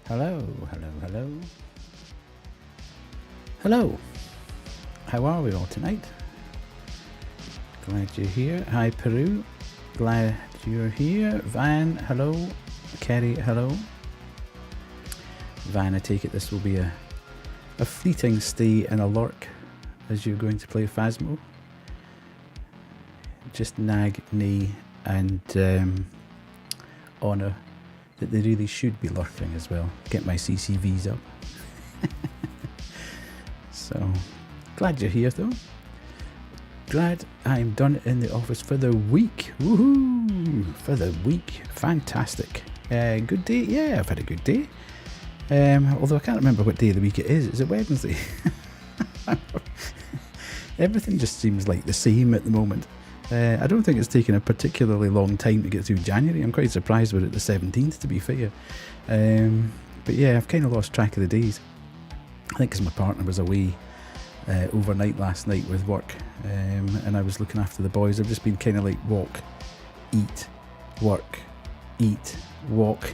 Hello, hello, hello. Hello. How are we all tonight? Glad you're here. Hi, Peru. Glad you're here. Van, hello. Kerry, hello. Van, I take it this will be a fleeting stay in a lurk as you're going to play Phasmo. Just nag, nay, and honour that they really should be lurking as well. Get my CCVs up. So, glad you're here though. Glad I'm done in the office for the week. Woohoo! For the week. Fantastic. Good day? Yeah, I've had a good day. Although I can't remember what day of the week it is. Is it Wednesday? Everything just seems like the same at the moment. I don't think it's taken a particularly long time to get through January. I'm quite surprised we're at the 17th, to be fair. But yeah, I've kind of lost track of the days. I think because my partner was away overnight last night with work, and I was looking after the boys. I've just been kind of like walk, eat, work, eat, walk,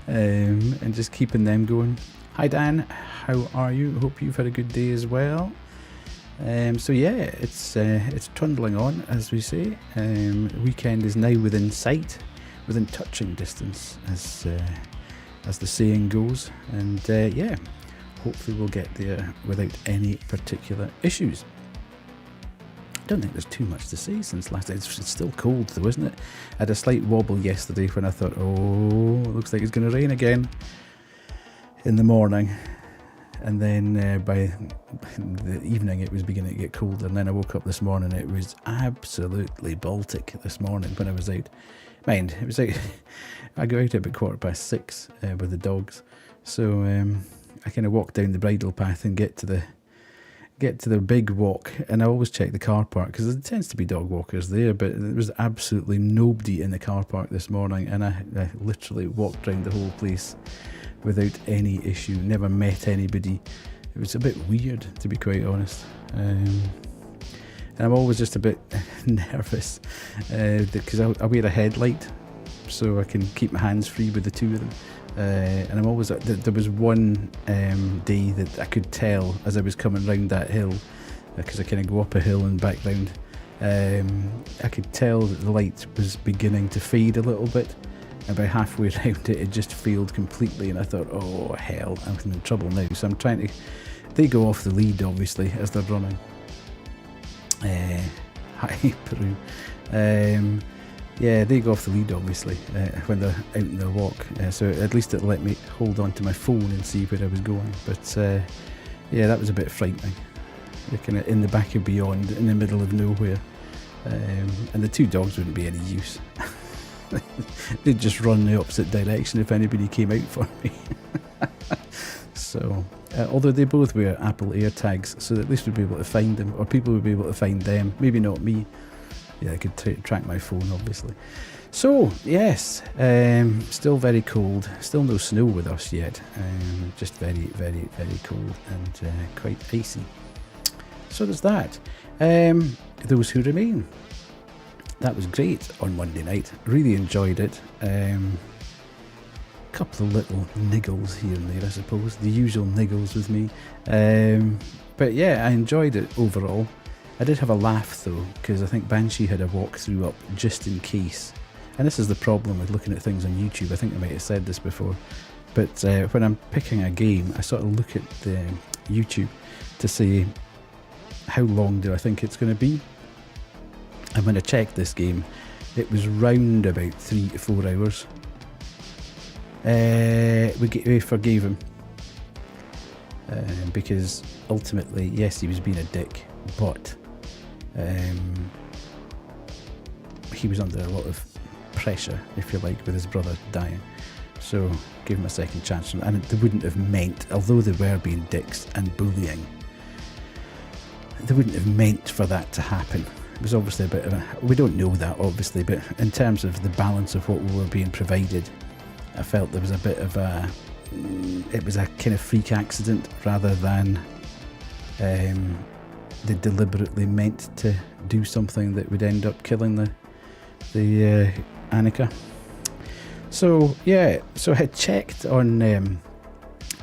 and just keeping them going. Hi Dan, how are you? Hope you've had a good day as well. So yeah, it's trundling on, as we say. Weekend is now within sight, within touching distance, as the saying goes. And yeah, hopefully we'll get there without any particular issues. I don't think there's too much to say since last night. It's still cold though, isn't it? I had a slight wobble yesterday when I thought, oh, it looks like it's going to rain again in the morning. And then by the evening it was beginning to get colder, and then I woke up this morning, it was absolutely Baltic this morning when I was out. Mind, it was like, I go out at about 6:15 with the dogs, so I kind of walk down the bridle path and get to the big walk, and I always check the car park because there tends to be dog walkers there, but there was absolutely nobody in the car park this morning, and I literally walked around the whole place without any issue, never met anybody. It was a bit weird, to be quite honest. And I'm always just a bit nervous because I wear a headlight so I can keep my hands free with the two of them. And I'm always, there was one day that I could tell as I was coming round that hill, because I kind of go up a hill and back round, I could tell that the light was beginning to fade a little bit. About halfway around it just failed completely, and I thought, oh hell, I'm in trouble now. So I'm trying to, they go off the lead obviously as they're running. Hi Peru. Yeah, they go off the lead obviously when they're out in their walk, so at least it let me hold on to my phone and see where I was going. But yeah, that was a bit frightening. They're kind of in the back of beyond, in the middle of nowhere, and the two dogs wouldn't be any use. They'd just run the opposite direction if anybody came out for me. So, although they both wear Apple AirTags, so at least we'd be able to find them, or people would be able to find them. Maybe not me. Yeah, I could track my phone, obviously. So, yes, still very cold. Still no snow with us yet. Just very, very, very cold and quite icy. So there's that. Those who remain. That was great on Monday night. Really enjoyed it. Couple of little niggles here and there, I suppose. The usual niggles with me. But yeah, I enjoyed it overall. I did have a laugh though, because I think Banshee had a walkthrough up just in case. And this is the problem with looking at things on YouTube. I think I might have said this before. But when I'm picking a game, I sort of look at the YouTube to see how long do I think it's going to be. And when I checked this game, it was round about 3 to 4 hours. We forgave him. Because ultimately, yes, he was being a dick, but he was under a lot of pressure, if you like, with his brother dying. So give him a second chance. And they wouldn't have meant, although they were being dicks and bullying, they wouldn't have meant for that to happen. It was obviously a bit of a, we don't know that obviously, but in terms of the balance of what we were being provided, I felt there was a bit of a, it was a kind of freak accident rather than they deliberately meant to do something that would end up killing the Annika. So yeah, so I had checked on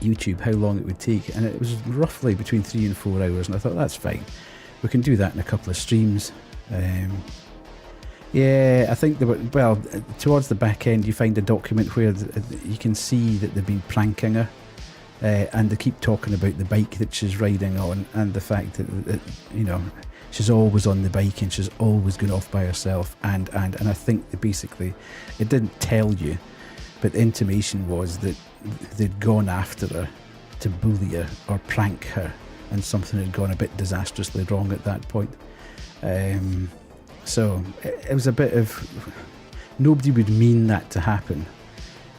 YouTube how long it would take, and it was roughly between 3 and 4 hours, and I thought that's fine. We can do that in a couple of streams. Yeah, I think towards the back end you find a document where you can see that they've been pranking her, and they keep talking about the bike that she's riding on, and the fact that you know, she's always on the bike and she's always going off by herself, and I think that basically it didn't tell you, but the intimation was that they'd gone after her to bully her or prank her, and something had gone a bit disastrously wrong at that point. So it was a bit of, nobody would mean that to happen,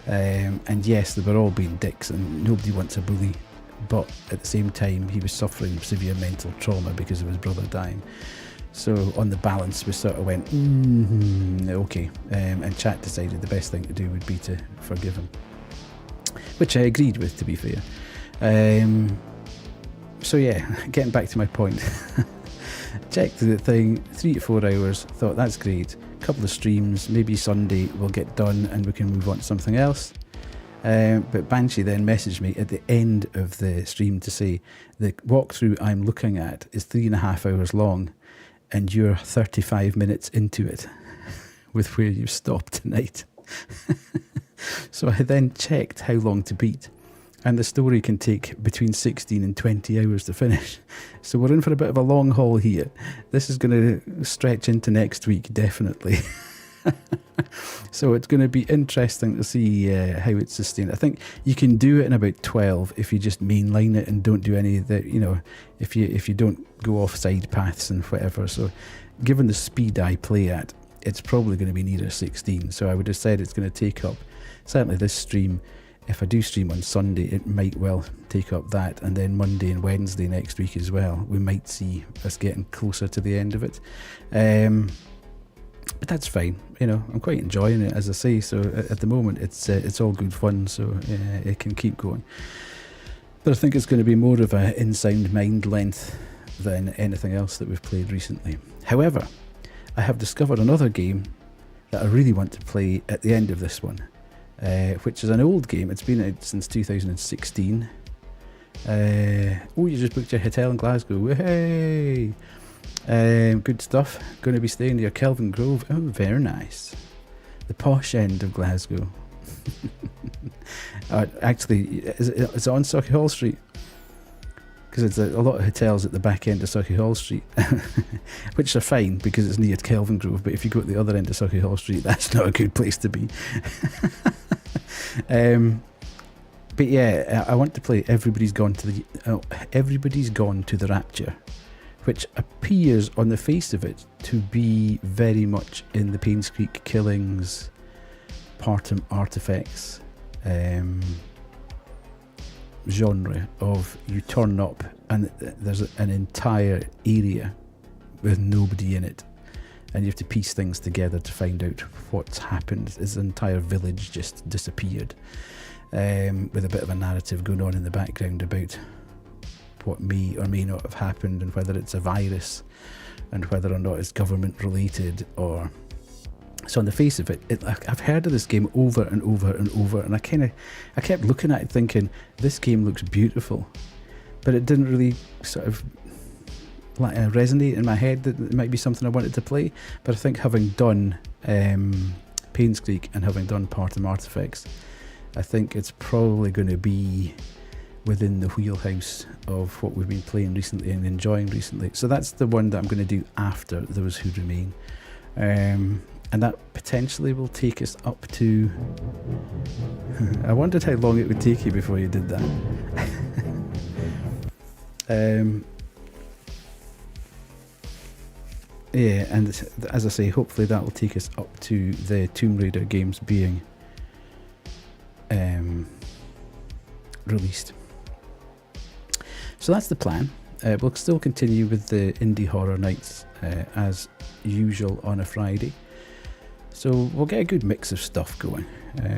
and yes, they were all being dicks, and nobody wants a bully, but at the same time he was suffering severe mental trauma because of his brother dying. So on the balance we sort of went, okay, and chat decided the best thing to do would be to forgive him, which I agreed with, to be fair. So yeah, getting back to my point. Checked the thing, 3 to 4 hours, thought that's great, couple of streams, maybe Sunday will get done and we can move on to something else. But Banshee then messaged me at the end of the stream to say the walkthrough I'm looking at is 3.5 hours long and you're 35 minutes into it with where you've stopped tonight. So I then checked how long to beat, and the story can take between 16 and 20 hours to finish. So we're in for a bit of a long haul here. This is going to stretch into next week, definitely. So it's going to be interesting to see how it's sustained. I think you can do it in about 12 if you just mainline it and don't do any of the, you know, if you don't go off side paths and whatever. So given the speed I play at, it's probably going to be nearer 16. So I would have said it's going to take up, certainly this stream. If I do stream on Sunday, it might well take up that, and then Monday and Wednesday next week as well. We might see us getting closer to the end of it. But that's fine, you know, I'm quite enjoying it, as I say, so at the moment it's all good fun, so it can keep going. But I think it's going to be more of a in-sound mind length than anything else that we've played recently. However, I have discovered another game that I really want to play at the end of this one. Which is an old game. It's been out since 2016. Oh, you just booked your hotel in Glasgow. Hey! Good stuff. Going to be staying near Kelvin Grove. Oh, very nice. The posh end of Glasgow. Actually, it's on Sauchiehall Street. Because it's a lot of hotels at the back end of Sauchiehall Street, which are fine because it's near Kelvin Grove, but if you go at the other end of Sauchiehall Street, that's not a good place to be. But yeah, I want to play Everybody's Gone to the Rapture, which appears on the face of it to be very much in the Paynes Creek Killings, Partum Artifacts genre of you turn up and there's an entire area with nobody in it, and you have to piece things together to find out what's happened. This entire village just disappeared, with a bit of a narrative going on in the background about what may or may not have happened, and whether it's a virus and whether or not it's government related. Or so on the face of it, I've heard of this game over and over and over, and I kept looking at it thinking, this game looks beautiful, but it didn't really sort of resonate in my head that it might be something I wanted to play. But I think having done Paynes Creek and having done Partum Artifacts, I think it's probably going to be within the wheelhouse of what we've been playing recently and enjoying recently. So that's the one that I'm going to do after Those Who Remain. And that potentially will take us up to... I wondered how long it would take you before you did that. Yeah, and as I say, hopefully that will take us up to the Tomb Raider games being released. So that's the plan. We'll still continue with the Indie Horror Nights as usual on a Friday. So we'll get a good mix of stuff going,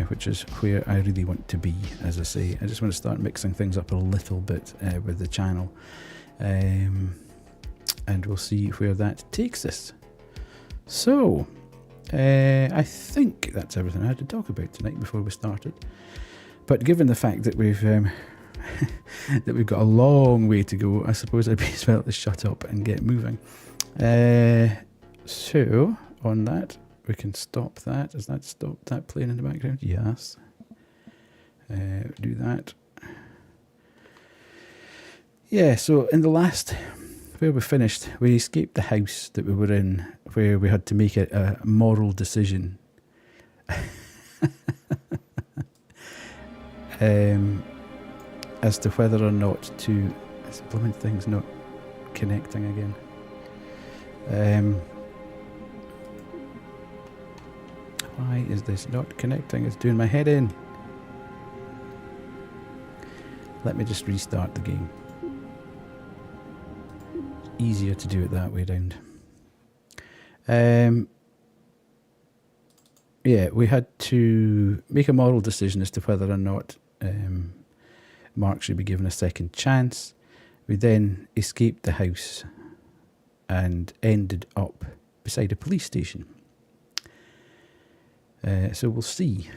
which is where I really want to be, as I say. I just want to start mixing things up a little bit with the channel. And we'll see where that takes us. So, I think that's everything I had to talk about tonight before we started. But given the fact that we've that we've got a long way to go, I suppose I'd be as well to shut up and get moving. So on that, we can stop that. Has that stopped that playing in the background? Yes. Do that. Yeah, so in the last, where we finished, we escaped the house that we were in, where we had to make a moral decision. As to whether or not to... This blooming thing's not connecting again. Why is this not connecting? It's doing my head in. Let me just restart the game. Easier to do it that way round. Yeah, we had to make a moral decision as to whether or not Mark should be given a second chance. We then escaped the house and ended up beside a police station. So we'll see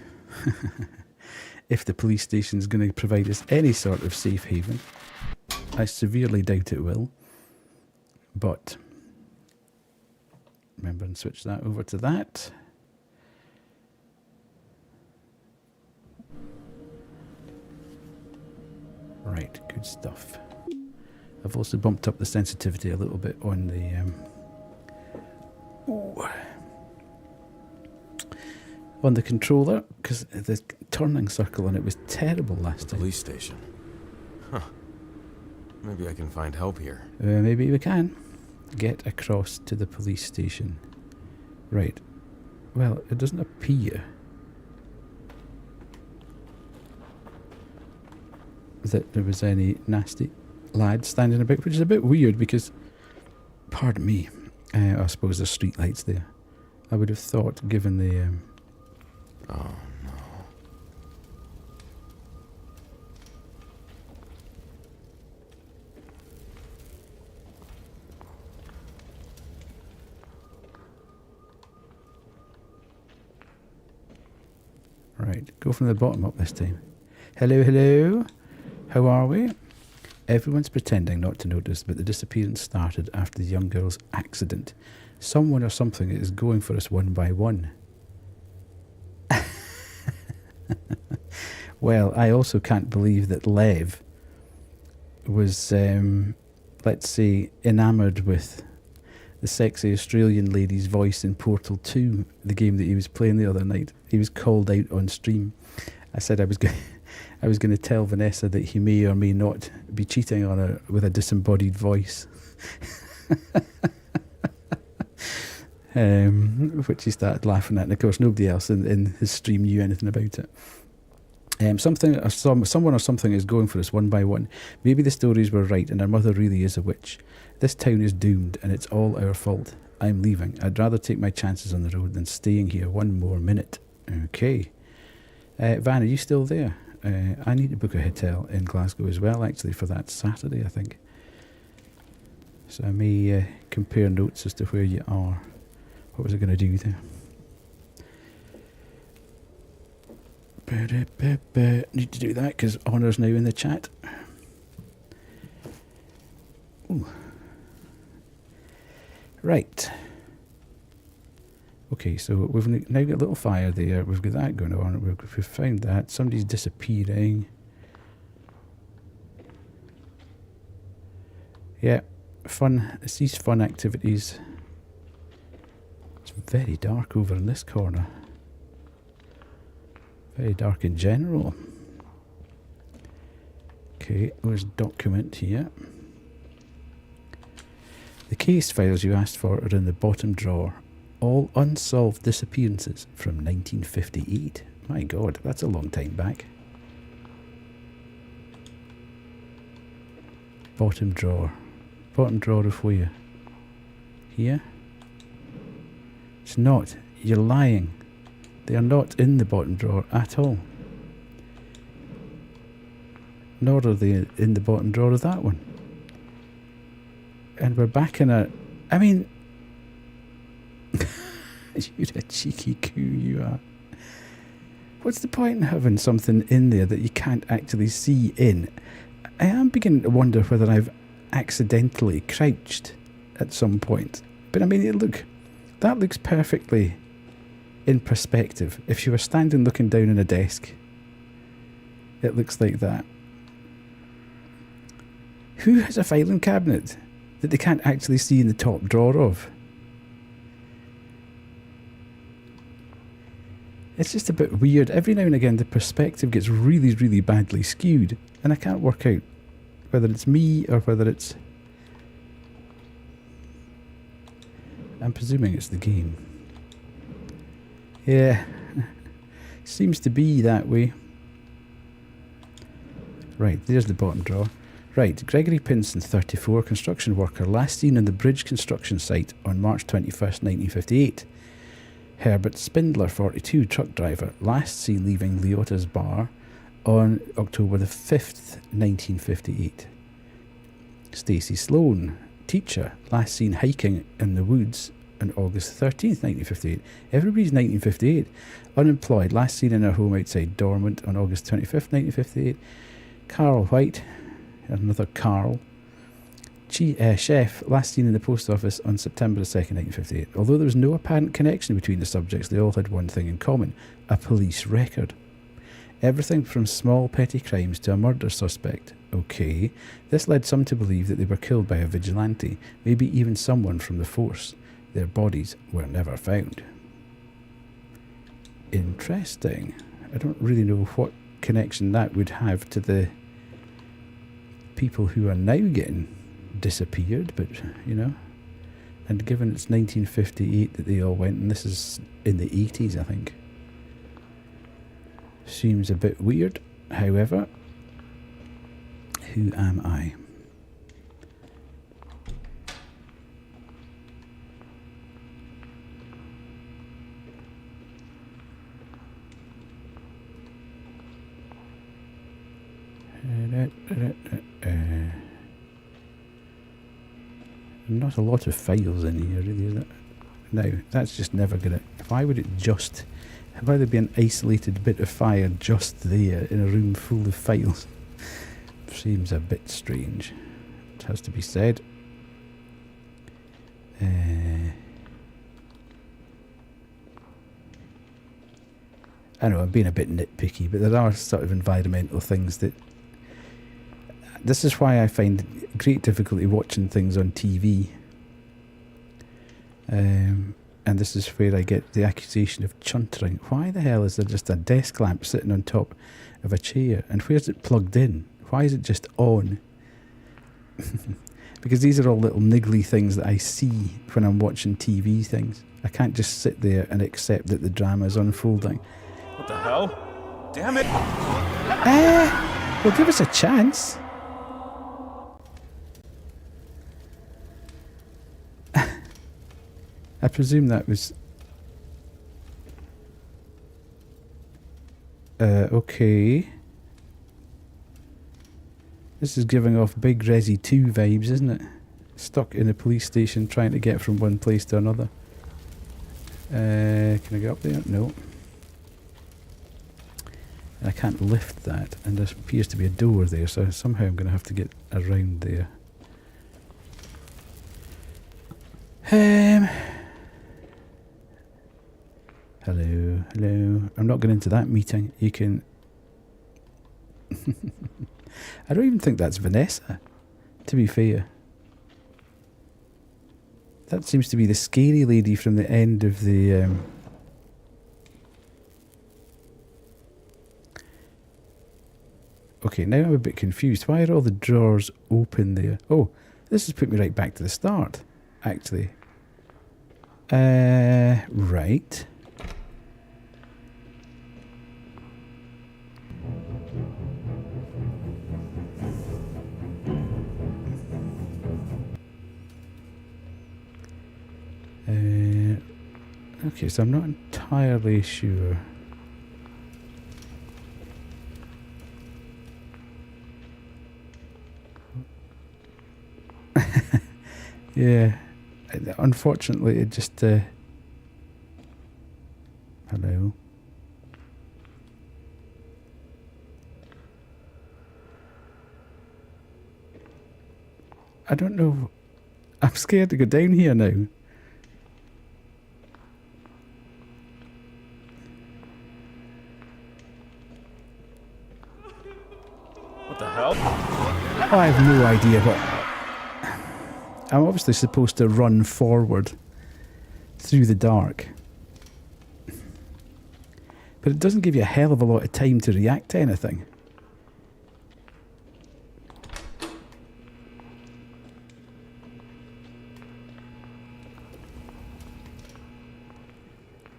if the police station is going to provide us any sort of safe haven. I severely doubt it will. But remember and switch that over to that. Right, good stuff. I've also bumped up the sensitivity a little bit on the on the controller, because the turning circle on it was terrible last time. Police station. Huh. Maybe I can find help here. Maybe we can get across to the police station. Right. Well, it doesn't appear that there was any nasty lads standing about, which is a bit weird because, pardon me, I suppose there's street lights there. I would have thought, given the... Oh, no. Right, go from the bottom up this time. Hello, hello. How are we? Everyone's pretending not to notice, but the disappearance started after the young girl's accident. Someone or something is going for us one by one. Well, I also can't believe that Lev was, let's say, enamoured with the sexy Australian lady's voice in Portal 2, the game that he was playing the other night. He was called out on stream. I said I was going to tell Vanessa that he may or may not be cheating on her with a disembodied voice. Which he started laughing at, and of course nobody else in his stream knew anything about it. Someone or something is going for us one by one. Maybe the stories were right and our mother really is a witch. This town is doomed and it's all our fault. I'm leaving. I'd rather take my chances on the road than staying here one more minute. Okay. Van, are you still there? I need to book a hotel in Glasgow as well, actually, for that Saturday, I think. So I may compare notes as to where you are. What was I going to do there? Need to do that because Honour's now in the chat. Ooh. Right. Okay, so we've now got a little fire there. We've got that going on. We've found that. Somebody's disappearing. Yeah, fun. It's these fun activities. It's very dark over in this corner. Very dark in general. Okay, there's document here. The case files you asked for are in the bottom drawer. All unsolved disappearances from 1958. My God, that's a long time back. Bottom drawer. Bottom drawer of where? Here? It's not. You're lying. They are not in the bottom drawer at all. Nor are they in the bottom drawer of that one. And we're back in a... I mean... You're a cheeky coo, you are. What's the point in having something in there that you can't actually see in? I am beginning to wonder whether I've accidentally crouched at some point. But I mean, look, that looks perfectly in perspective. If you were standing looking down on a desk, it looks like that. Who has a filing cabinet that they can't actually see in the top drawer of? It's just a bit weird. Every now and again the perspective gets really, really badly skewed, and I can't work out whether it's me or whether it's... I'm presuming it's the game. Yeah, seems to be that way. Right, there's the bottom drawer. Right, Gregory Pinson, 34, construction worker, last seen on the bridge construction site on March 21st, 1958. Herbert Spindler, 42, truck driver, last seen leaving Leota's bar on October the 5th, 1958. Stacey Sloan, teacher, last seen hiking in the woods on August 13th, 1958. Everybody's 1958. Unemployed, last seen in her home outside Dormant on August 25th, 1958. Carl White, another Carl. Chef, last seen in the post office on September 2nd, 1958. Although there was no apparent connection between the subjects, they all had one thing in common: a police record. Everything from small petty crimes to a murder suspect. Okay, this led some to believe that they were killed by a vigilante, maybe even someone from the force. Their bodies were never found. Interesting. I don't really know what connection that would have to the people who are now getting disappeared, but you know, and given it's 1958 that they all went, and this is in the 80s, I think, seems a bit weird. However, who am I? Not a lot of files in here, really, is it? No, that's just never gonna... Why would it just... Why would there be an isolated bit of fire just there in a room full of files? Seems a bit strange. It has to be said. I know, I'm being a bit nitpicky, but there are sort of environmental things that... This is why I find great difficulty watching things on TV. And this is where I get the accusation of chuntering. Why the hell is there just a desk lamp sitting on top of a chair? And where's it plugged in? Why is it just on? Because these are all little niggly things that I see when I'm watching TV things. I can't just sit there and accept that the drama is unfolding. What the hell? Damn it! Well, give us a chance. I presume that was... okay. This is giving off Big Resi 2 vibes, isn't it? Stuck in a police station trying to get from one place to another. Can I get up there? No. I can't lift that, and there appears to be a door there, so somehow I'm going to have to get around there. Hello, hello. I'm not going into that meeting. You can... I don't even think that's Vanessa, to be fair. That seems to be the scary lady from the end of the... Okay, now I'm a bit confused. Why are all the drawers open there? Oh, this has put me right back to the start, actually. Right. Okay, so I'm not entirely sure. Yeah, unfortunately it just Hello. I don't know. I'm scared to go down here now. What the hell? I have no idea what... I'm obviously supposed to run forward through the dark. But it doesn't give you a hell of a lot of time to react to anything.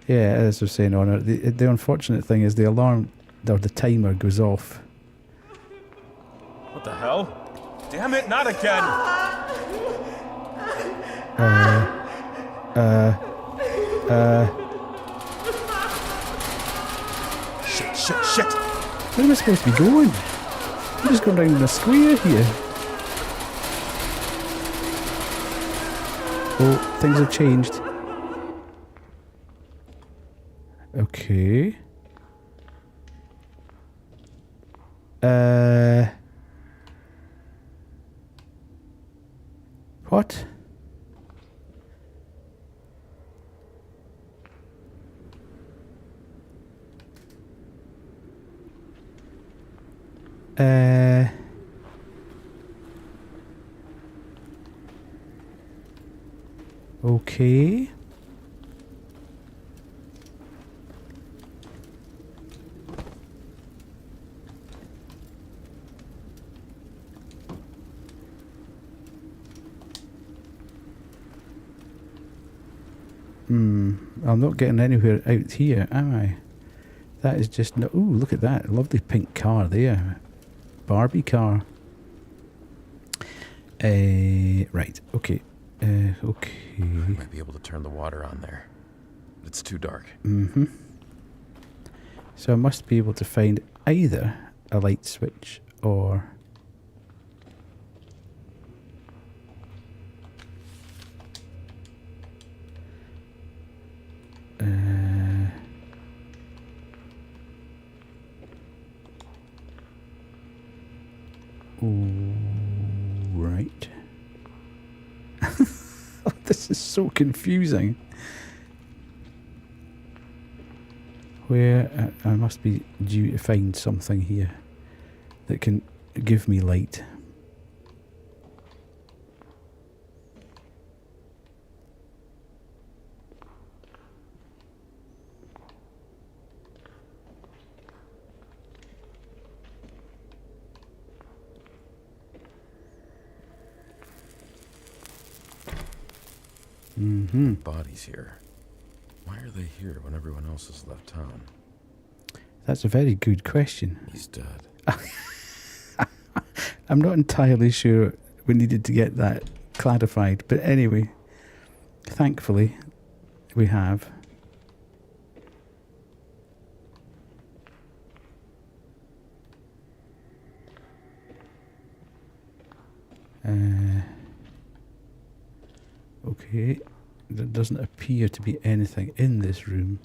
Yeah, as I was saying, Honor, the unfortunate thing is the alarm, or the timer goes off. What the hell? Damn it, not again! Shit! Where am I supposed to be going? I'm just going round in a square here. Oh, things have changed. Okay. What? Okay. I'm not getting anywhere out here, am I? That is just no. Ooh, look at that lovely pink car there, Barbie car. Right. Okay. Okay. I might be able to turn the water on there. It's too dark. So I must be able to find either a light switch or... Right. This is so confusing. Where I must be due to find something here that can give me light. Bodies here. Why are they here when everyone else has left town? That's a very good question. He's dead. I'm not entirely sure we needed to get that clarified, but anyway, thankfully, we have. Okay, there doesn't appear to be anything in this room.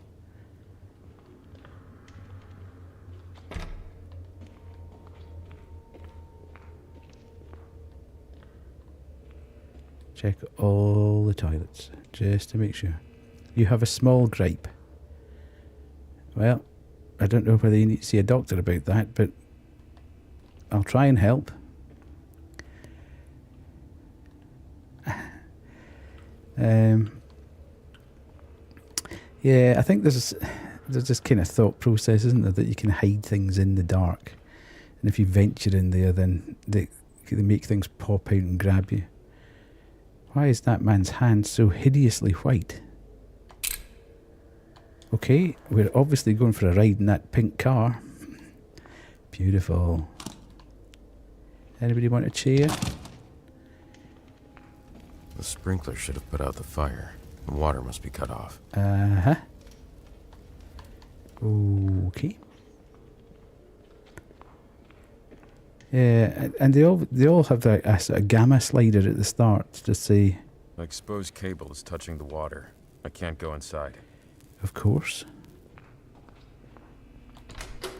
Check all the toilets, just to make sure. You have a small gripe. Well, I don't know whether you need to see a doctor about that, but I'll try and help. Yeah, I think there's this kind of thought process, isn't there, that you can hide things in the dark, and if you venture in there, then they make things pop out and grab you. Why is that man's hand so hideously white? Okay, we're obviously going for a ride in that pink car. Beautiful. Anybody want a chair? The sprinkler should have put out the fire. The water must be cut off. Uh-huh. Okay. Yeah, and they all have a sort of gamma slider at the start to say... The exposed cable is touching the water. I can't go inside. Of course.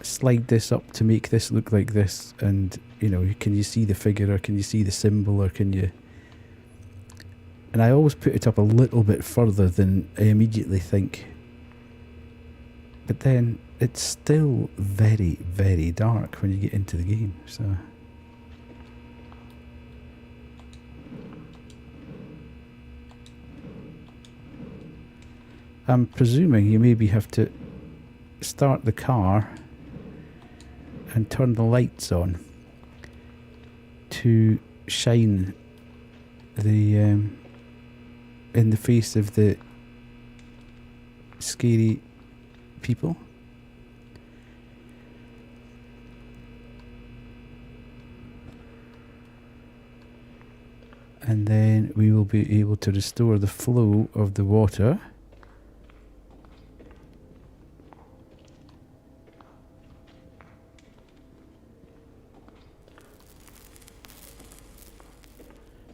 slide this up to make this look like this, and you know, can you see the figure, or can you see the symbol, or can you... And I always put it up a little bit further than I immediately think. But then it's still very, very dark when you get into the game, so... I'm presuming you maybe have to start the car and turn the lights on to shine the in the face of the scary people. And then we will be able to restore the flow of the water.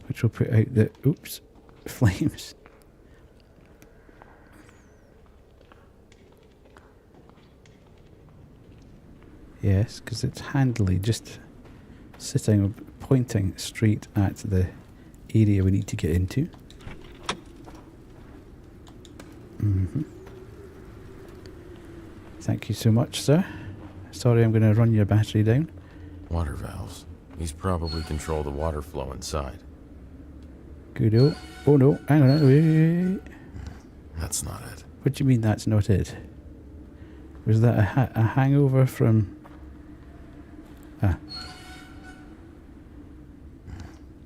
Which will put out the, oops, flames. Yes, because it's handily just sitting or pointing straight at the area we need to get into. Thank you so much, sir. Sorry, I'm going to run your battery down. Water valves. These probably control the water flow inside. Good. Oh no, hang on. Wait. That's not it. What do you mean that's not it? Was that a hangover from... Ah.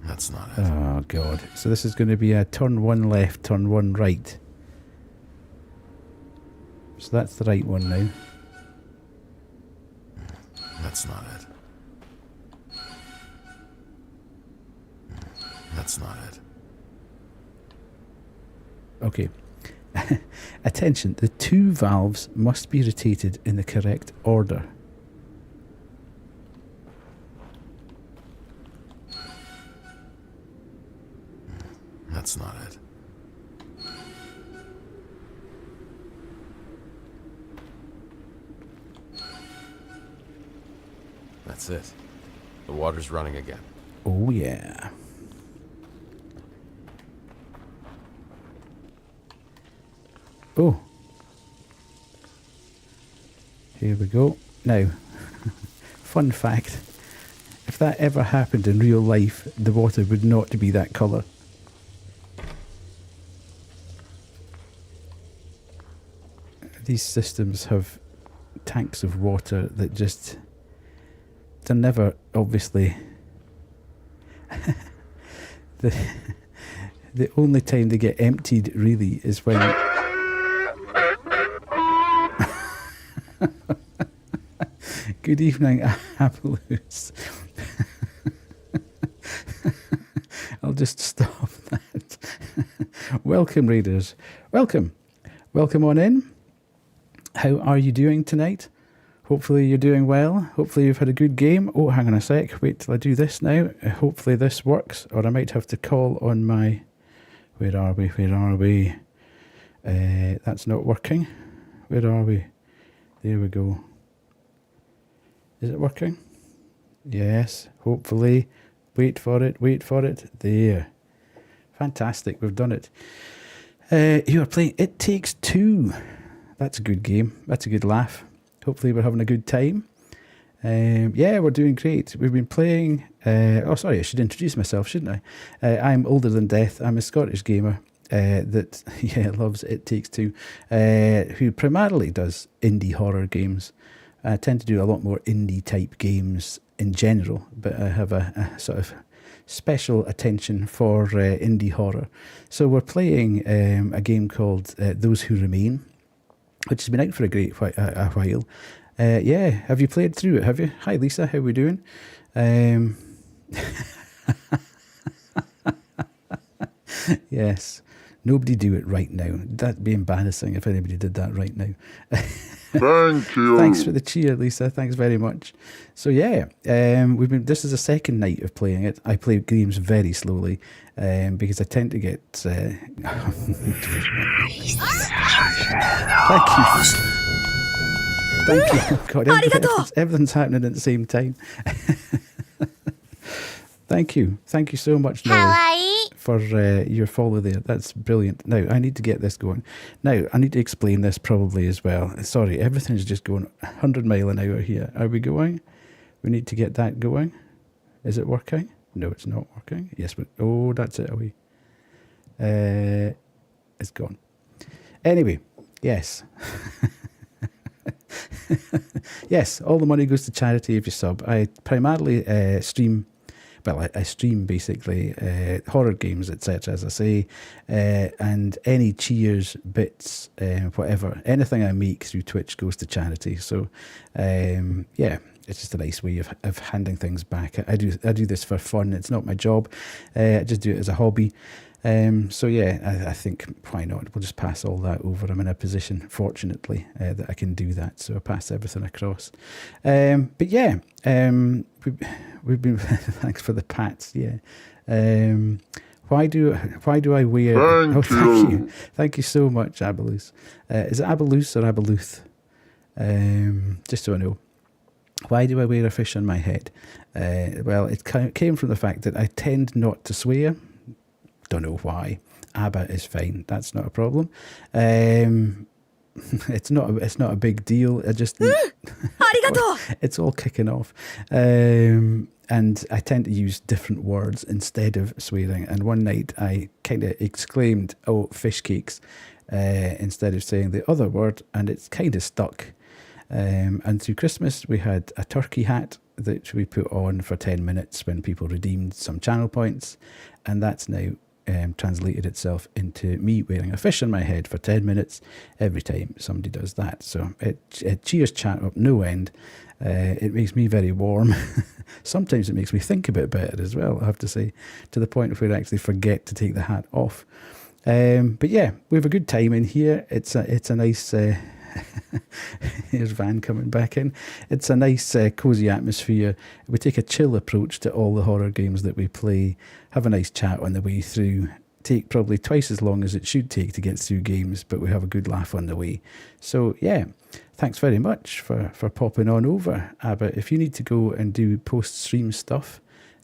That's not it. Oh god. So this is going to be a turn one left, turn one right. So that's the right one now. That's not it. That's not it. Okay. Attention, the two valves must be rotated in the correct order. That's not it. That's it. The water's running again. Oh yeah. Oh. Here we go. Now, fun fact. If that ever happened in real life, the water would not be that colour. These systems have tanks of water that just... They're never, obviously... the only time they get emptied, really, is when... Good evening, Appaloosa. I'll just stop that. Welcome, readers. Welcome. Welcome on in. How are you doing tonight? Hopefully you're doing well. Hopefully you've had a good game. Oh, hang on a sec. Wait till I do this now. Hopefully this works, or I might have to call on my... Where are we? Where are we? That's not working. Where are we? There we go. Is it working? Yes, hopefully. Wait for it, wait for it. There. Fantastic, we've done it. You are playing It Takes Two. That's a good game. That's a good laugh. Hopefully we're having a good time. Yeah, we're doing great. We've been playing... oh, sorry, I should introduce myself, shouldn't I? I'm Older Than Death. I'm a Scottish gamer that loves It Takes Two, who primarily does indie horror games. I tend to do a lot more indie-type games in general, but I have a sort of special attention for indie horror. So we're playing a game called Those Who Remain, which has been out for a while. Yeah, have you played through it, have you? Hi, Lisa, how are we doing? Yes, nobody do it right now. That'd be embarrassing if anybody did that right now. Thank you. Thanks for the cheer, Lisa. Thanks very much. So yeah, this is the second night of playing it. I play games very slowly because I tend to get... Thank you. Thank you. God, everything's happening at the same time. Thank you. Thank you so much, Noel, for your follow there. That's brilliant. Now, I need to get this going. Now, I need to explain this probably as well. Sorry, everything's just going 100 mile an hour here. Are we going? We need to get that going. Is it working? No, it's not working. Yes, but oh, that's it away. It's gone. Anyway, yes. Yes, all the money goes to charity if you sub. I primarily stream. Well, I stream basically horror games, etc., as I say, and any cheers, bits, whatever, anything I make through Twitch goes to charity. So, yeah, it's just a nice way of handing things back. I do this for fun. It's not my job. I just do it as a hobby. So yeah, I think why not? We'll just pass all that over. I'm in a position, fortunately, that I can do that. So I pass everything across. But yeah, we've been thanks for the pats. Yeah. Why do I wear? Thank you so much, Abalus. Is it Abalus or Abaluth? Just so I know. Why do I wear a fish on my head? Well, it came from the fact that I tend not to swear. Don't know why. ABBA is fine. That's not a problem. It's not a big deal. I just it's all kicking off. And I tend to use different words instead of swearing. And one night I kind of exclaimed, "Oh, fish cakes," instead of saying the other word, and it's kind of stuck. And through Christmas we had a turkey hat that we put on for 10 minutes when people redeemed some channel points, and that's now translated itself into me wearing a fish on my head for 10 minutes every time somebody does that. So it cheers chat up no end. It makes me very warm. Sometimes it makes me think a bit better as well, I have to say, to the point where I actually forget to take the hat off. But yeah, we have a good time in here. It's a nice... Here's Van coming back in. It's a nice cosy atmosphere. We take a chill approach to all the horror games that we play, have a nice chat on the way through, take probably twice as long as it should take to get through games, but we have a good laugh on the way. So yeah, thanks very much for popping on over, Abba. If you need to go and do post-stream stuff,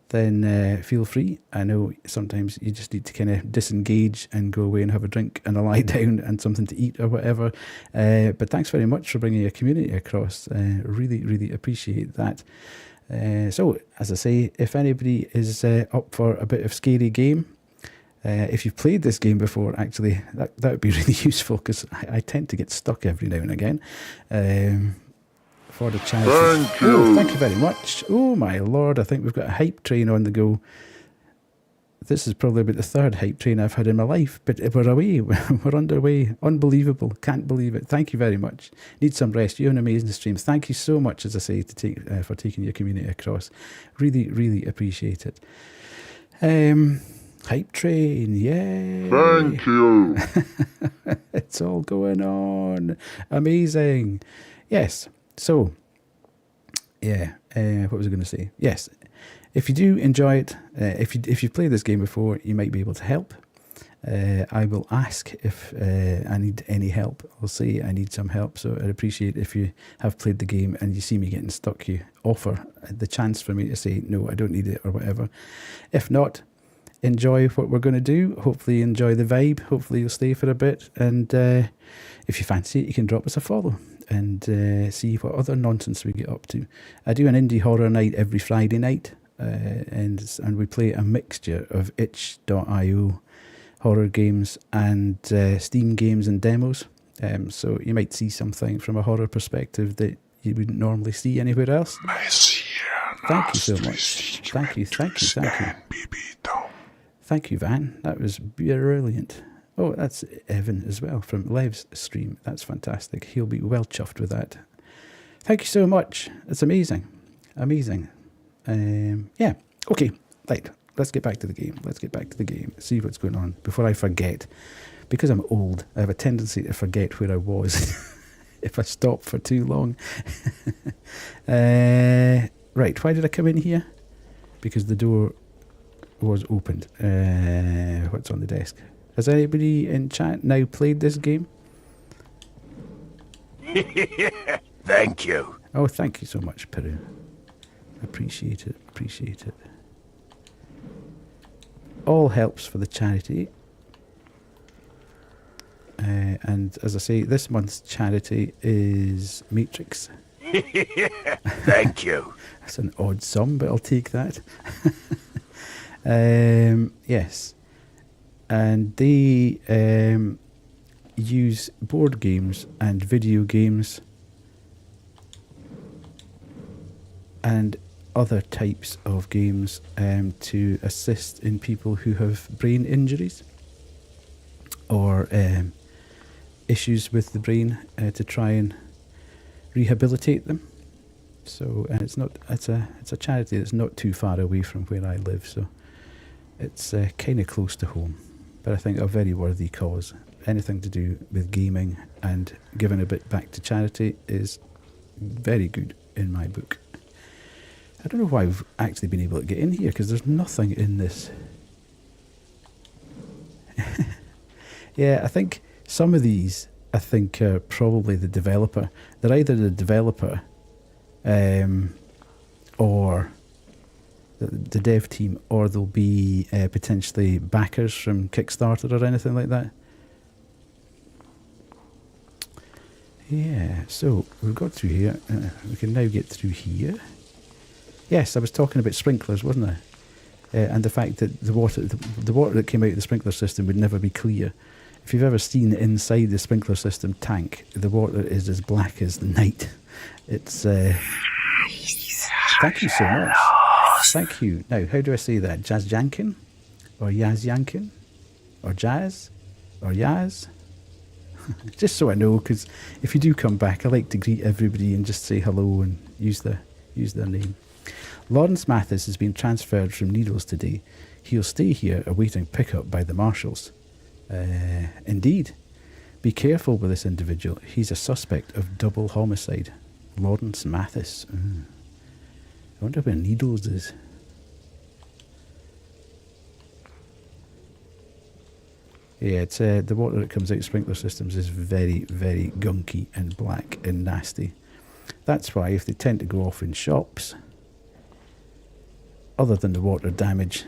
then feel free. I know sometimes you just need to kind of disengage and go away and have a drink and a lie down and something to eat or whatever. But thanks very much for bringing your community across. Really, really appreciate that. So, as I say, if anybody is up for a bit of scary game, if you've played this game before, actually, that would be really useful, because I tend to get stuck every now and again. For the charity. Thank you. Oh, thank you very much. Oh my lord, I think we've got a hype train on the go. This is probably about the third hype train I've had in my life, but we're away. We're underway. Unbelievable. Can't believe it. Thank you very much. Need some rest. You're an amazing stream. Thank you so much, as I say, for taking your community across. Really, really appreciate it. Hype train, yay. Thank you. It's all going on. Amazing. Yes. So, yeah, what was I going to say? Yes, if you do enjoy it, if you've played this game before, you might be able to help. I will ask if I need any help. I'll say I need some help, so I'd appreciate if you have played the game and you see me getting stuck, you offer the chance for me to say, no, I don't need it, or whatever. If not, enjoy what we're going to do. Hopefully enjoy the vibe. Hopefully you'll stay for a bit, and if you fancy it, you can drop us a follow and see what other nonsense we get up to. I do an indie horror night every Friday night, and we play a mixture of itch.io horror games and Steam games and demos. So you might see something from a horror perspective that you wouldn't normally see anywhere else. Thank you so much. Thank you. Thank you, Van. That was brilliant. Oh, that's Evan as well from Lev's stream. That's fantastic. He'll be well chuffed with that. Thank you so much. It's amazing. Amazing. Yeah. Okay. Right. Let's get back to the game. See what's going on before I forget. Because I'm old, I have a tendency to forget where I was if I stop for too long. Right. Why did I come in here? Because the door was opened. What's on the desk? Has anybody in chat now played this game? Thank you. Oh, thank you so much, Peru. Appreciate it, appreciate it. All helps for the charity. And as I say, this month's charity is Matrix. Thank you. That's an odd sum, but I'll take that. Yes. And they use board games and video games and other types of games to assist in people who have brain injuries or issues with the brain to try and rehabilitate them. So, and it's a charity that's not too far away from where I live, so it's kind of close to home. But I think a very worthy cause. Anything to do with gaming and giving a bit back to charity is very good in my book. I don't know why I've actually been able to get in here, because there's nothing in this. Yeah, I think some of these, are probably the developer. They're either the developer or the dev team, or they'll be potentially backers from Kickstarter or anything like that. Yeah, so we've got through here. We can now get through here. Yes, I was talking about sprinklers, wasn't I? And the fact that the water that came out of the sprinkler system would never be clear. If you've ever seen inside the sprinkler system tank, the water is as black as the night. It's... Thank you so much. Thank you. Now, how do I say that? Jazz Jankin? Or Yaz Yankin? Or Jazz? Or Yaz? Just so I know, because if you do come back, I like to greet everybody and just say hello and use their name. Lawrence Mathis has been transferred from Needles today. He'll stay here awaiting pickup by the marshals. Indeed. Be careful with this individual. He's a suspect of double homicide. Lawrence Mathis. I wonder where Needles is. Yeah, it's the water that comes out of sprinkler systems is very, very gunky and black and nasty. That's why if they tend to go off in shops, other than the water damage,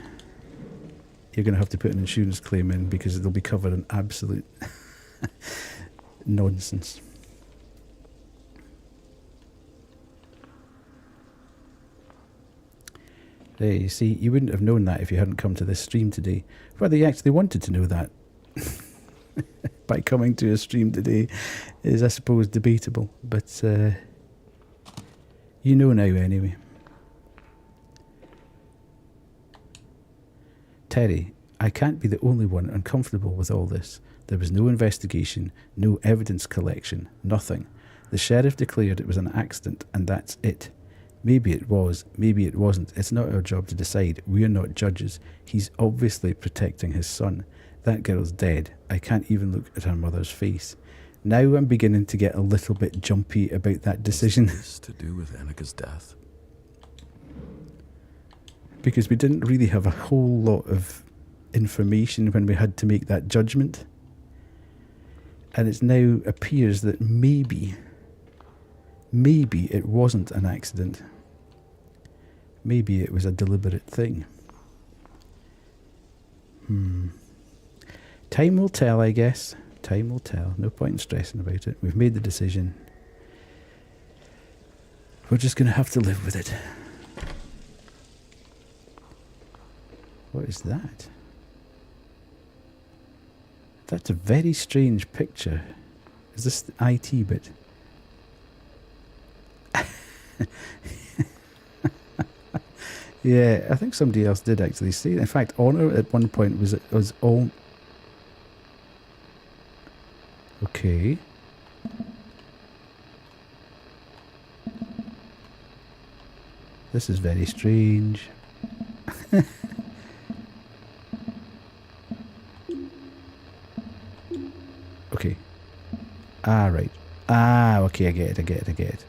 you're going to have to put an insurance claim in, because they'll be covered in absolute nonsense. There, you see, you wouldn't have known that if you hadn't come to this stream today. Whether you actually wanted to know that by coming to a stream today is, I suppose, debatable. But you know now anyway. Terry, I can't be the only one uncomfortable with all this. There was no investigation, no evidence collection, nothing. The sheriff declared it was an accident, and that's it. Maybe it was, maybe it wasn't. It's not our job to decide. We're not judges. He's obviously protecting his son. That girl's dead. I can't even look at her mother's face. Now I'm beginning to get a little bit jumpy about that decision. Is this to do with Annika's death? Because we didn't really have a whole lot of information when we had to make that judgment. And it now appears that maybe it wasn't an accident. Maybe it was a deliberate thing. Time will tell, I guess. Time will tell. No point in stressing about it. We've made the decision. We're just going to have to live with it. What is that? That's a very strange picture. Is this the IT bit? Yeah, I think somebody else did actually say that. In fact, Honor at one point was all... Okay. This is very strange. Okay. Right. Okay, I get it.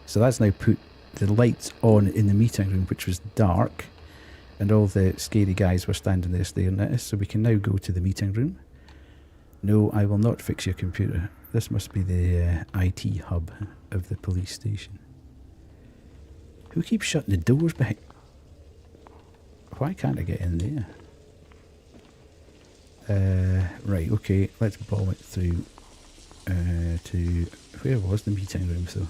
So that's now put the lights on in the meeting room, which was dark, and all the scary guys were standing there staring at us, so we can now go to the meeting room. No, I will not fix your computer. This must be the IT hub of the police station. Who keeps shutting the doors behind? Why can't I get in there? Right, okay, let's bomb it through to... Where was the meeting room, though?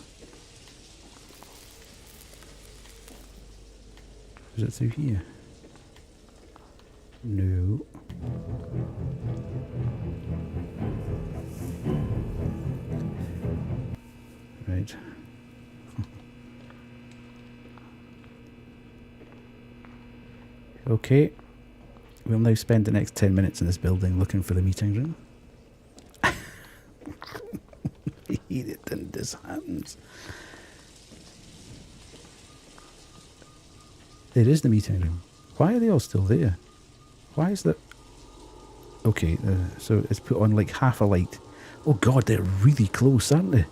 Was it through here? No. Right. Okay. We'll now spend the next 10 minutes in this building looking for the meeting room. I hate it when this happens. There is the meeting room. Why are they all still there? Why is that? Okay, so it's put on like half a light. Oh god, they're really close, aren't they?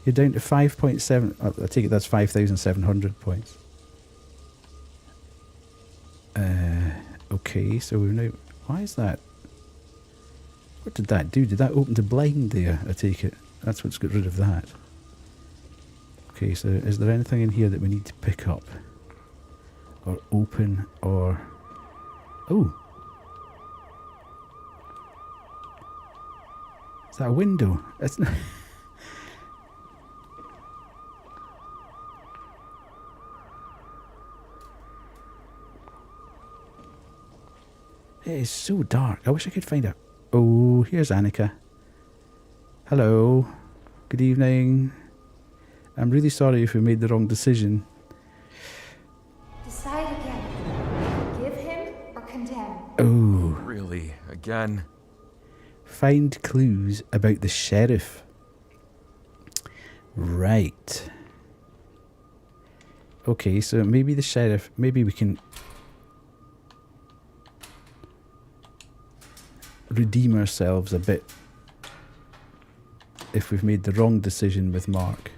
You're down to 5.7. I take it that's 5,700 points. Okay, so we're now... Why is that? What did that do? Did that open to blind there, I take it? That's what's got rid of that. Okay, so is there anything in here that we need to pick up? Or open, or... Oh! Is that a window? It's not... It is so dark. I wish I could find a... Oh, here's Annika. Hello. Good evening. I'm really sorry if we made the wrong decision. Decide again. Forgive him or condemn. Oh. Really? Again? Find clues about the sheriff. Right. Okay, so maybe the sheriff... Maybe we can... redeem ourselves a bit if we've made the wrong decision with Mark.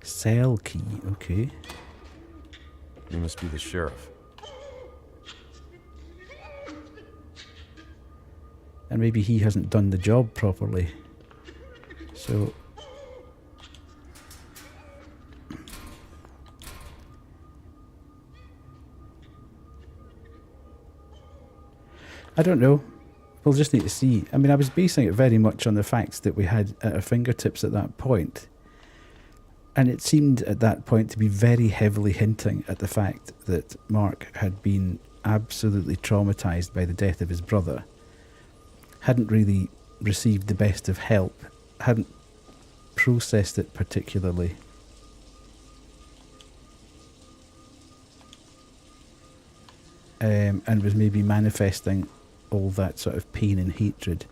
Cell key, okay. You must be the sheriff. And maybe he hasn't done the job properly. So... I don't know. We'll just need to see. I mean, I was basing it very much on the facts that we had at our fingertips at that point. And it seemed at that point to be very heavily hinting at the fact that Mark had been absolutely traumatised by the death of his brother, hadn't really received the best of help, hadn't processed it particularly. And was maybe manifesting all that sort of pain and hatred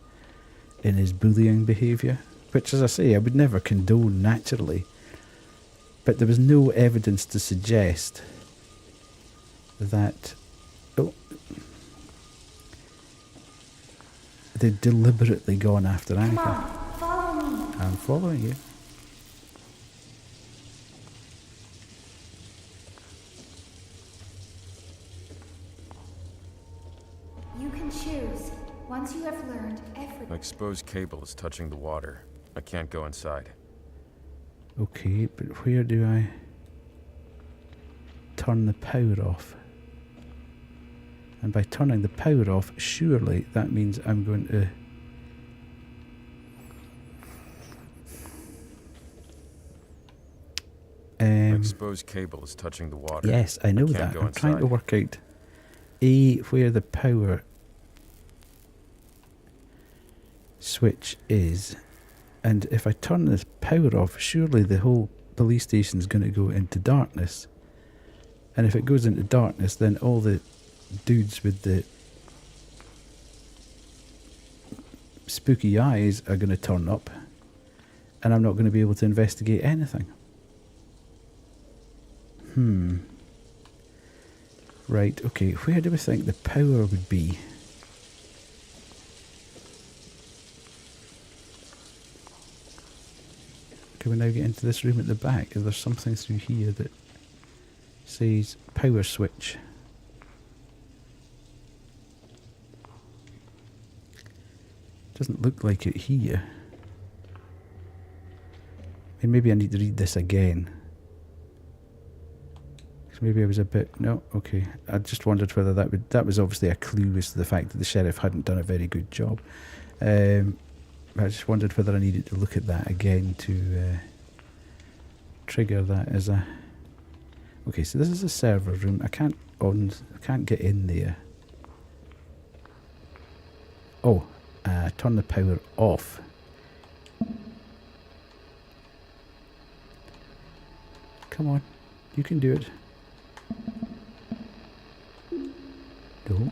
in his bullying behaviour, which, as I say, I would never condone naturally. But there was no evidence to suggest that they'd deliberately gone after Come Annika. on, follow me. I'm following you. You can choose. Once you have learned An everything. exposed cable is touching the water. I can't go inside. Okay, but where do I turn the power off? And by turning the power off, surely that means I'm going to... An exposed cable is touching the water. Yes, I know can't that. go I'm trying to inside. work out where the power switch is. And if I turn this power off, surely the whole police station is going to go into darkness. And if it goes into darkness, then all the dudes with the spooky eyes are going to turn up. And I'm not going to be able to investigate anything. Right, okay, where do we think the power would be? Can we now get into this room at the back? Is there something through here that says power switch? Doesn't look like it here. And maybe I need to read this again. 'Cause maybe I was a bit... No, okay. I just wondered whether that was obviously a clue as to the fact that the sheriff hadn't done a very good job. I just wondered whether I needed to look at that again to trigger that as a... Okay, so this is a server room. I can't get in there. Oh, turn the power off. Come on, you can do it. No.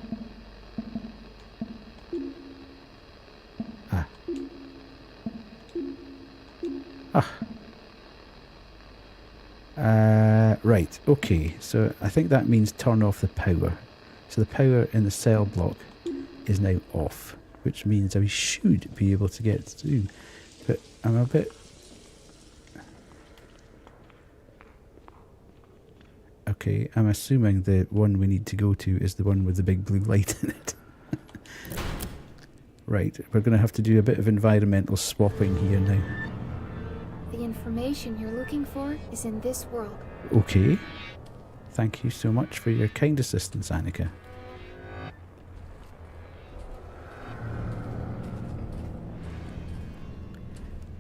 Right, okay, so I think that means turn off the power. So the power in the cell block is now off, which means I should be able to get through. But I'm a bit... Okay, I'm assuming the one we need to go to is the one with the big blue light in it. Right, we're going to have to do a bit of environmental swapping here now. The information you're looking for is in this world. Okay. Thank you so much for your kind assistance, Annika.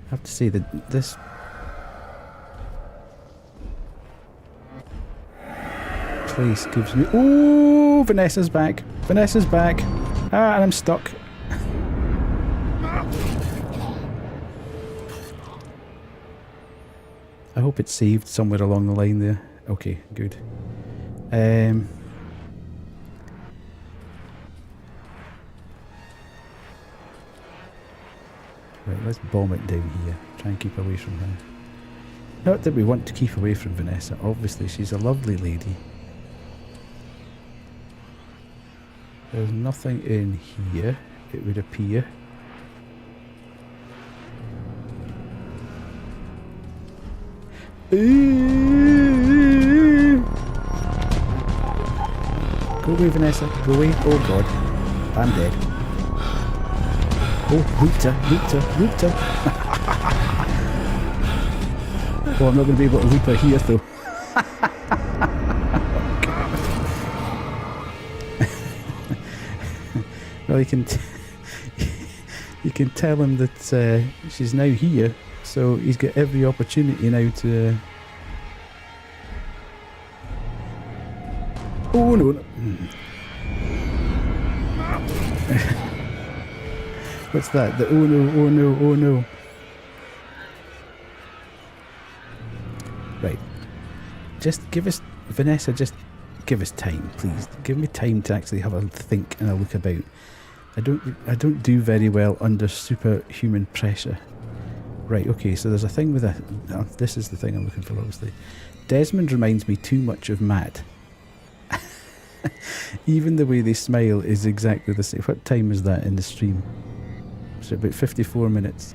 I have to say that this... place gives me... Ooh, Vanessa's back. Vanessa's back. Ah, and I'm stuck. I hope it's saved somewhere along the line there. Okay, good. Right, let's bomb it down here. Try and keep away from her. Not that we want to keep away from Vanessa. Obviously, she's a lovely lady. There's nothing in here, it would appear. Go away, Vanessa. Go away. Oh god. I'm dead. Oh, looped her. Oh, I'm not going to be able to loop her here though. Well, you can tell him that she's now here, so he's got every opportunity now to... Oh no! What's that? The oh no, oh no, oh no. Right. Just give us... Vanessa, just give us time, please. Give me time to actually have a think and a look about. I don't do very well under superhuman pressure. Right, okay, so there's a thing with a... this is the thing I'm looking for, obviously. Desmond reminds me too much of Matt. Even the way they smile is exactly the same. What time is that in the stream? So about 54 minutes.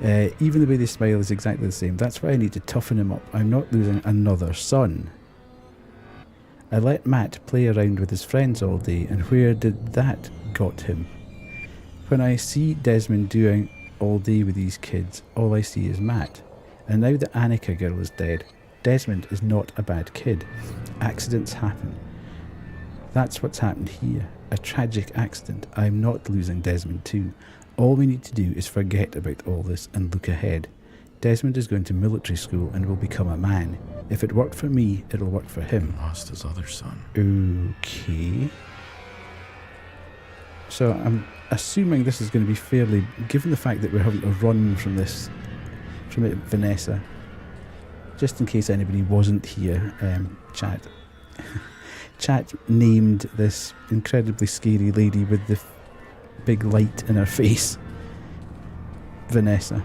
Even the way they smile is exactly the same. That's why I need to toughen him up. I'm not losing another son. I let Matt play around with his friends all day, and where did that got him? When I see Desmond doing all day with these kids, all I see is Matt. And now the Annika girl is dead. Desmond is not a bad kid. Accidents happen. That's what's happened here. A tragic accident. I'm not losing Desmond too. All we need to do is forget about all this and look ahead. Desmond is going to military school and will become a man. If it worked for me, it'll work for him. Lost his other son. Okay. So I'm assuming this is going to be fairly... Given the fact that we're having to run from this... From it, Vanessa. Just in case anybody wasn't here, chat. Chat named this incredibly scary lady with the big light in her face Vanessa.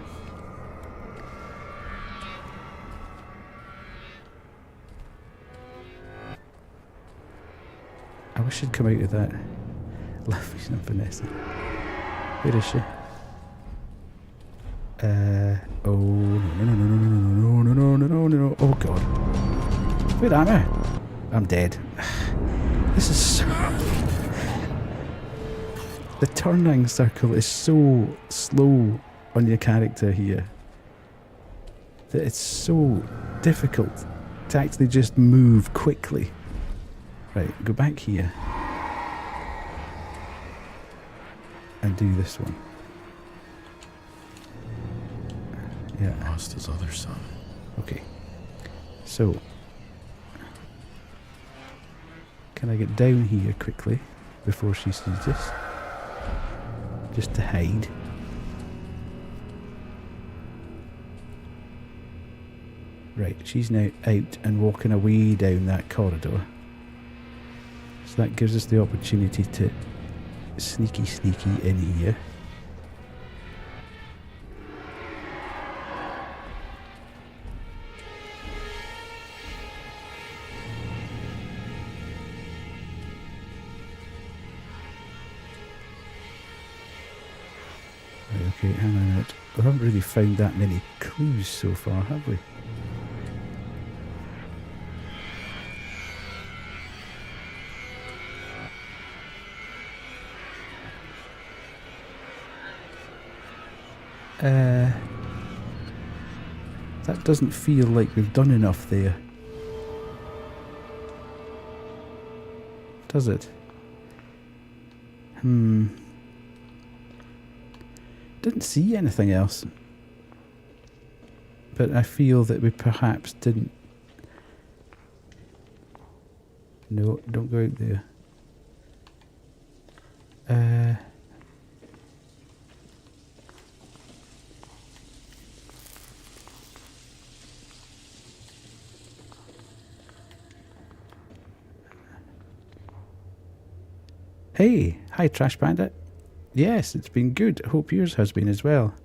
I wish she'd come out of that. Lovely Vanessa. Where is she? Oh, no. Oh, God. Where am I? I'm dead. This is so... The turning circle is so slow on your character here that it's so difficult to actually just move quickly. Right, go back here and do this one. Yeah. Lost his other son. Okay. So, can I get down here quickly before she sees this? Just to hide. Right, she's now out and walking away down that corridor. So that gives us the opportunity to sneaky in here. Okay, hang on a minute. We haven't really found that many clues so far, have we? That doesn't feel like we've done enough there. Does it? Didn't see anything else. But I feel that we perhaps didn't... No, don't go out there. Hey, hi Trash Bandit. Yes, it's been good. Hope yours has been as well.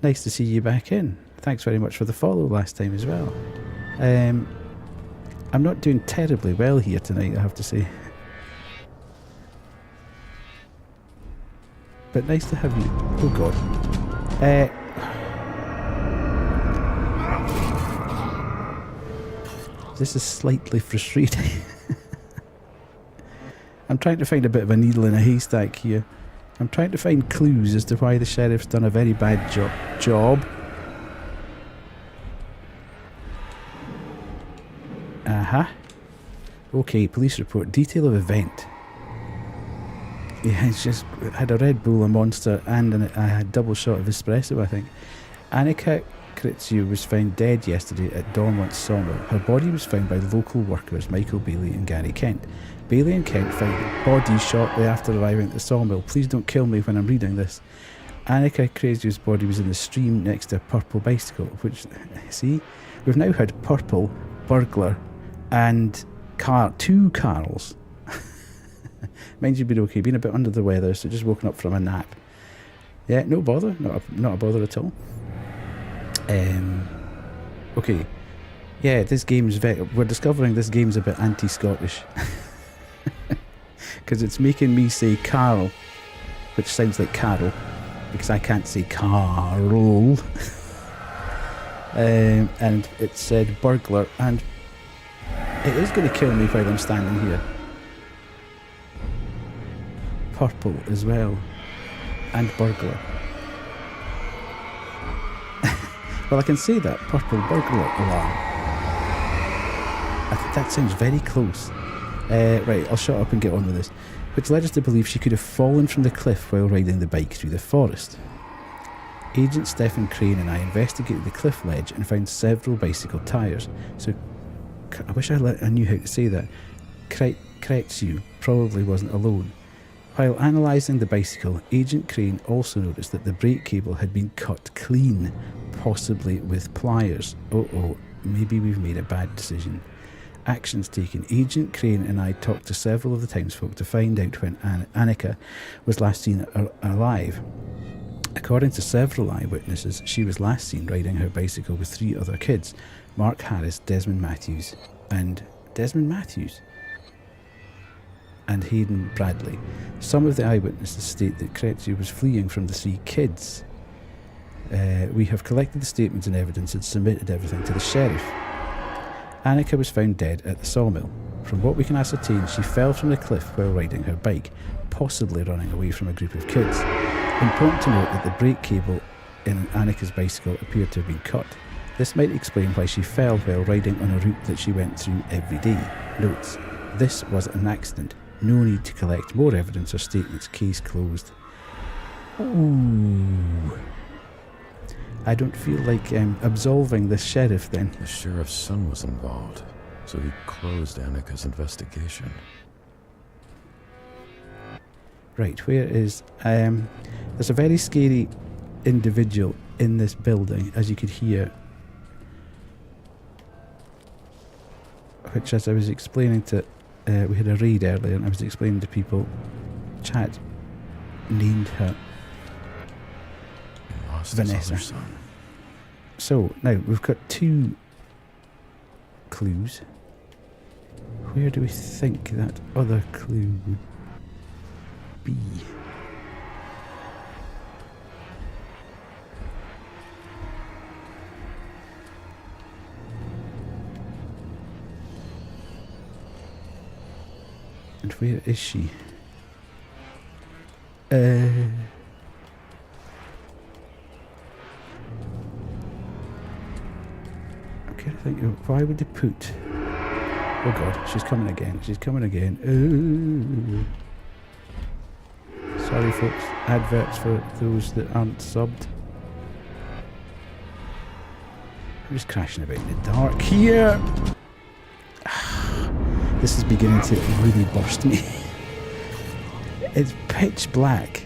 Nice to see you back in. Thanks very much for the follow last time as well. I'm not doing terribly well here tonight, I have to say. But nice to have you. Oh God. This is slightly frustrating. I'm trying to find a bit of a needle in a haystack here. I'm trying to find clues as to why the sheriff's done a very bad job. Okay, police report. Detail of event. Yeah, it's just had a Red Bull, a Monster, and a double shot of espresso, I think. Annika Kritziu was found dead yesterday at Dormont's sawmill. Her body was found by local workers Michael Bailey and Gary Kent. Bailey and Kent found the body shortly after arriving at the sawmill. Please don't kill me when I'm reading this. Annika Kritziu's body was in the stream next to a purple bicycle, which, see, we've now had purple, burglar, and two Carls. Mind you, been okay, been a bit under the weather, so just woken up from a nap. Yeah, no bother, not a bother at all. Okay, yeah, this game's we're discovering this game's a bit anti-Scottish. Because it's making me say Carl, which sounds like Carol, because I can't say Carl. And it said burglar, and it is going to kill me while I'm standing here. Purple as well, and burglar. Well, I can say that, purple burglar alarm. I think that sounds very close. Right, I'll shut up and get on with this. Which led us to believe she could have fallen from the cliff while riding the bike through the forest. Agent Stephen Crane and I investigated the cliff ledge and found several bicycle tyres. So, I wish I knew how to say that. Kretsu probably wasn't alone. While analysing the bicycle, Agent Crane also noticed that the brake cable had been cut clean, possibly with pliers. Maybe we've made a bad decision. Actions taken. Agent Crane and I talked to several of the townsfolk to find out when Annika was last seen alive. According to several eyewitnesses, she was last seen riding her bicycle with 3 other kids, Mark Harris, Desmond Matthews, and Hayden Bradley. Some of the eyewitnesses state that Kretsu was fleeing from the 3 kids. We have collected the statements and evidence and submitted everything to the sheriff. Annika was found dead at the sawmill. From what we can ascertain, she fell from the cliff while riding her bike, possibly running away from a group of kids. Important to note that the brake cable in Annika's bicycle appeared to have been cut. This might explain why she fell while riding on a route that she went through every day. Notes: this was an accident. No need to collect more evidence or statements. Case closed. Ooh. I don't feel like absolving the sheriff then. The sheriff's son was involved, so he closed Annika's investigation. Right, where is... there's a very scary individual in this building, as you could hear. Which, as I was explaining to... we had a raid earlier, and I was explaining to people, chat named her He lost Vanessa. his other son. So, now, we've got 2 clues. Where do we think that other clue would be? And where is she? Okay, I think, why would they put... Oh god, she's coming again. She's coming again. Ooh. Sorry folks, adverts for those that aren't subbed. I'm just crashing about in the dark here. This is beginning to really burst me. It's pitch black.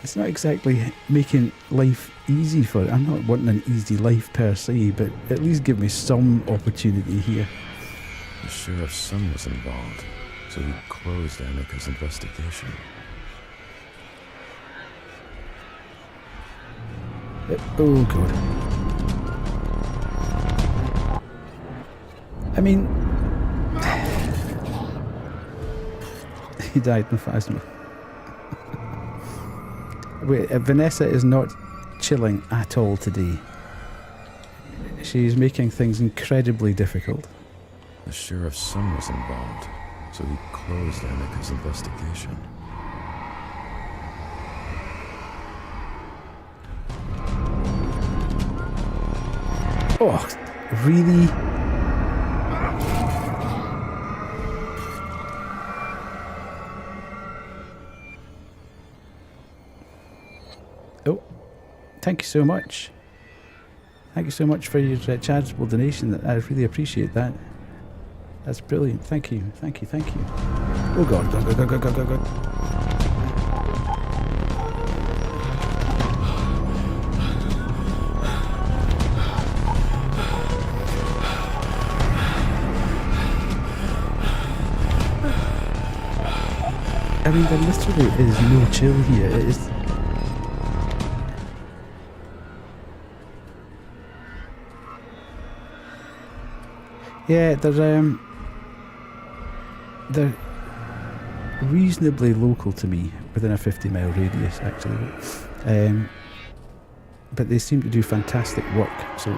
It's not exactly making life easy for it. I'm not wanting an easy life per se, but at least give me some opportunity here. The sheriff's son was involved, so he closed Annika's investigation. Oh god. I mean... he died in Phasma. Wait, Vanessa is not chilling at all today. She's making things incredibly difficult. The sheriff's son was involved, so he closed Annika's investigation. Oh, really? Oh, thank you so much. Thank you so much for your charitable donation. I really appreciate that. That's brilliant. Thank you. Thank you. Thank you. Oh god. God. I mean, there literally is no chill here. It is... Yeah, they're reasonably local to me, within a 50-mile radius, actually. But they seem to do fantastic work, so...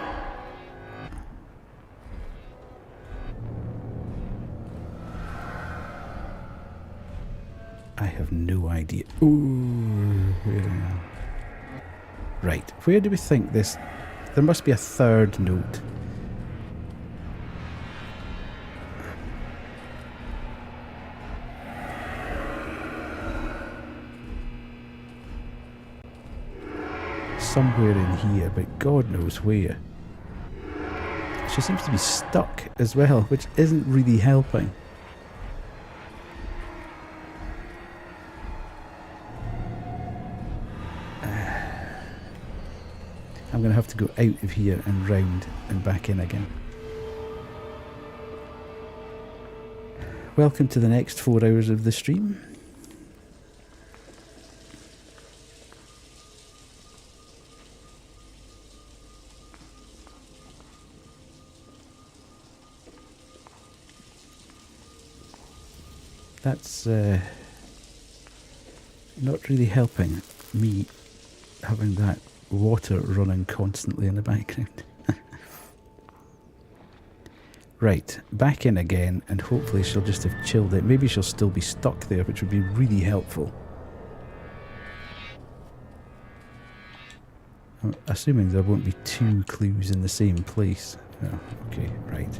I have no idea. Ooh, right, where do we think this... There must be a third note. Somewhere in here, but God knows where. She seems to be stuck as well, which isn't really helping. I'm going to have to go out of here and round and back in again. Welcome to the next 4 hours of the stream. That's Not really helping me having that water running constantly in the background. Right, back in again, and hopefully she'll just have chilled it. Maybe she'll still be stuck there, which would be really helpful. I'm assuming there won't be two clues in the same place. Oh, okay, right.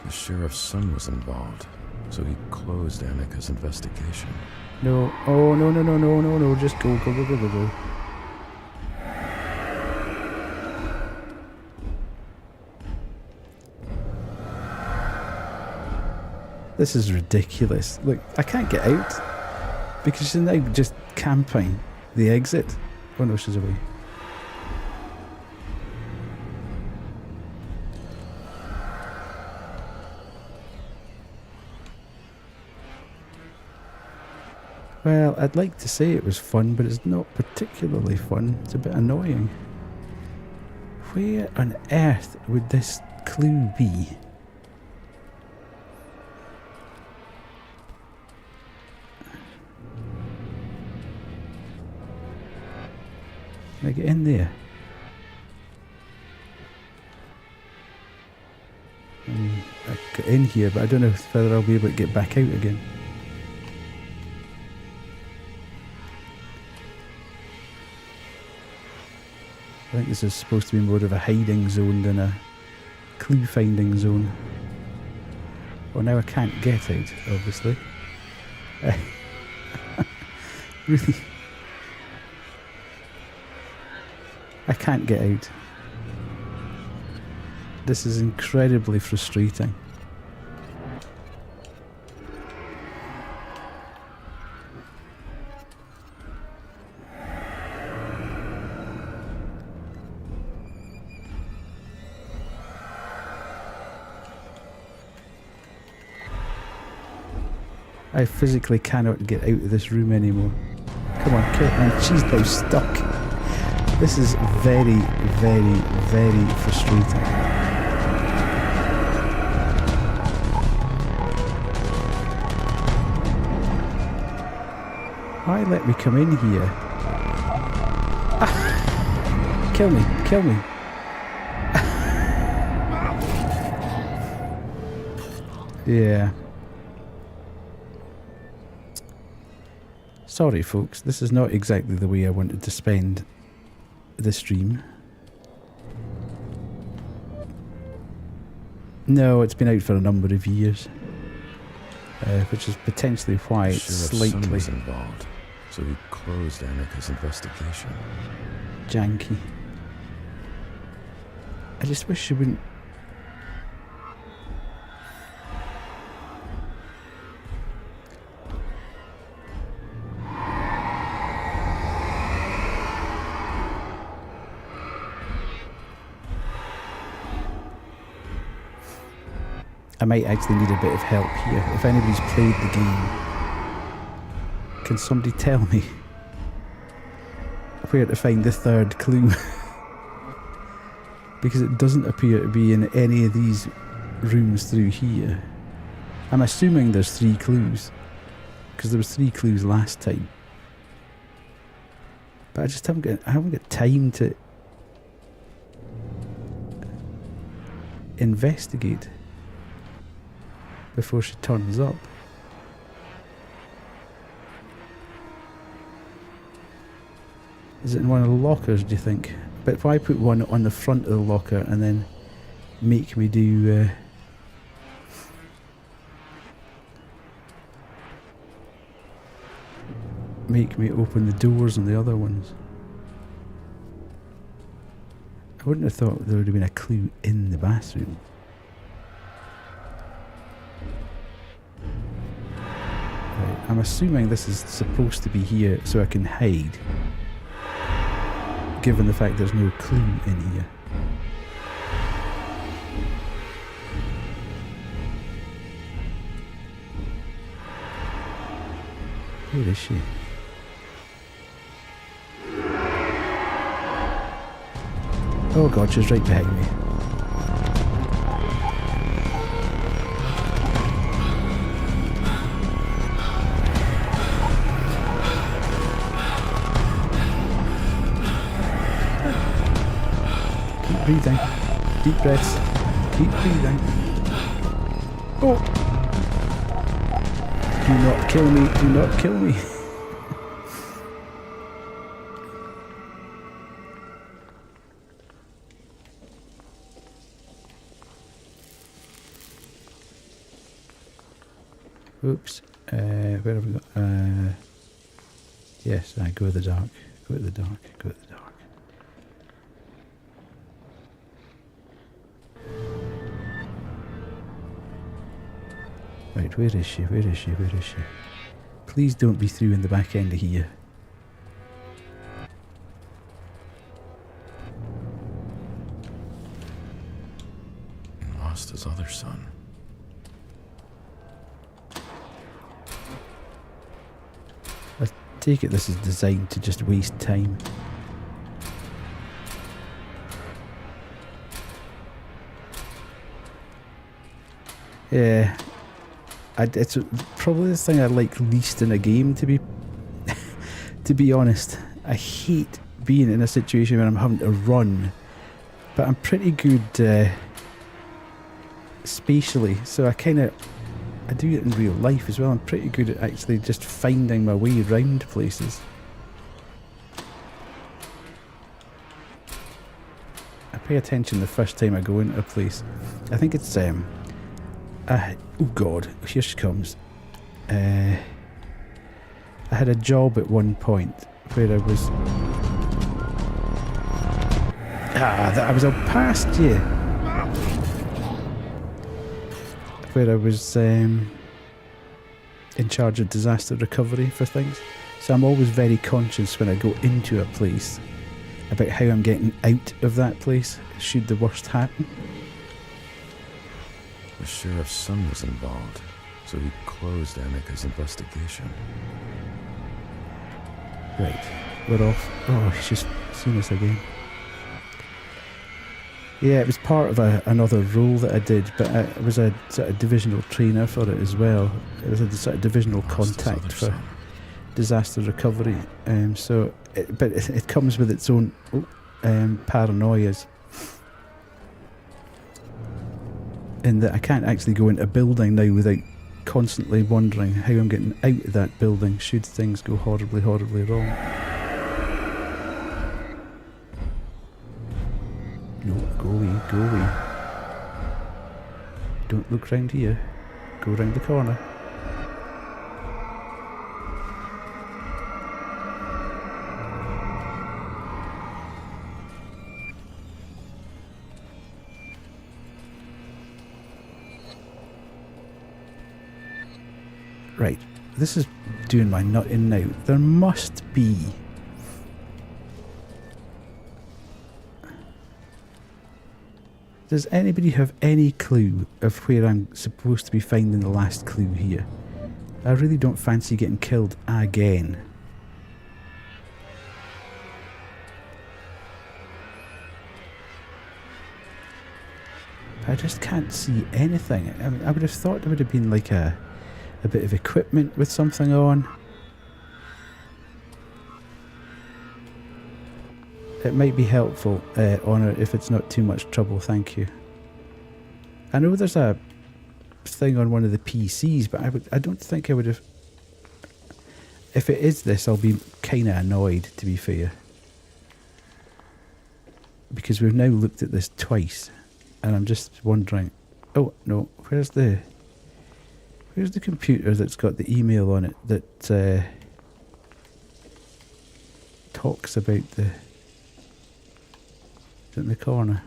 The sheriff's son was involved, so he closed Annika's investigation. No, oh no, no, no, no, no, no, just go, go, go, go, go, go. This is ridiculous. Look, I can't get out because she's now just camping the exit. Oh no, she's away. Well, I'd like to say it was fun, but it's not particularly fun. It's a bit annoying. Where on earth would this clue be? Can I get in there? I got in here, but I don't know whether I'll be able to get back out again. I think this is supposed to be more of a hiding zone than a clue finding zone. Well, now I can't get out, obviously. Really? I can't get out. This is incredibly frustrating. I physically cannot get out of this room anymore. Come on, kill her. She's now stuck. This is very, very, very frustrating. Why let me come in here? Ah! Kill me, kill me. Yeah. Sorry folks, this is not exactly the way I wanted to spend the stream. No, it's been out for a number of years. Which is potentially why it's Sheriff's son slightly was involved, so he closed Annika's investigation. janky. I just wish she wouldn't... I might actually need a bit of help here. If anybody's played the game, can somebody tell me where to find the third clue? Because it doesn't appear to be in any of these rooms through here. I'm assuming there's 3 clues, because there was 3 clues last time. But I just haven't got time to investigate before she turns up. Is it in one of the lockers, do you think? But why put one on the front of the locker and then make me do... make me open the doors on the other ones? I wouldn't have thought there would have been a clue in the bathroom. Right, I'm assuming this is supposed to be here so I can hide, given the fact there's no clue in here. Where is she? Oh god, she's right behind me. breathing. Deep breaths. Keep breathing. Oh! Do not kill me. Do not kill me. Oops. Where have we got? Yes, go to the dark. Go to the dark. Go to the dark. Right, where is she? Where is she? Where is she? Please don't be through in the back end of here. He lost his other son. I take it this is designed to just waste time. Yeah. It's probably the thing I like least in a game, to be to be honest. I hate being in a situation where I'm having to run, but I'm pretty good spatially, so I do it in real life as well. I'm pretty good at actually just finding my way around places. I pay attention the first time I go into a place. I think it's oh god, here she comes. I had a job at one point where I was... I was out past you. Where I was in charge of disaster recovery for things. So I'm always very conscious when I go into a place about how I'm getting out of that place should the worst happen. The sheriff's son was involved, so he closed Annika's investigation. Right, we're off. Oh, she's seen us again. Yeah, it was part of another role that I did, but I was a sort of divisional trainer for it as well. It was a sort of divisional contact for disaster recovery. So, it comes with its own paranoias. In that I can't actually go into a building now without constantly wondering how I'm getting out of that building should things go horribly, horribly wrong. No, go away, go away. Don't look round here. Go round the corner. Right, this is doing my nut in now. There must be... Does anybody have any clue of where I'm supposed to be finding the last clue here? I really don't fancy getting killed again. I just can't see anything. I mean, I would have thought there would have been like a bit of equipment with something on. It might be helpful, Honor, if it's not too much trouble, thank you. I know there's a thing on one of the PCs, but I don't think I would have... If it is this, I'll be kind of annoyed, to be fair. Because we've now looked at this twice, and I'm just wondering... Oh, no, where's the computer that's got the email on it that talks about the... It's in the corner.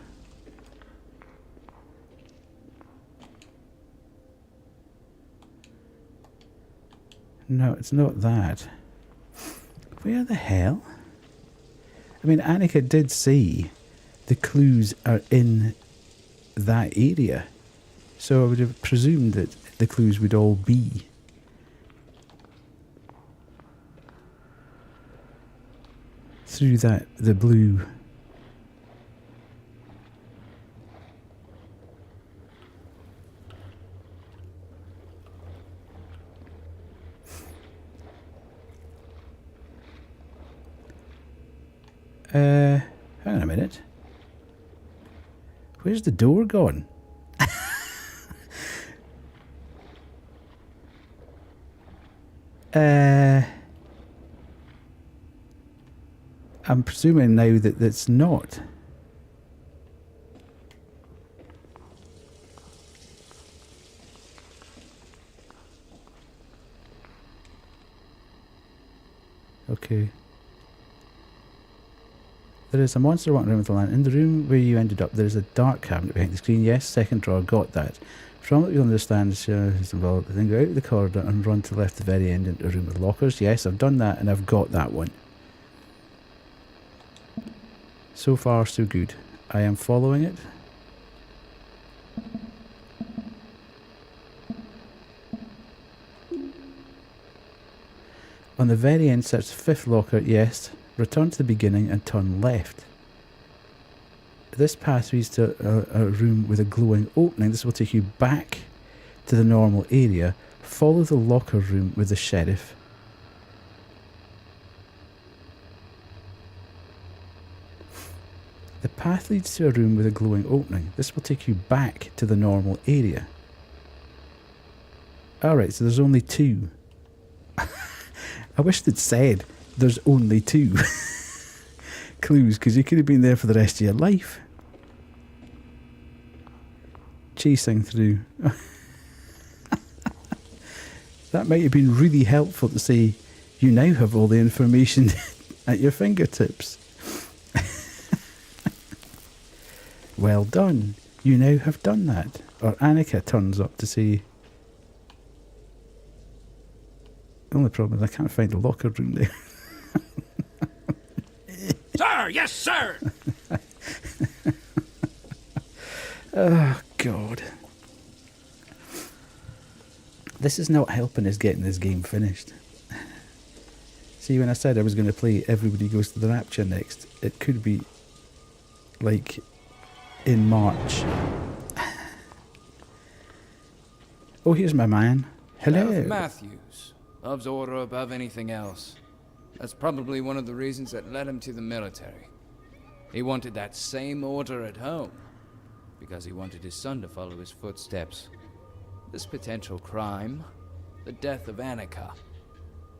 No, it's not that. Where the hell? I mean, Annika did say the clues are in that area. So I would have presumed that the clues would all be through the blue. Hang on a minute. Where's the door gone? I'm presuming now that that's not. Okay. There is a monster walking around with a lantern. In the room where you ended up, there is a dark cabinet behind the screen. Yes, second drawer, got that. From it, you'll understand who's involved. Then go out the corridor and run to the left at the very end into a room with lockers. Yes, I've done that and I've got that one. So far, so good. I am following it. On the very end, search the fifth locker. Yes. Return to the beginning and turn left. This path leads to a room with a glowing opening. This will take you back to the normal area. Follow the locker room with the sheriff. The path leads to a room with a glowing opening. This will take you back to the normal area. Alright, so there's only two. I wish they'd said there's only two clues, because you could have been there for the rest of your life. Chasing through. That might have been really helpful to say, you now have all the information at your fingertips. Well done. You now have done that. Or Annika turns up to say... The only problem is I can't find the locker room there. Sir, yes, sir! Oh, God. This is not helping us getting this game finished. See, when I said I was going to play Everybody Goes to the Rapture next, it could be, like, in March. Oh, here's my man. Hello. Sheriff Matthews loves order above anything else. That's probably one of the reasons that led him to the military. He wanted that same order at home, because he wanted his son to follow his footsteps. This potential crime, the death of Annika,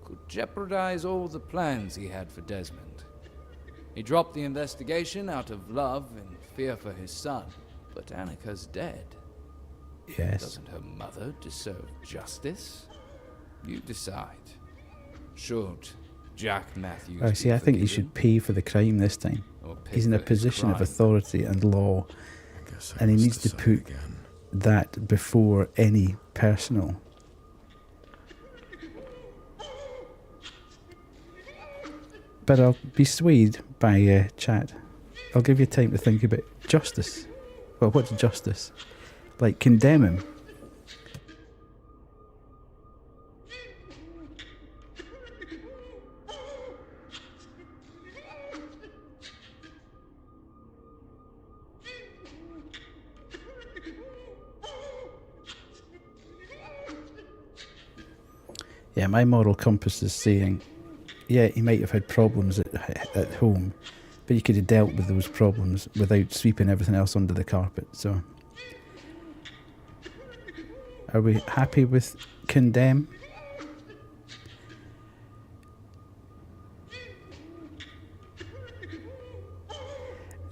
could jeopardize all the plans he had for Desmond. He dropped the investigation out of love and fear for his son, but Annika's dead. Yes. Doesn't her mother deserve justice? You decide. Should Jack Matthews Oh, see, I think he should pay for the crime this time. He's in a position of authority and law, and he needs to put that before any personal. But I'll be swayed by chat. I'll give you time to think about justice. Well, what's justice? Like, condemn him. Yeah, my moral compass is saying, yeah, he might have had problems at home, but you could have dealt with those problems without sweeping everything else under the carpet. So, are we happy with condemn?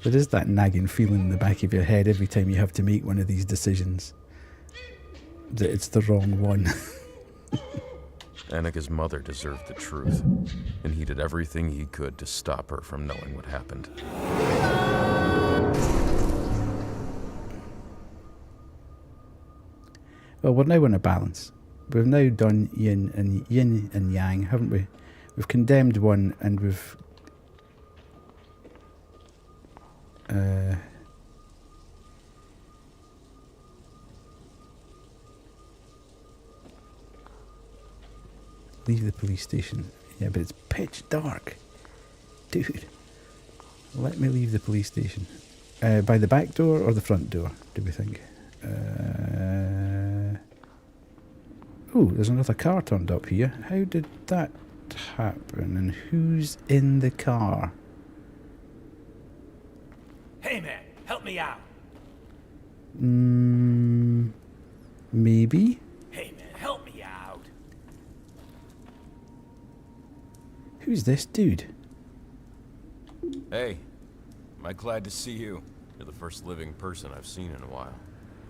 There is that nagging feeling in the back of your head every time you have to make one of these decisions, that it's the wrong one. Annika's mother deserved the truth, and he did everything he could to stop her from knowing what happened. Well, we're now in a balance. We've now done yin and yang, haven't we? We've condemned one, and we've leave the police station. Yeah, but it's pitch dark. Dude, let me leave the police station. By the back door or the front door, do we think? Oh, there's another car turned up here. How did that happen? And who's in the car? Hey, man, help me out. Maybe? Hey, man, help me out. Who's this dude? Hey, am I glad to see you? You're the first living person I've seen in a while.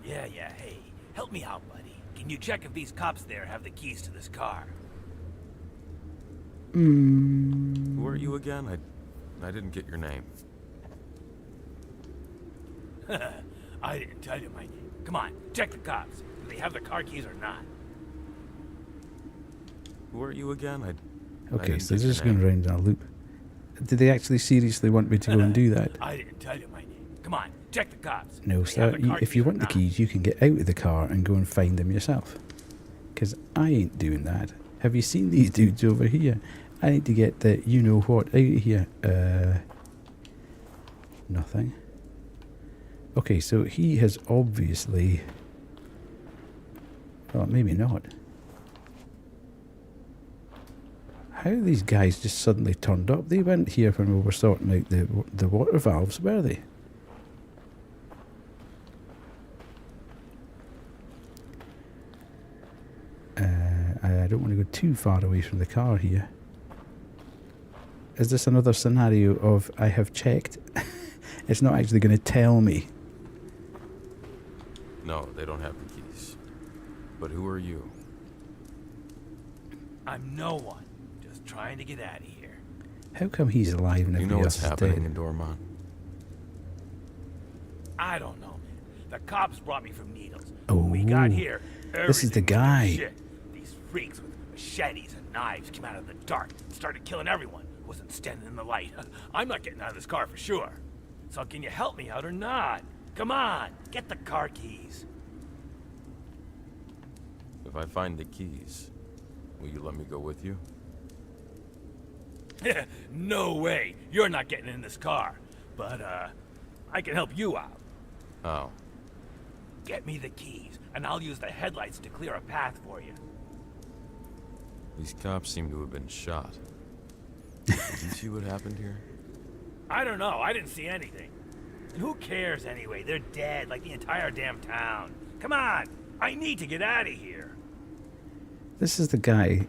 Yeah, hey, help me out, buddy. Can you check if these cops there have the keys to this car? Who are you again? I didn't get your name. I didn't tell you my name. Come on, check the cops. Do they have the car keys or not? Who are you again? I Okay, didn't so get they're your just going name. round in a loop. Did they actually seriously want me to go and do that? I didn't tell you my name. Come on, check the cops. No, Do they sir. have the car If you keys or want the not? keys, you can get out of the car and go and find them yourself. Because I ain't doing that. Have you seen these dudes over here? I need to get the you-know-what out of here. Nothing. Okay, so he has obviously... Well, maybe not. How these guys just suddenly turned up? They weren't here when we were sorting out the water valves, were they? I don't want to go too far away from the car here. Is this another scenario of I have checked? It's not actually going to tell me. No, they don't have the keys. But who are you? I'm no one. Just trying to get out of here. How come he's alive and You everybody know else what's is happening dead? in Dormont? I don't know, man. The cops brought me from Needles. When we got Oh, here, this is the everything was guy. going shit. These freaks with machetes and knives came out of the dark and started killing everyone who wasn't standing in the light. I'm not getting out of this car for sure. So can you help me out or not? Come on, get the car keys. If I find the keys, will you let me go with you? No way. You're not getting in this car. But, I can help you out. Oh, Get me the keys, and I'll use the headlights to clear a path for you. these cops seem to have been shot. Did you see what happened here? I don't know. I didn't see anything. And who cares anyway? They're dead, like the entire damn town. Come on. I need to get out of here. This is the guy.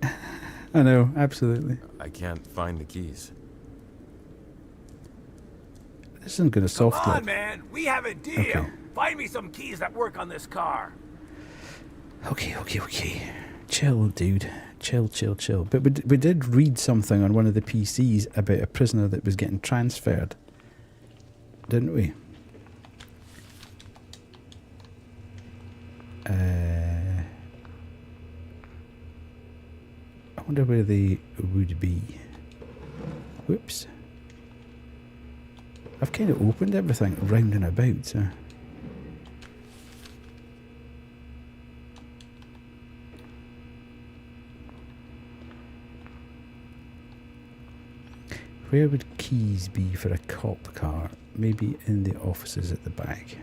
I know, absolutely. I can't find the keys. This isn't going to Come soft on, lock. man. We have a deal. Okay. Find me some keys that work on this car. Okay. Chill, dude. Chill. But we did read something on one of the PCs about a prisoner that was getting transferred. Didn't we? I wonder where they would be. Whoops. I've kind of opened everything round and about, so... Where would keys be for a cop car? Maybe in the offices at the back.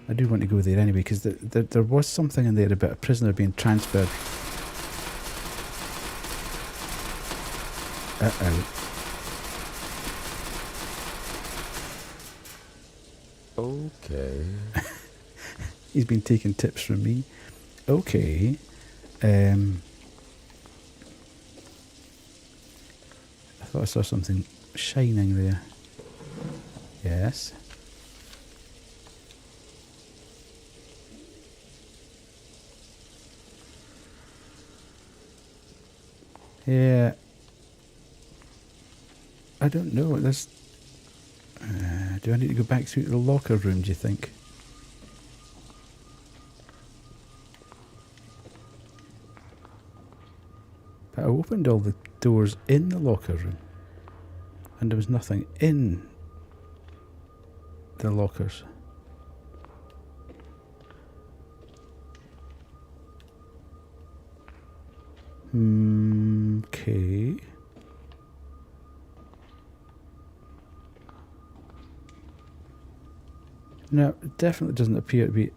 I do want to go there anyway, because there was something in there about a prisoner being transferred. Uh-oh. Okay. He's been taking tips from me. Okay. I thought I saw something shining there. Yes. Yeah. I don't know. There's... do I need to go back through to the locker room, do you think? But I opened all the doors in the locker room. And there was nothing in the lockers. Okay. No, it definitely doesn't appear to be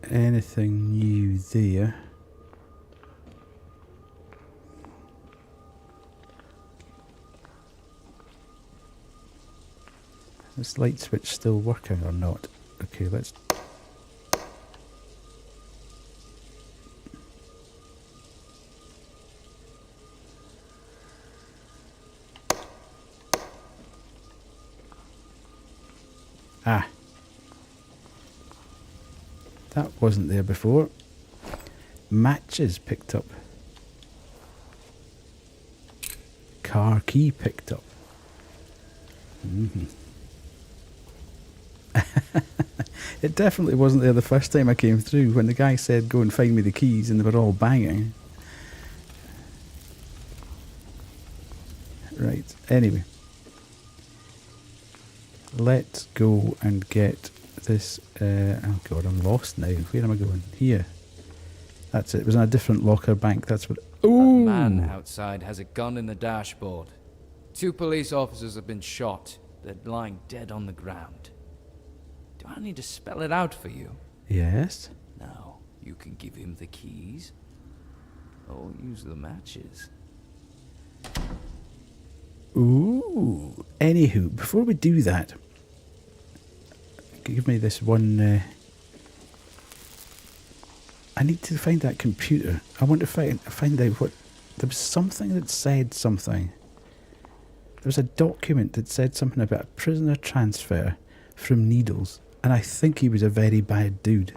anything new there. this light switch still working or not? Okay, let's... Ah. That wasn't there before. Matches picked up. Car key picked up. It definitely wasn't there the first time I came through when the guy said go and find me the keys and they were all banging. Right, anyway. Let's go and get this... oh god, I'm lost now. Where am I going? Here. That's it. It was in a different locker bank. That's what... A Ooh! man outside has a gun in the dashboard. 2 police officers have been shot. They're lying dead on the ground. Do I need to spell it out for you? Yes? No. You can give him the keys. Or use the matches. Ooh. Anywho, before we do that, give me this one... I need to find that computer. I want to find out what... There was something that said something. There was a document that said something about a prisoner transfer from Needles. And I think he was a very bad dude.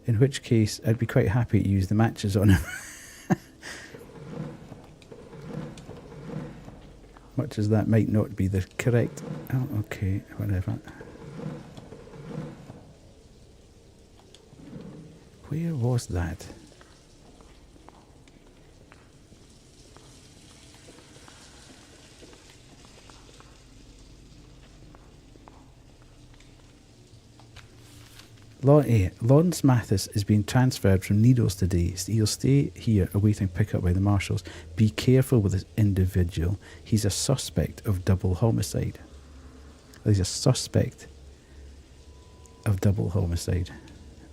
In which case, I'd be quite happy to use the matches on him. Much as that might not be the correct... Oh, okay, whatever. Where was that? Lawrence Mathis is being transferred from Needles today. He'll stay here awaiting pickup by the marshals. Be careful with this individual. He's a suspect of double homicide. He's a suspect of double homicide.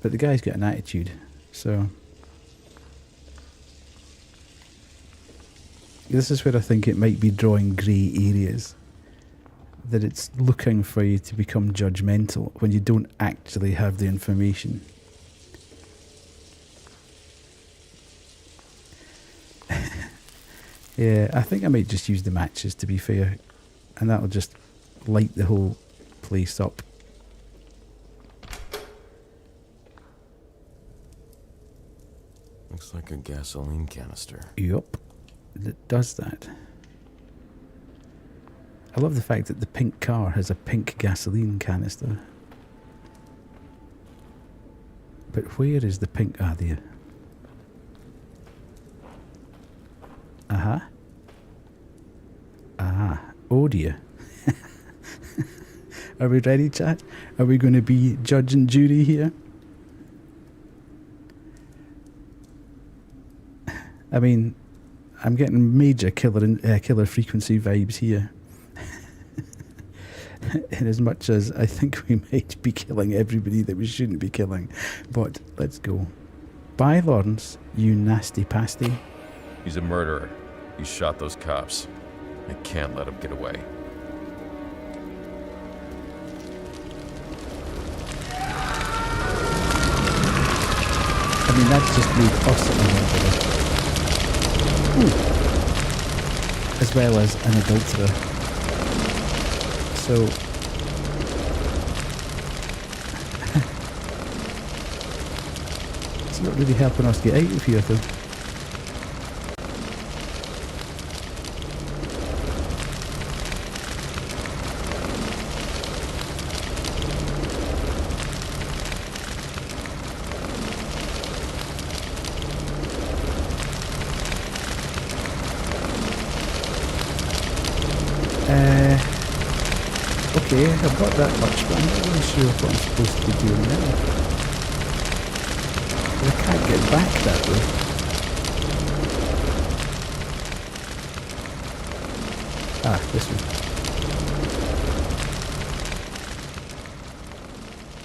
But the guy's got an attitude, so... This is where I think it might be drawing grey areas. That it's looking for you to become judgmental when you don't actually have the information. Yeah, I think I might just use the matches, to be fair. And that'll just light the whole place up. Looks like a gasoline canister. Yup, it does that. I love the fact that the pink car has a pink gasoline canister. But where is the pink... Ah, there. Uh-huh. Ah, oh dear. Are we ready, chat? Are we going to be judge and jury here? I mean, I'm getting major killer frequency vibes here. In as much as I think we might be killing everybody that we shouldn't be killing. But let's go. Bye, Lawrence, you nasty pasty. He's a murderer. He shot those cops. I can't let him get away. I mean, that's just made us a murderer. As well as an adulterer. So... it's not really helping us get out of here, though. Okay, I've got that much, but I'm not really sure what I'm supposed to be doing now. But I can't get back that way. Ah, this one.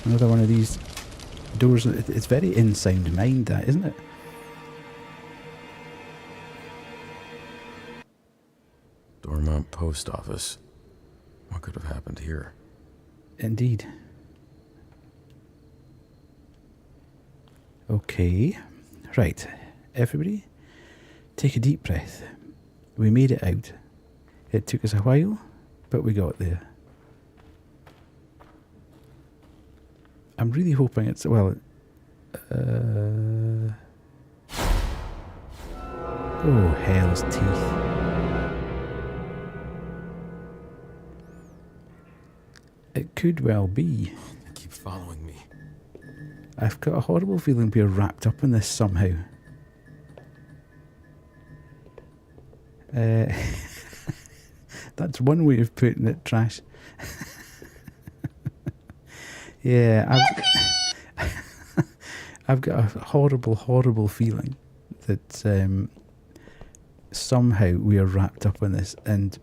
Another one of these doors. It's very in sound mind, that, isn't it? Dormont Post Office. What could have happened here? Indeed. Okay. Right. Everybody, take a deep breath. We made it out. It took us a while, but we got there. I'm really hoping it's, well... oh, hell's teeth. It could well be. They keep following me. I've got a horrible feeling we're wrapped up in this somehow. That's one way of putting it, Trash. Yeah, I've got a horrible, horrible feeling that somehow we are wrapped up in this, and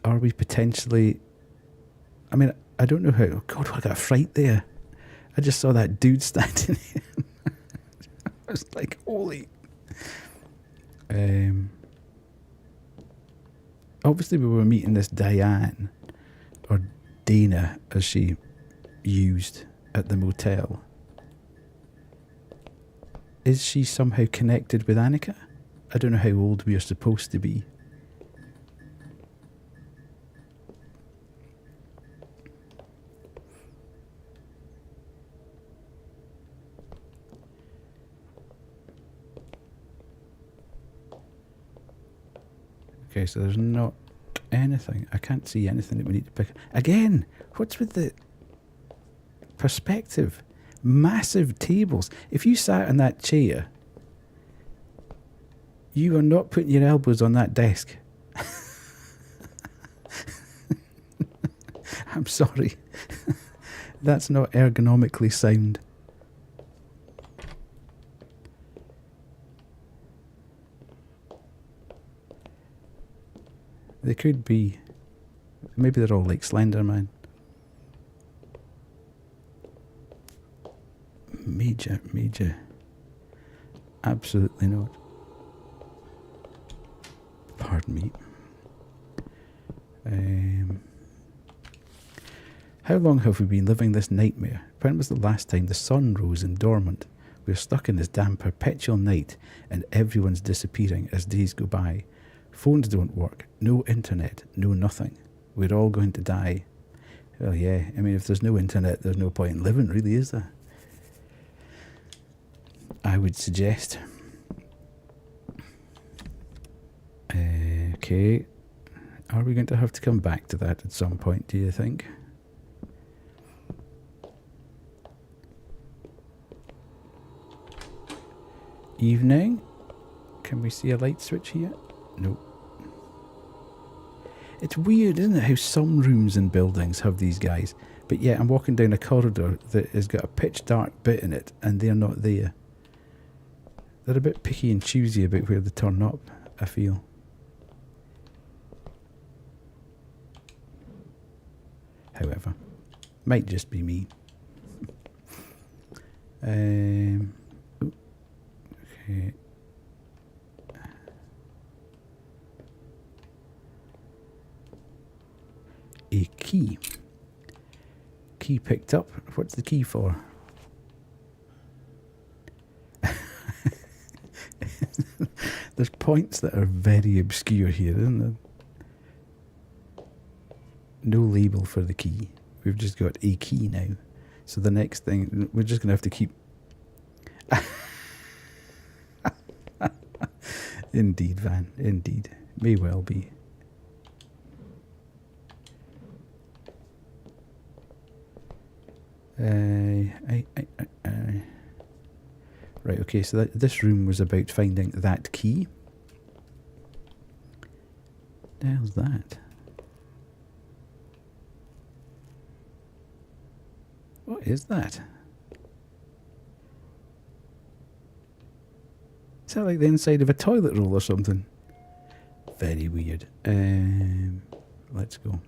are we potentially... I mean, I don't know how... Oh God, I got a fright there. I just saw that dude standing here. I was like, holy... obviously we were meeting this Diane, or Dana as she used at the motel. Is she somehow connected with Annika? I don't know how old we are supposed to be. Okay, so there's not anything. I can't see anything that we need to pick. Again, what's with the perspective? Massive tables. If you sat in that chair, you are not putting your elbows on that desk. I'm sorry. That's not ergonomically sound. They could be. Maybe they're all like Slender Man. Major. Absolutely not. Pardon me. How long have we been living this nightmare? When was the last time the sun rose in Dormont? We're stuck in this damn perpetual night, and everyone's disappearing as days go by. Phones don't work, no internet, no nothing. We're all going to die. Well, yeah, I mean, if there's no internet, there's no point in living, really, is there? I would suggest. Okay. Are we going to have to come back to that at some point, do you think? Evening. Can we see a light switch here? Nope. It's weird, isn't it, how some rooms in buildings have these guys, but yet I'm walking down a corridor that has got a pitch dark bit in it, and they're not there. They're a bit picky and choosy about where they turn up, I feel. However, might just be me. Okay. A key. Key picked up. What's the key for? There's points that are very obscure here, isn't there? No label for the key. We've just got a key now. So the next thing, we're just going to have to keep... Indeed, Van. Indeed. May well be. Right, okay, so this room was about finding that key. The hell's that? What is that? Is that like the inside of a toilet roll or something? Very weird. Let's go.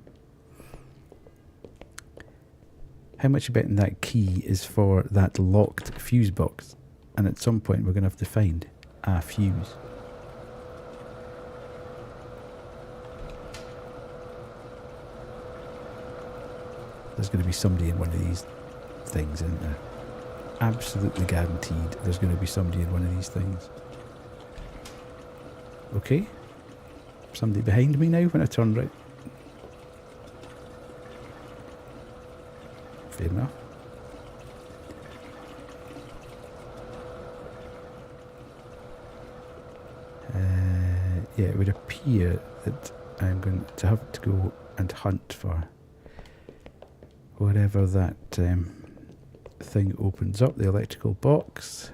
How much you betting that key is for that locked fuse box? And at some point we're going to have to find a fuse. There's going to be somebody in one of these things, isn't there? Absolutely guaranteed there's going to be somebody in one of these things. Okay. Somebody behind me now when I turn right. Fair enough. Yeah, it would appear that I'm going to have to go and hunt for whatever that thing opens up, the electrical box.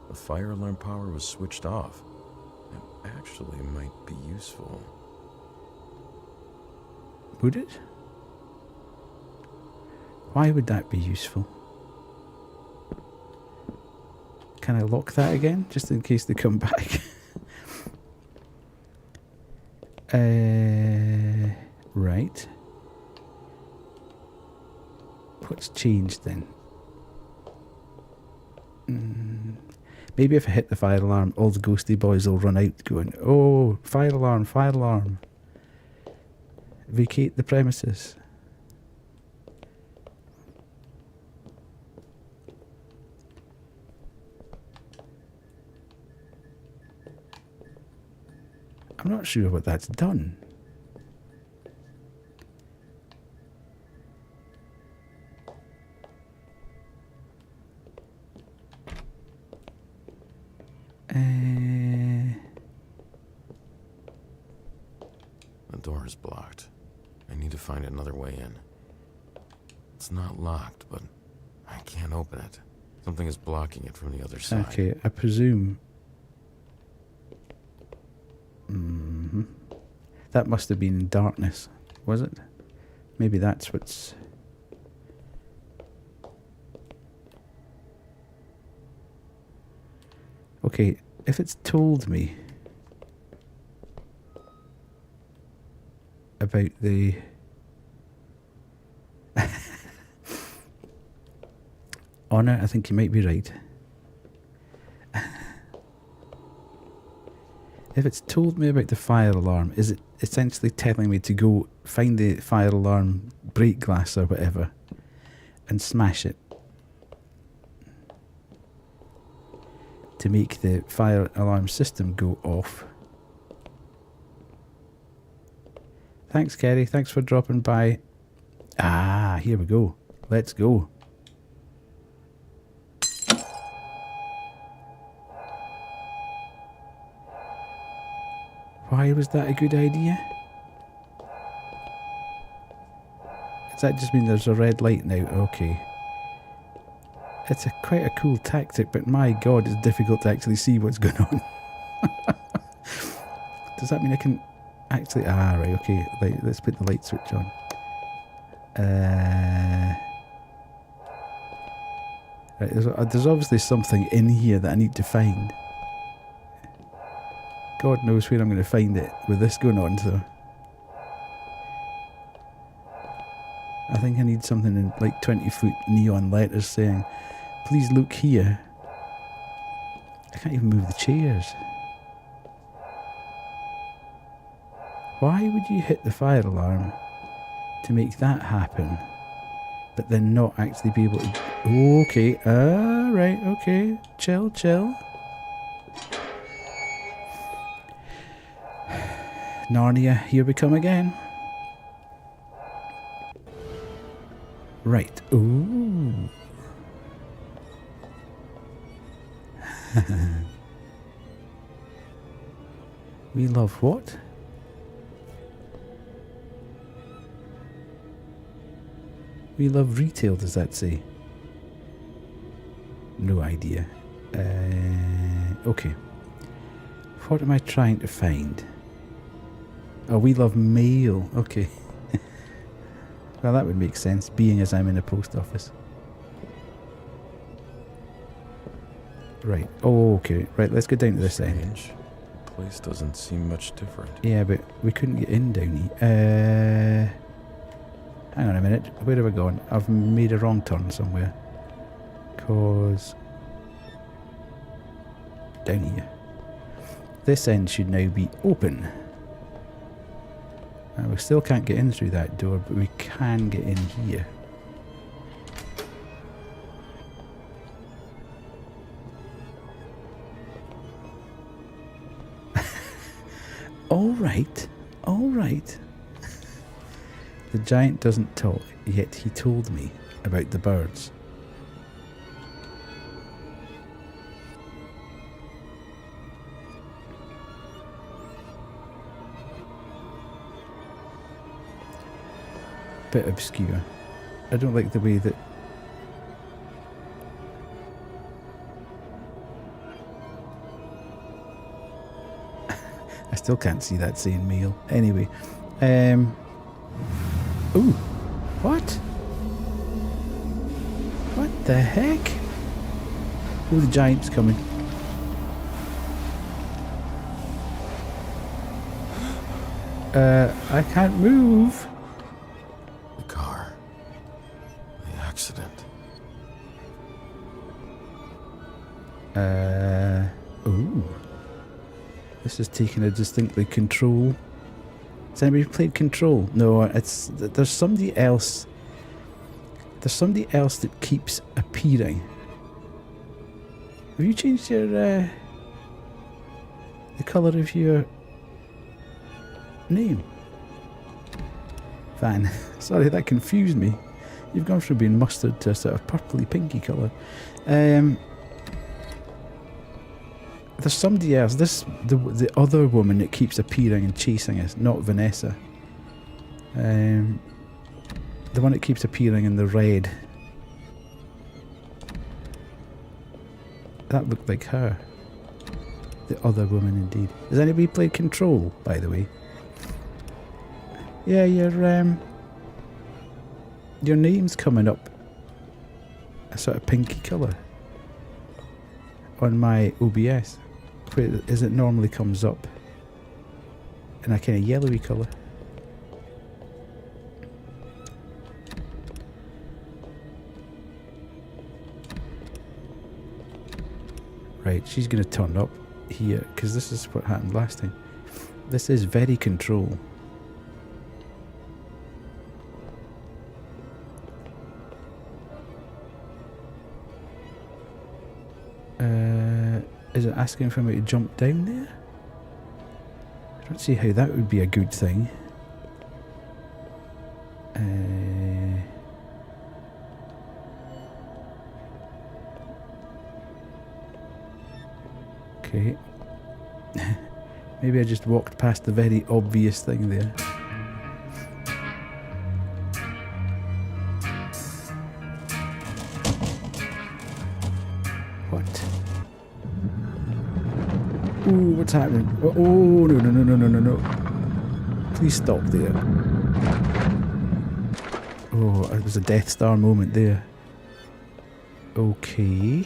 The fire alarm power was switched off. It actually might be useful. Would it? Why would that be useful? Can I lock that again, just in case they come back? Right. What's changed then? Maybe if I hit the fire alarm, all the ghosty boys will run out going, "Oh, fire alarm, fire alarm. Vacate the premises." I'm not sure what that's done. The door is blocked. I need to find another way in. It's not locked, but I can't open it. Something is blocking it from the other side. Okay, I presume. That must have been in darkness, was it? Maybe that's what's... Okay, if it's told me about the... Honor, I think you might be right. If it's told me about the fire alarm, is it essentially telling me to go find the fire alarm break glass or whatever and smash it to make the fire alarm system go off? Thanks, Kerry. Thanks for dropping by. Ah, here we go. Let's go. Why was that a good idea? Does that just mean there's a red light now? Okay. It's quite a cool tactic, but my god, it's difficult to actually see what's going on. Does that mean I can actually... Ah, right, okay. Let's put the light switch on. Right, there's obviously something in here that I need to find. God knows where I'm going to find it with this going on, so... I think I need something in like 20-foot neon letters saying, "Please look here." I can't even move the chairs. Why would you hit the fire alarm to make that happen, but then not actually be able to... Okay, right, okay. Chill, chill. Narnia, here we come again. Right. Ooh. We love what? We love retail, does that say? No idea. Okay. What am I trying to find? Oh, we love mail. Okay. Well, that would make sense, being as I'm in a post office. Right. Oh, okay. Right, let's go down to this end. Strange. The place doesn't seem much different. Yeah, but we couldn't get in, Downey. Hang on a minute. Where have I gone? I've made a wrong turn somewhere. 'Cause... down here. this end should now be open. We still can't get in through that door, but we can get in here. Alright, alright. The giant doesn't talk, yet he told me about the birds. Bit obscure. I don't like the way that I still can't see that saying meal. Anyway, ooh, what? What the heck? Oh, the giant's coming. I can't move. The car. The accident. Ooh. This is taking a distinctly Control. Has anybody played Control? No, it's there's somebody else. There's somebody else that keeps appearing. Have you changed your the colour of your name? Van. Sorry, that confused me. You've gone from being mustard to a sort of purpley pinky colour. There's somebody else. The other woman that keeps appearing and chasing us, not Vanessa. The one that keeps appearing in the red. That looked like her. The other woman, indeed. Has anybody played Control, by the way? Yeah, your name's coming up a sort of pinky colour on my OBS. As it normally comes up in a kind of yellowy colour. Right, she's going to turn up here because this is what happened last time. This is very Control. Is it asking for me to jump down there? I don't see how that would be a good thing. Okay. Maybe I just walked past the very obvious thing there. What? Ooh, what's happening? Oh, no. Please stop there. Oh, it was a Death Star moment there. Okay.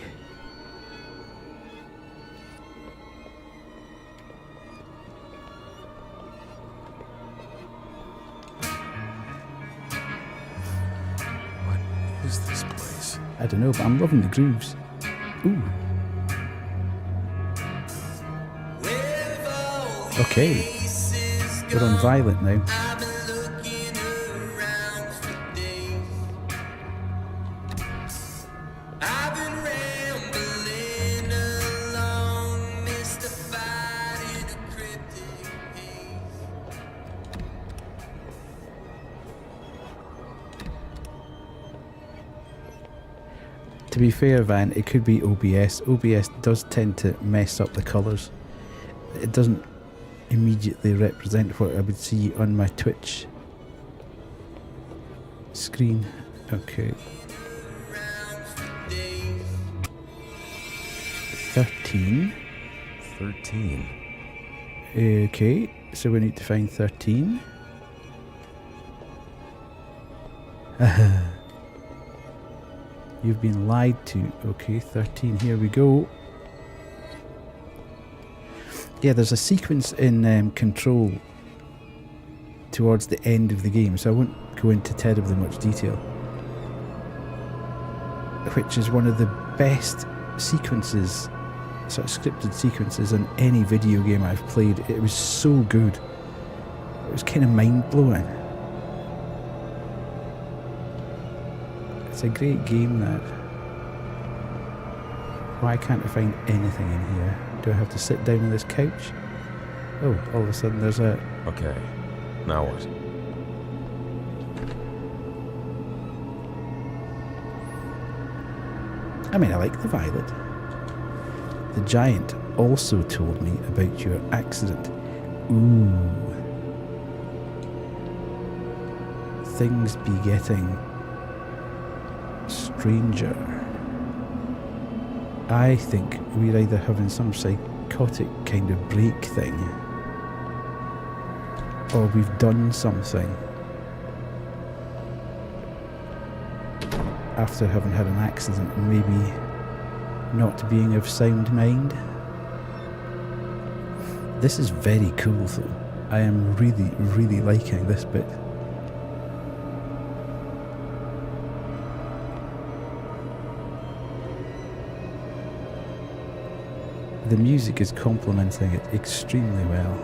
What is this place? I don't know, but I'm loving the grooves. Ooh. Okay. We're on violent now. To be fair, Van, it could be OBS. OBS does tend to mess up the colours. It doesn't immediately represent what I would see on my Twitch screen. Okay. 13. 13. Okay, so we need to find 13. You've been lied to. Okay, 13. Here we go. Yeah, there's a sequence in Control towards the end of the game, so I won't go into terribly much detail, which is one of the best sequences sort of scripted sequences in any video game I've played. It was so good. It was kind of mind-blowing. It's a great game, that. Why can't I find anything in here? Do I have to sit down on this couch? Oh, all of a sudden there's a... Okay, now what? I mean, I like the violet. The giant also told me about your accident. Ooh. Things be getting stranger. I think we're either having some psychotic kind of break thing, or we've done something after having had an accident and maybe not being of sound mind. This is very cool though. I am really, really liking this bit. The music is complementing it extremely well.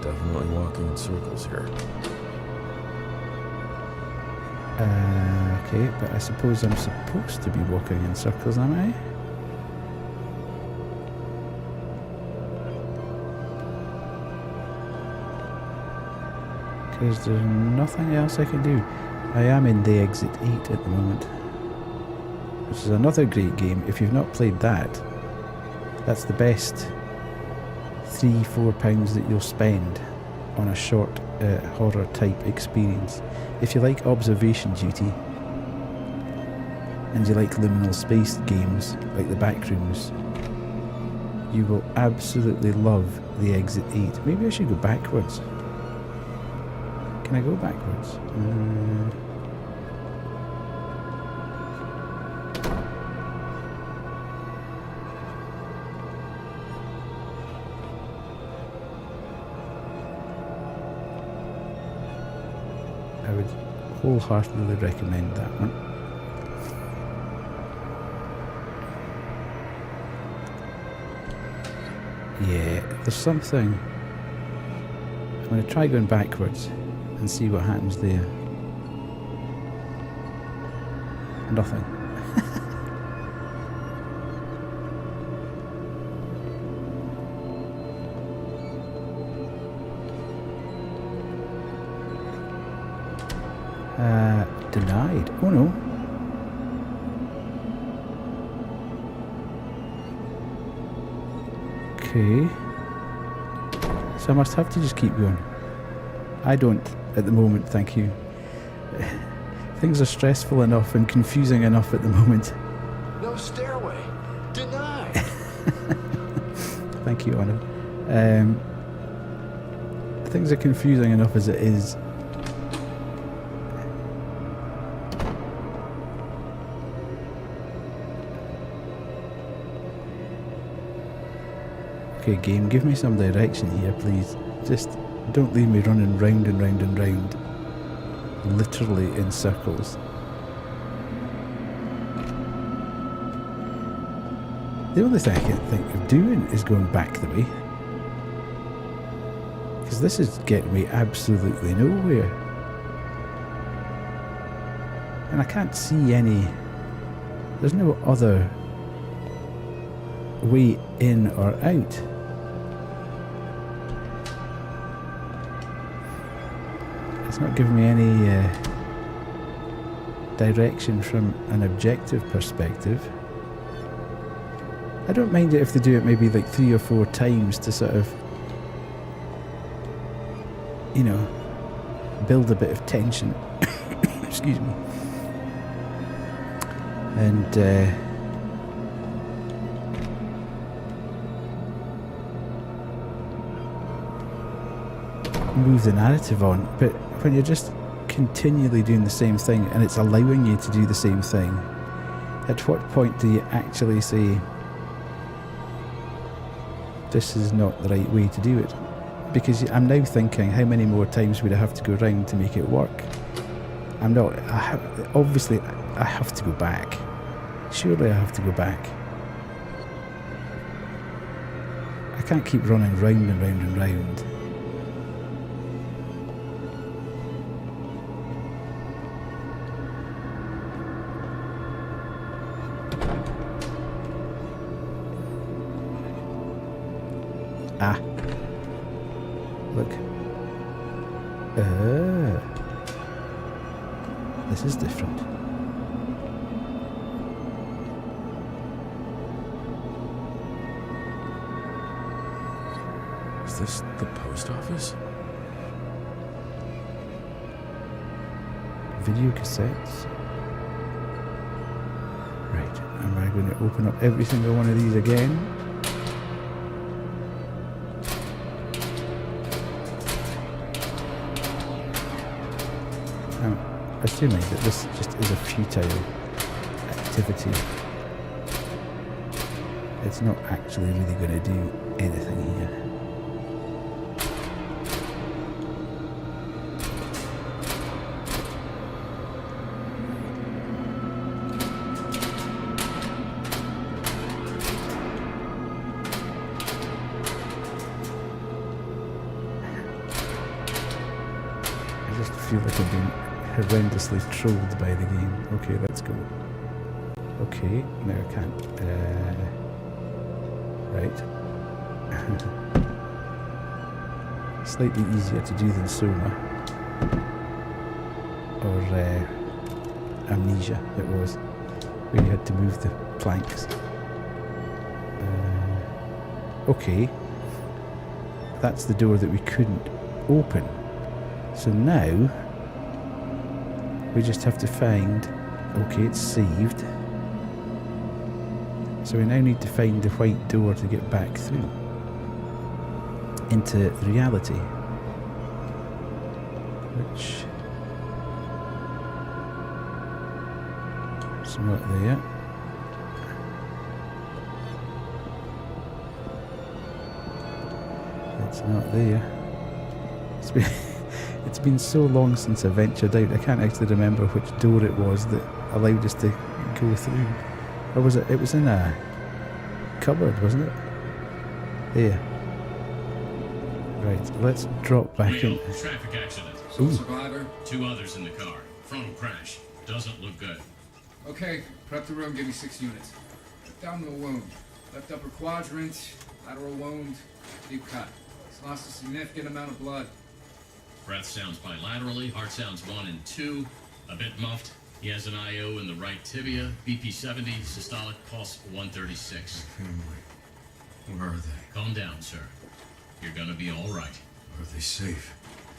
Definitely walking in circles here. Okay, but I suppose I'm supposed to be walking in circles, am I? Because there's nothing else I can do. I am in the Exit 8 at the moment, which is another great game. If you've not played that, that's the best £3-4 that you'll spend on a short horror type experience. If you like Observation Duty and you like liminal space games like the Backrooms, you will absolutely love the Exit 8. Maybe I should go backwards. Can I go backwards? I would wholeheartedly recommend that one. Yeah, there's something. I'm going to try going backwards and see what happens there. Nothing. Denied. Oh no. Okay. So I must have to just keep going. I don't at the moment, thank you. Things are stressful enough and confusing enough at the moment. No stairway. Denied. Thank you, Anna. Things are confusing enough as it is. Okay, game, give me some direction here, please. Just don't leave me running round and round and round, literally in circles. The only thing I can think of doing is going back the way, because this is getting me absolutely nowhere, and I can't see any. There's no other way in or out. It's not giving me any direction from an objective perspective. I don't mind it if they do it maybe like 3 or 4 times to sort of, you know, build a bit of tension. Excuse me. And move the narrative on, but when you're just continually doing the same thing and it's allowing you to do the same thing, at what point do you actually say, this is not the right way to do it. Because I'm now thinking, how many more times would I have to go round to make it work? I'm not... obviously, I have to go back. Surely I have to go back. I can't keep running round and round and round. Ah. Look. This is different. Is this the post office? Video cassettes. Right, am I going to open up every single one of these again? I'm assuming that this just is a futile activity. It's not actually really going to do anything here. I just feel like I've been horrendously trolled by the game. Okay, let's go. Okay, no I can't. Right. Slightly easier to do than Soma. Or Amnesia, it was. Where you had to move the planks. Okay. That's the door that we couldn't open. So now we just have to find, okay, it's saved. So we now need to find the white door to get back through into reality. Which it's not there. It's not there. It's been so long since I ventured out, I can't actually remember which door it was that allowed us to go through. Or was it? It was in a cupboard, wasn't it? There. Right, let's drop back in. Traffic accident. Sole survivor. 2 others in the car. Frontal crash. Doesn't look good. Okay, prep the room, give me 6 units. Abdominal wound. Left upper quadrant. Lateral wound. Deep cut. He's lost a significant amount of blood. Breath sounds bilaterally. Heart sounds 1 and 2. A bit muffed. He has an IO in the right tibia. BP 70. Systolic pulse 136. Family. Where are they? Calm down, sir. You're gonna be all right. Are they safe?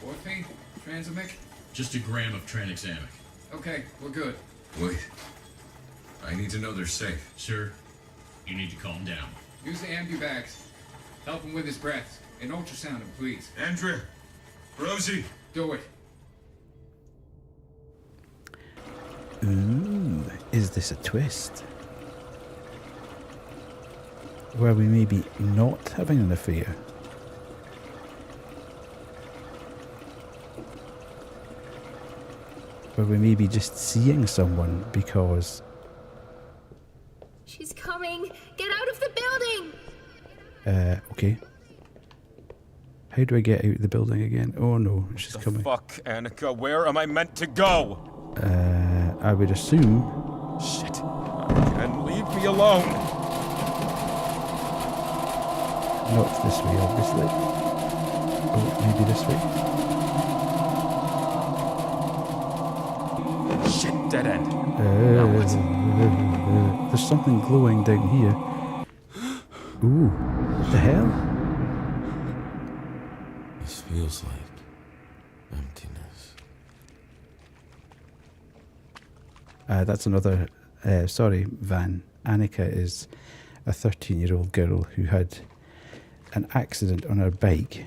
Morphine? Transamic? Just a gram of tranexamic. Okay, we're good. Wait. I need to know they're safe. Sir, you need to calm down. Use the ambu bags. Help him with his breath. And ultrasound him, please. Andrea! Rosie! Do it. Ooh, is this a twist? Where we may be not having an affair? Where we may be just seeing someone because... She's coming! Get out of the building! Okay. How do I get out of the building again? Oh no, she's coming. Fuck, Annika, where am I meant to go? I would assume... Shit. And leave me alone. Not this way, obviously. Oh, maybe this way. Shit, dead end. There's something glowing down here. Ooh, what the hell? This feels like emptiness. That's another... sorry, Van. Annika is a 13-year-old girl who had an accident on her bike,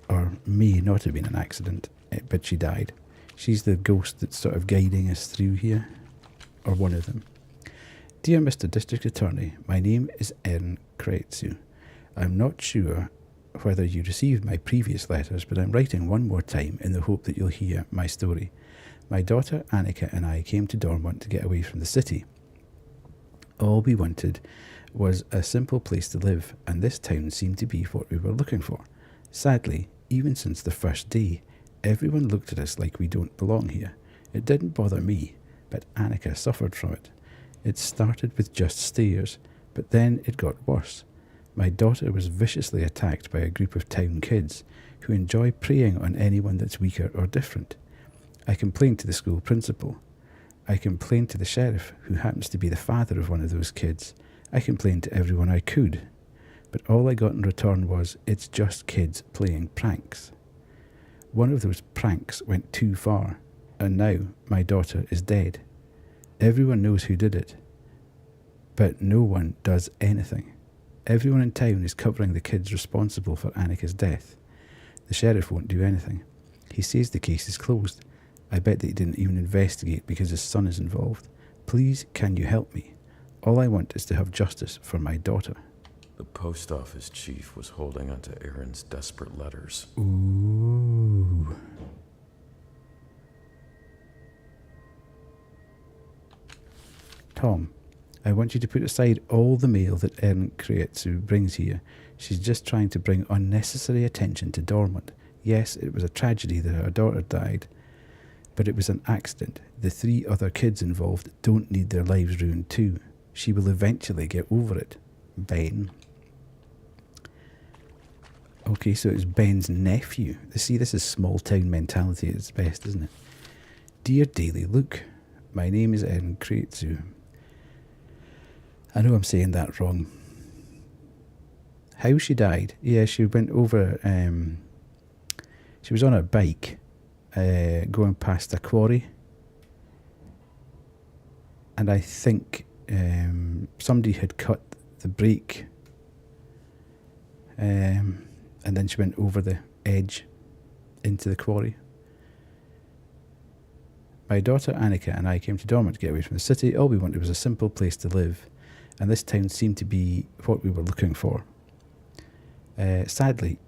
or may not have been an accident, but she died. She's the ghost that's sort of guiding us through here, or one of them. Dear Mr. District Attorney, my name is Erin Kretsu. I'm not sure whether you received my previous letters, but I'm writing one more time in the hope that you'll hear my story. My daughter Annika and I came to Dormont to get away from the city. All we wanted was a simple place to live, and this town seemed to be what we were looking for. Sadly, even since the first day, everyone looked at us like we don't belong here. It didn't bother me, but Annika suffered from it. It started with just stares, but then it got worse. My daughter was viciously attacked by a group of town kids who enjoy preying on anyone that's weaker or different. I complained to the school principal. I complained to the sheriff, who happens to be the father of one of those kids. I complained to everyone I could. But all I got in return was, it's just kids playing pranks. One of those pranks went too far, and now my daughter is dead. Everyone knows who did it, but no one does anything. Everyone in town is covering the kids responsible for Annika's death. The sheriff won't do anything. He says the case is closed. I bet that he didn't even investigate because his son is involved. Please, can you help me? All I want is to have justice for my daughter. The post office chief was holding onto Aaron's desperate letters. Ooh. Tom, I want you to put aside all the mail that Erin Kreitzu brings here. She's just trying to bring unnecessary attention to Dormont. Yes, it was a tragedy that her daughter died, but it was an accident. The 3 other kids involved don't need their lives ruined too. She will eventually get over it. Ben. Okay, so it's Ben's nephew. See, this is small town mentality at its best, isn't it? Dear Daily Luke, my name is Erin Kreitzu. I know I'm saying that wrong. How she died? Yeah, she went over, she was on her bike, going past a quarry. And I think somebody had cut the brake. And then she went over the edge into the quarry. My daughter Annika and I came to Dormont to get away from the city. All we wanted was a simple place to live, and this town seemed to be what we were looking for. Sadly,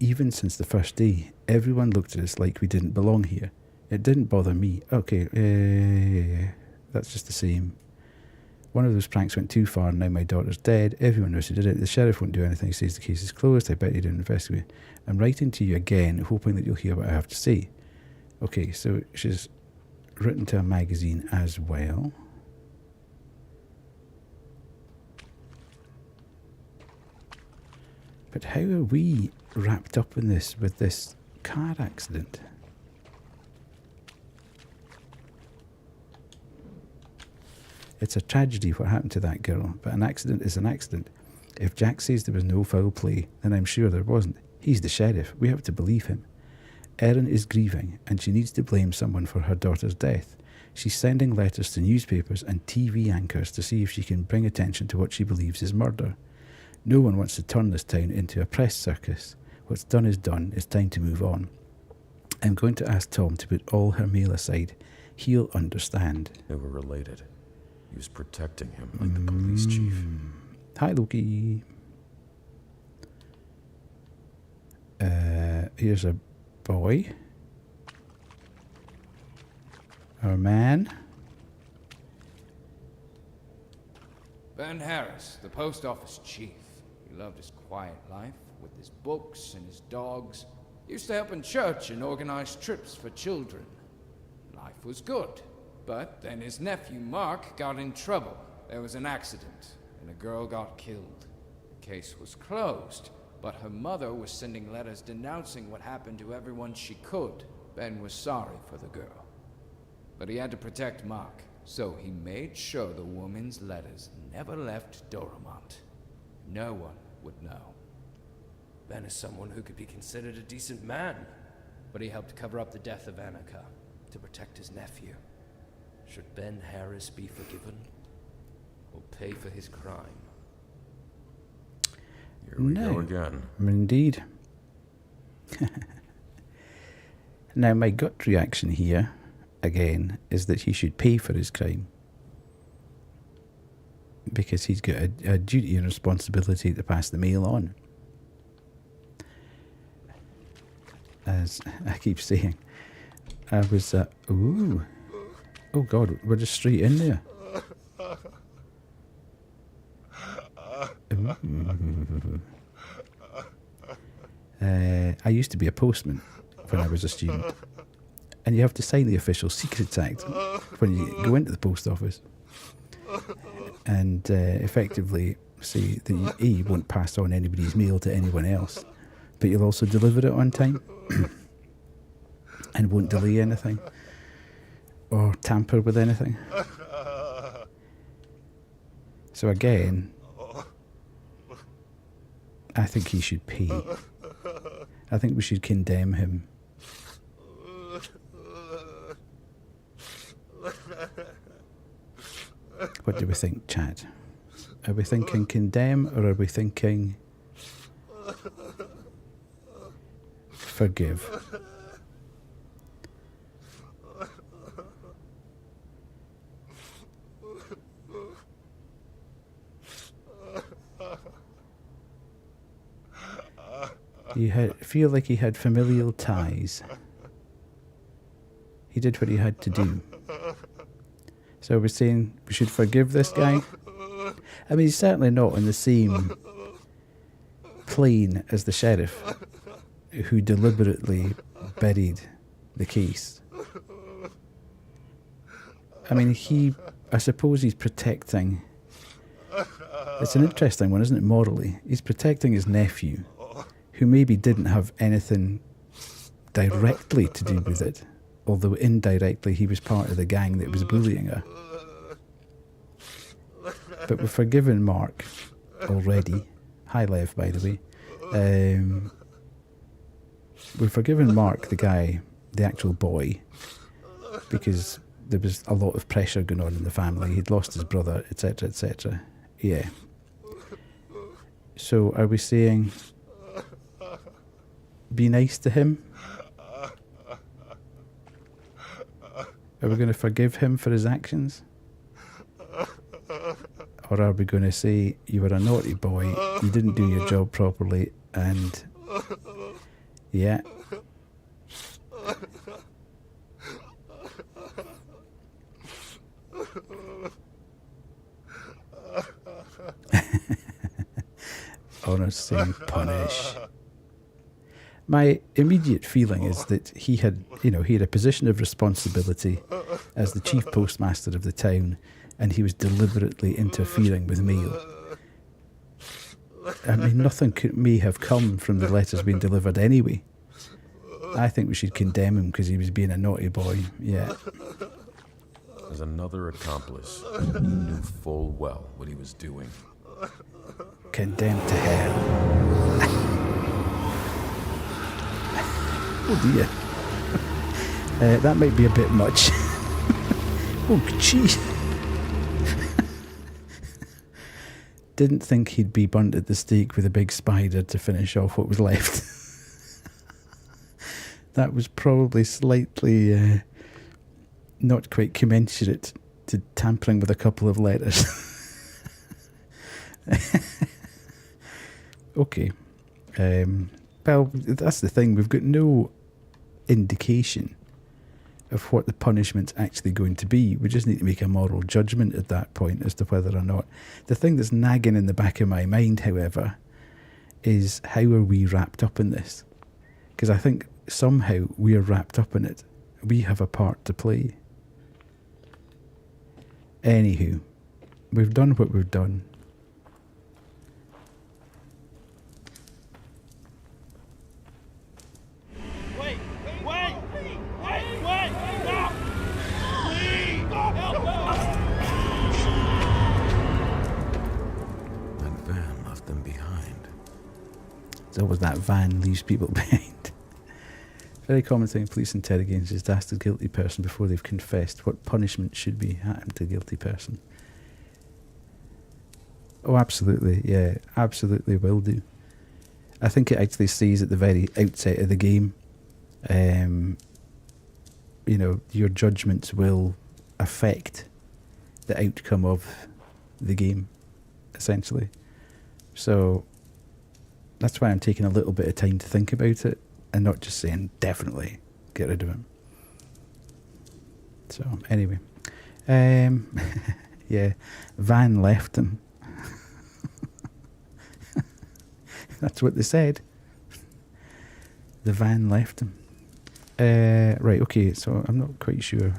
even since the first day, everyone looked at us like we didn't belong here. It didn't bother me. Okay, that's just the same. One of those pranks went too far, and now my daughter's dead. Everyone knows who did it. The sheriff won't do anything. He says the case is closed. I bet he didn't investigate. I'm writing to you again, hoping that you'll hear what I have to say. Okay, so she's written to a magazine as well. But how are we wrapped up in this with this car accident? It's a tragedy what happened to that girl, but an accident is an accident. If Jack says there was no foul play, then I'm sure there wasn't. He's the sheriff. We have to believe him. Erin is grieving, and she needs to blame someone for her daughter's death. She's sending letters to newspapers and TV anchors to see if she can bring attention to what she believes is murder. No one wants to turn this town into a press circus. What's done is done. It's time to move on. I'm going to ask Tom to put all her mail aside. He'll understand. They were related. He was protecting him like the police chief. Hi, Loki. Here's a boy. Our man. Ben Harris, the post office chief. He loved his quiet life with his books and his dogs. He used to help in church and organize trips for children. Life was good. But then his nephew Mark got in trouble. There was an accident, and a girl got killed. The case was closed, but her mother was sending letters denouncing what happened to everyone she could. Ben was sorry for the girl. But he had to protect Mark, so he made sure the woman's letters never left Dormont. No one would know. Ben is someone who could be considered a decent man, but he helped cover up the death of Annika to protect his nephew. Should Ben Harris be forgiven, or pay for his crime? Here we go again. Indeed. Now, my gut reaction here, again, is that he should pay for his crime. Because he's got a duty and responsibility to pass the mail on. as I keep saying. I was, ooh. Oh God, we're just straight in there. I used to be a postman when I was a student. And you have to sign the official Secrets Act when you go into the post office. And effectively say that you won't pass on anybody's mail to anyone else, but you'll also deliver it on time and won't delay anything or tamper with anything. So again, I think he should pay. I think we should condemn him. What do we think, chat? Are we thinking condemn, or are we thinking forgive? You feel like he had familial ties. He did what he had to do. So we're saying we should forgive this guy? I mean, he's certainly not on the same plane as the sheriff who deliberately buried the case. I mean, I suppose he's protecting... It's an interesting one, isn't it, morally? He's protecting his nephew, who maybe didn't have anything directly to do with it, although indirectly he was part of the gang that was bullying her. But we've forgiven Mark already. Hi, Lev, by the way. We've forgiven Mark, the guy, the actual boy, because there was a lot of pressure going on in the family. He'd lost his brother, etc., etc. Yeah. So are we saying be nice to him? Are we going to forgive him for his actions? Or are we going to say, you were a naughty boy, you didn't do your job properly, and yeah. Honour's saying punish. My immediate feeling is that he had a position of responsibility as the chief postmaster of the town, and he was deliberately interfering with mail. I mean, nothing may have come from the letters being delivered anyway. I think we should condemn him because he was being a naughty boy, yeah. As another accomplice, he knew full well what he was doing. Condemned to hell. Oh dear. That might be a bit much. Oh, jeez. Didn't think he'd be burnt at the stake with a big spider to finish off what was left. That was probably slightly not quite commensurate to tampering with a couple of letters. Okay. Well, that's the thing. We've got no indication of what the punishment's actually going to be. We just need to make a moral judgment at that point as to whether or not. The thing that's nagging in the back of my mind, however, is how are we wrapped up in this? Because I think somehow we are wrapped up in it. We have a part to play. Anywho, we've done what we've done. It's always that van leaves people behind. Very common thing in police interrogations is to ask the guilty person before they've confessed what punishment should be happened to the guilty person. Oh, absolutely, yeah, absolutely will do. I think it actually says at the very outset of the game, your judgments will affect the outcome of the game, essentially. So that's why I'm taking a little bit of time to think about it, and not just saying definitely get rid of him. So anyway, yeah, van left him. That's what they said. The van left him. Right, okay, so I'm not quite sure.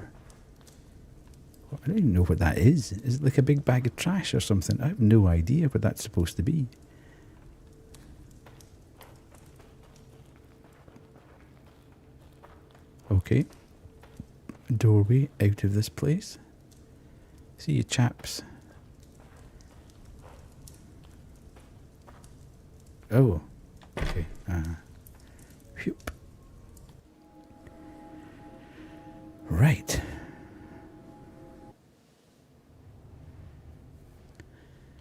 I don't even know what that is. Is it like a big bag of trash or something? I have no idea what that's supposed to be. Okay. Doorway out of this place. See you chaps. Oh. Okay. Phew. Right.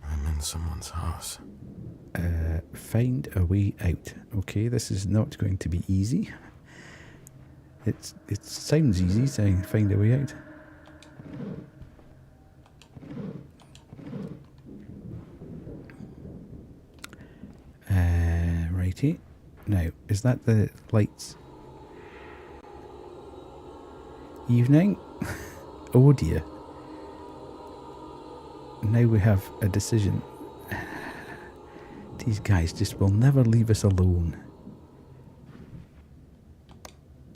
I'm in someone's house. Find a way out. Okay, this is not going to be easy. It sounds easy saying find a way out. Righty. Now, is that the lights? Evening? Oh dear. Now we have a decision. These guys just will never leave us alone.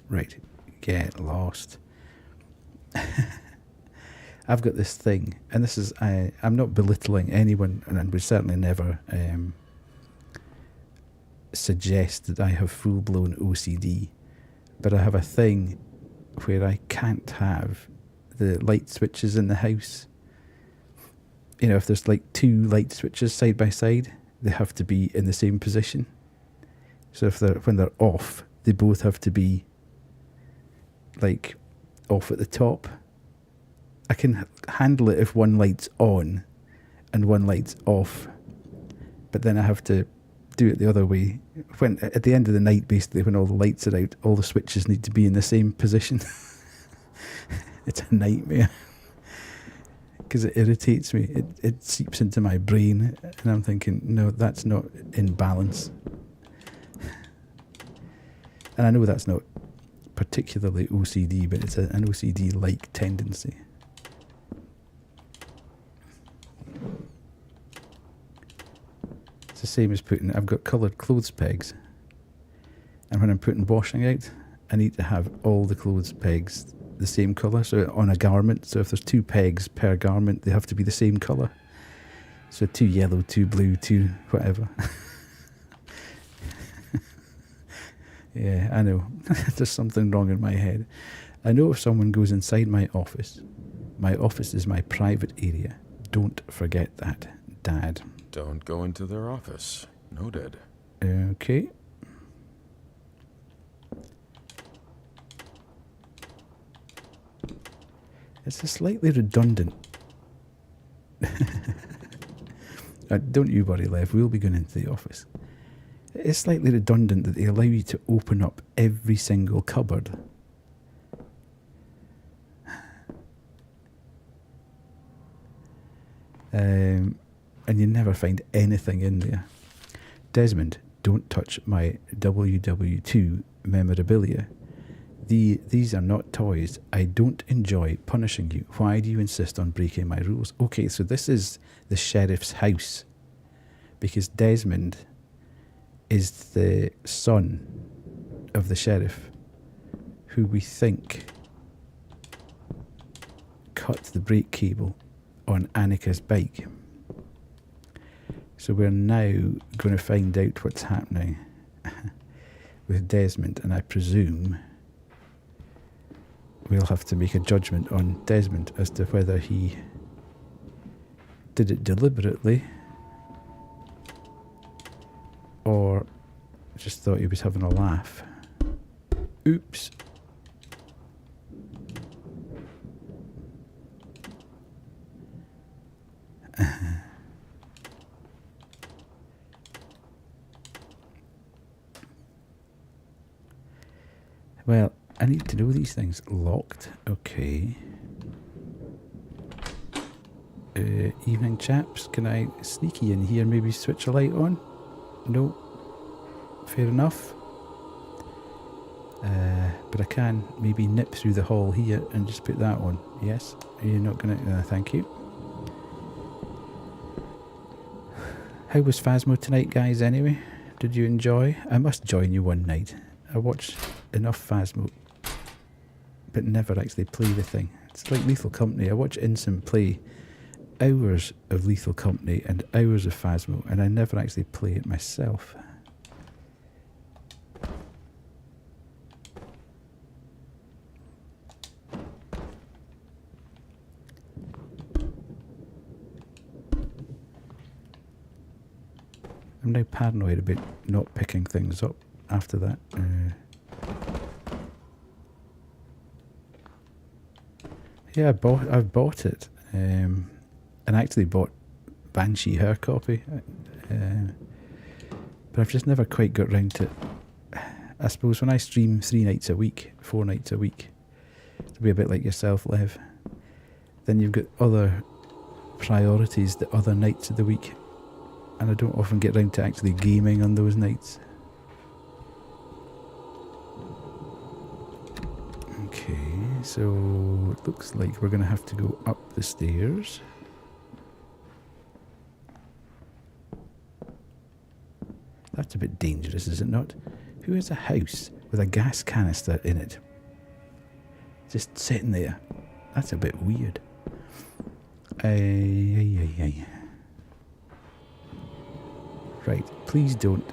Right, get lost. I've got this thing, and this is, I'm not belittling anyone, and would certainly never suggest that I have full-blown OCD, but I have a thing where I can't have the light switches in the house. You know, if there's like 2 light switches side by side, they have to be in the same position. So if when they're off, they both have to be like off at the top. I can handle it if one light's on and one light's off, but then I have to do it the other way. When at the end of the night, basically, when all the lights are out, all the switches need to be in the same position. It's a nightmare because it irritates me. It seeps into my brain, and I'm thinking, no, that's not in balance. And I know that's not particularly OCD, but it's an OCD-like tendency. It's the same as I've got coloured clothes pegs, and when I'm putting washing out, I need to have all the clothes pegs the same colour, so on a garment. So if there's 2 pegs per garment, they have to be the same colour. So 2 yellow, 2 blue, 2 whatever. Yeah, I know. There's something wrong in my head. I know if someone goes inside my office is my private area. Don't forget that, Dad. Don't go into their office. Noted. Okay. It's a slightly redundant. Don't you worry, Lev. We'll be going into the office. It's slightly redundant that they allow you to open up every single cupboard. And you never find anything in there. Desmond, don't touch my WW2 memorabilia. These are not toys. I don't enjoy punishing you. Why do you insist on breaking my rules? Okay, so this is the sheriff's house, because Desmond is the son of the sheriff, who we think cut the brake cable on Annika's bike. So we're now going to find out what's happening with Desmond, and I presume we'll have to make a judgment on Desmond as to whether he did it deliberately or just thought he was having a laugh. Oops. Well, I need to know these things. Locked. Okay. Evening, chaps. Can I sneaky in here, maybe switch a light on? No. Fair enough. But I can maybe nip through the hall here and just put that on. Yes? Are you not going to... thank you. How was Phasmo tonight, guys, anyway? Did you enjoy? I must join you one night. I watch enough Phasmo, but never actually play the thing. It's like Lethal Company. I watch Insum play hours of Lethal Company and hours of Phasmo, and I never actually play it myself. I'm now paranoid about not picking things up after that. Yeah, I've bought it, and actually bought Banshee, her copy, but I've just never quite got round to it. I suppose when I stream 4 nights a week, to be a bit like yourself, Lev, then you've got other priorities the other nights of the week, and I don't often get round to actually gaming on those nights. Okay, so it looks like we're going to have to go up the stairs. That's a bit dangerous, is it not? Who has a house with a gas canister in it? Just sitting there. That's a bit weird. Right, please don't.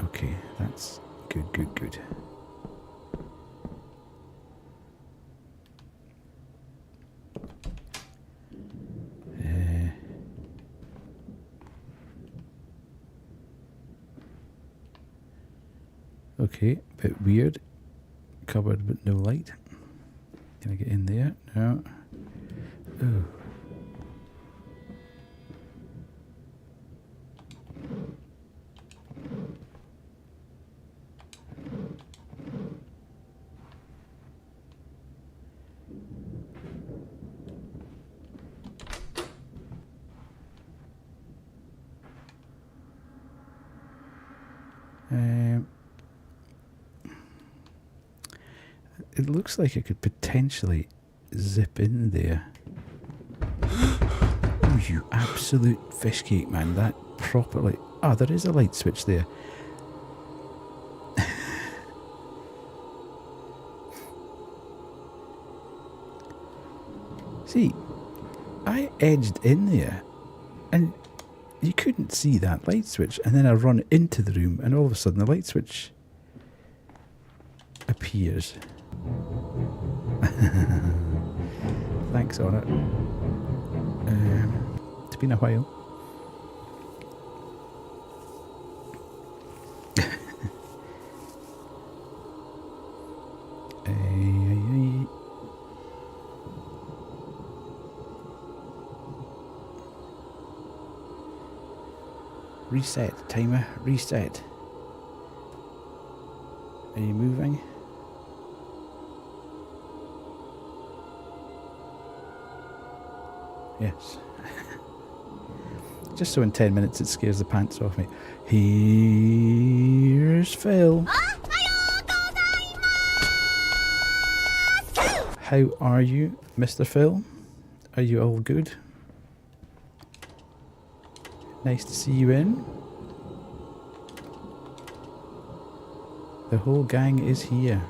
Okay, that's good. Okay, bit weird. Cupboard but no light. Can I get in there? No. Oh. It looks like I could potentially zip in there. Oh, you absolute fish cake, man. That properly... Ah, there is a light switch there. See, I edged in there and you couldn't see that light switch, and then I run into the room and all of a sudden the light switch appears. Thanks on it. It's been a while. Reset, timer, reset. Are you moving? Yes. Just so in 10 minutes it scares the pants off me. Here's Phil. How are you, Mr. Phil? Are you all good? Nice to see you in. The whole gang is here.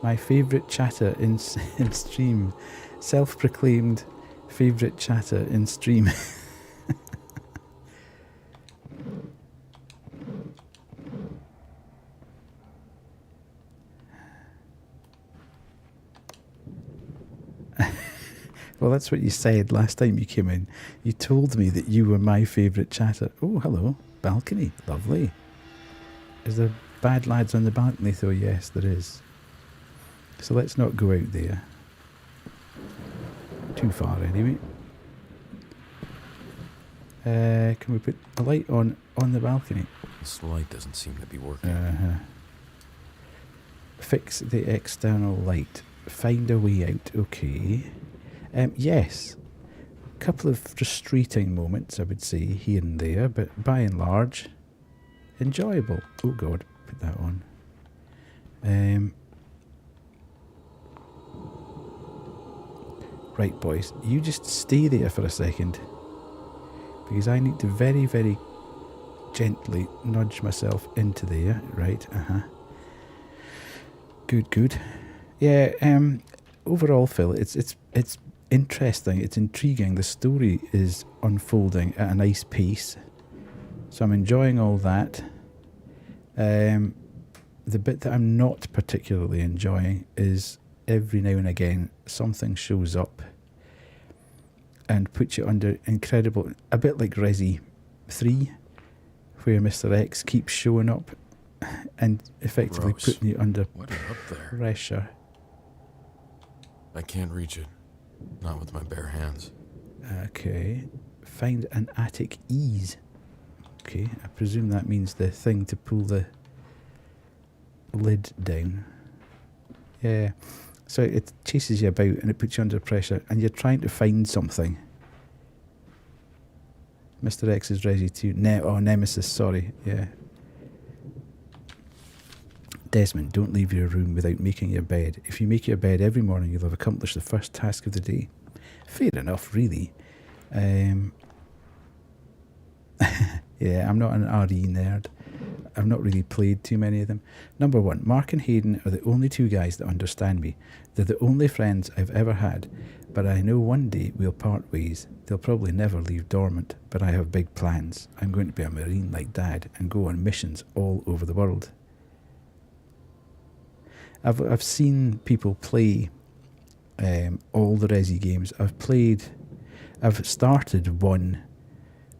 My favourite chatter in stream. Self-proclaimed favourite chatter in stream. Well, that's what you said last time you came in. You told me that you were my favourite chatter. Oh, hello. Balcony. Lovely. Is there bad lads on the balcony though? Yes, there is. So let's not go out there. Too far anyway. Can we put a light on the balcony? This light doesn't seem to be working. Fix the external light. Find a way out. Okay. Yes. A couple of frustrating moments, I would say, here and there, but by and large, enjoyable. Oh God, put that on. Right, boys, you just stay there for a second, because I need to very, very gently nudge myself into there. Right, Good. Yeah. Overall, Phil, it's interesting. It's intriguing. The story is unfolding at a nice pace, so I'm enjoying all that. The bit that I'm not particularly enjoying is every now and again something shows up and puts you under incredible, a bit like Resi 3, where Mr. X keeps showing up and effectively Gross. putting you under What up there? pressure. I can't reach it. Not with my bare hands. Okay. Find an attic ease. Okay, I presume that means the thing to pull the lid down. Yeah. So it chases you about and it puts you under pressure and you're trying to find something. Mr. X is Resi 2. Nemesis, sorry. Yeah. Desmond, don't leave your room without making your bed. If you make your bed every morning, you'll have accomplished the first task of the day. Fair enough, really. Yeah, I'm not an RE nerd. I've not really played too many of them. Number 1, Mark and Hayden are the only 2 guys that understand me. They're the only friends I've ever had, but I know one day we'll part ways. They'll probably never leave Dormant, but I have big plans. I'm going to be a Marine like Dad and go on missions all over the world. I've seen people play all the Resi games. I've started one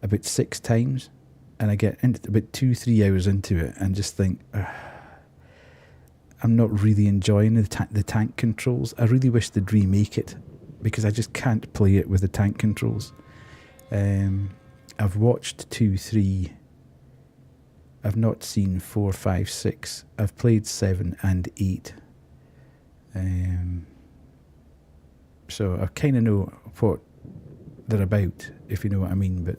about 6 times, and I get into about 2-3 hours into it and just think, I'm not really enjoying the tank controls. I really wish they'd remake it, because I just can't play it with the tank controls. I've watched 2, 3. I've not seen 4, 5, 6. I've played 7 and 8. So I kind of know what they're about, if you know what I mean. But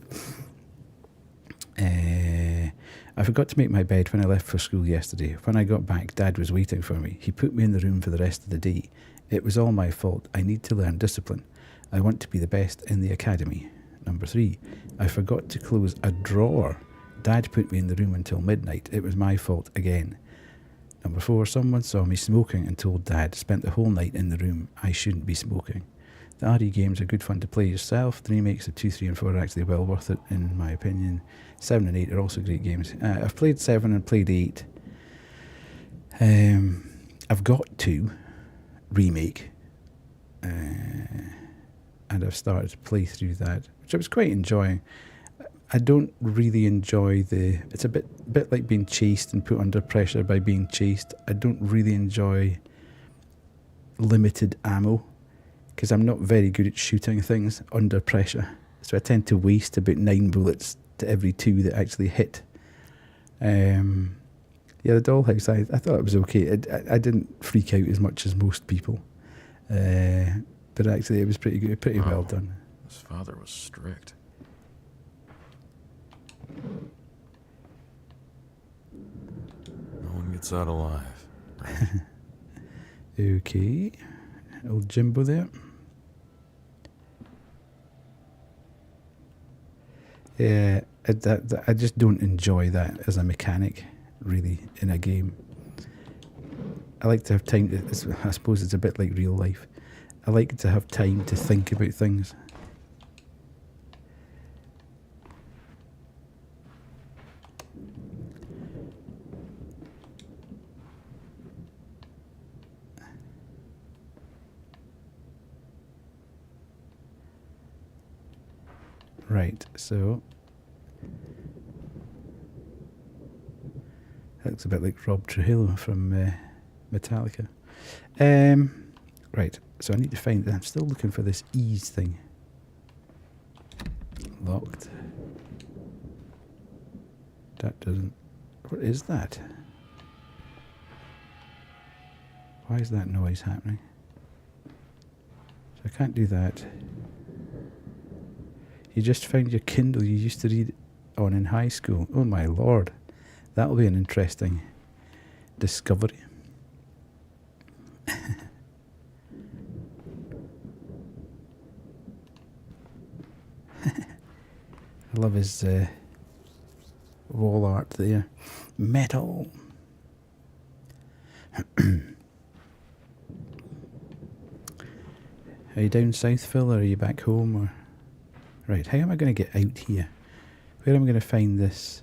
I forgot to make my bed when I left for school yesterday. When I got back, Dad was waiting for me. He put me in the room for the rest of the day. It was all my fault. I need to learn discipline. I want to be the best in the academy. Number 3, I forgot to close a drawer. Dad put me in the room until midnight. It was my fault again. Number 4, someone saw me smoking and told Dad. Spent the whole night in the room. I shouldn't be smoking. The RE games are good fun to play yourself. The remakes of 2, 3 and 4 are actually well worth it, in my opinion. 7 and 8 are also great games. I've played 7 and played 8. I've got 2 remake. And I've started to play through that, which I was quite enjoying. I don't really enjoy it's a bit like being chased and put under pressure by being chased. I don't really enjoy limited ammo, because I'm not very good at shooting things under pressure. So I tend to waste about 9 bullets to every 2 that actually hit. Yeah, the Dollhouse, I thought it was okay. I didn't freak out as much as most people. But actually it was pretty good, pretty well done. His father was strict. No one gets out alive. Okay. Old Jimbo there. Yeah, I just don't enjoy that as a mechanic, really, in a game. I like to have time to, I suppose it's a bit like real life. I like to have time to think about things. Right, so that looks a bit like Rob Trujillo from Metallica. Right, so I need to find, I'm still looking for this ease thing. Locked. That doesn't, what is that? Why is that noise happening? So I can't do that. You just found your Kindle you used to read on in high school. Oh my lord. That'll be an interesting discovery. I love his wall art there. Metal. Are you down south, Phil, or are you back home? Or right, how am I going to get out here? Where am I going to find this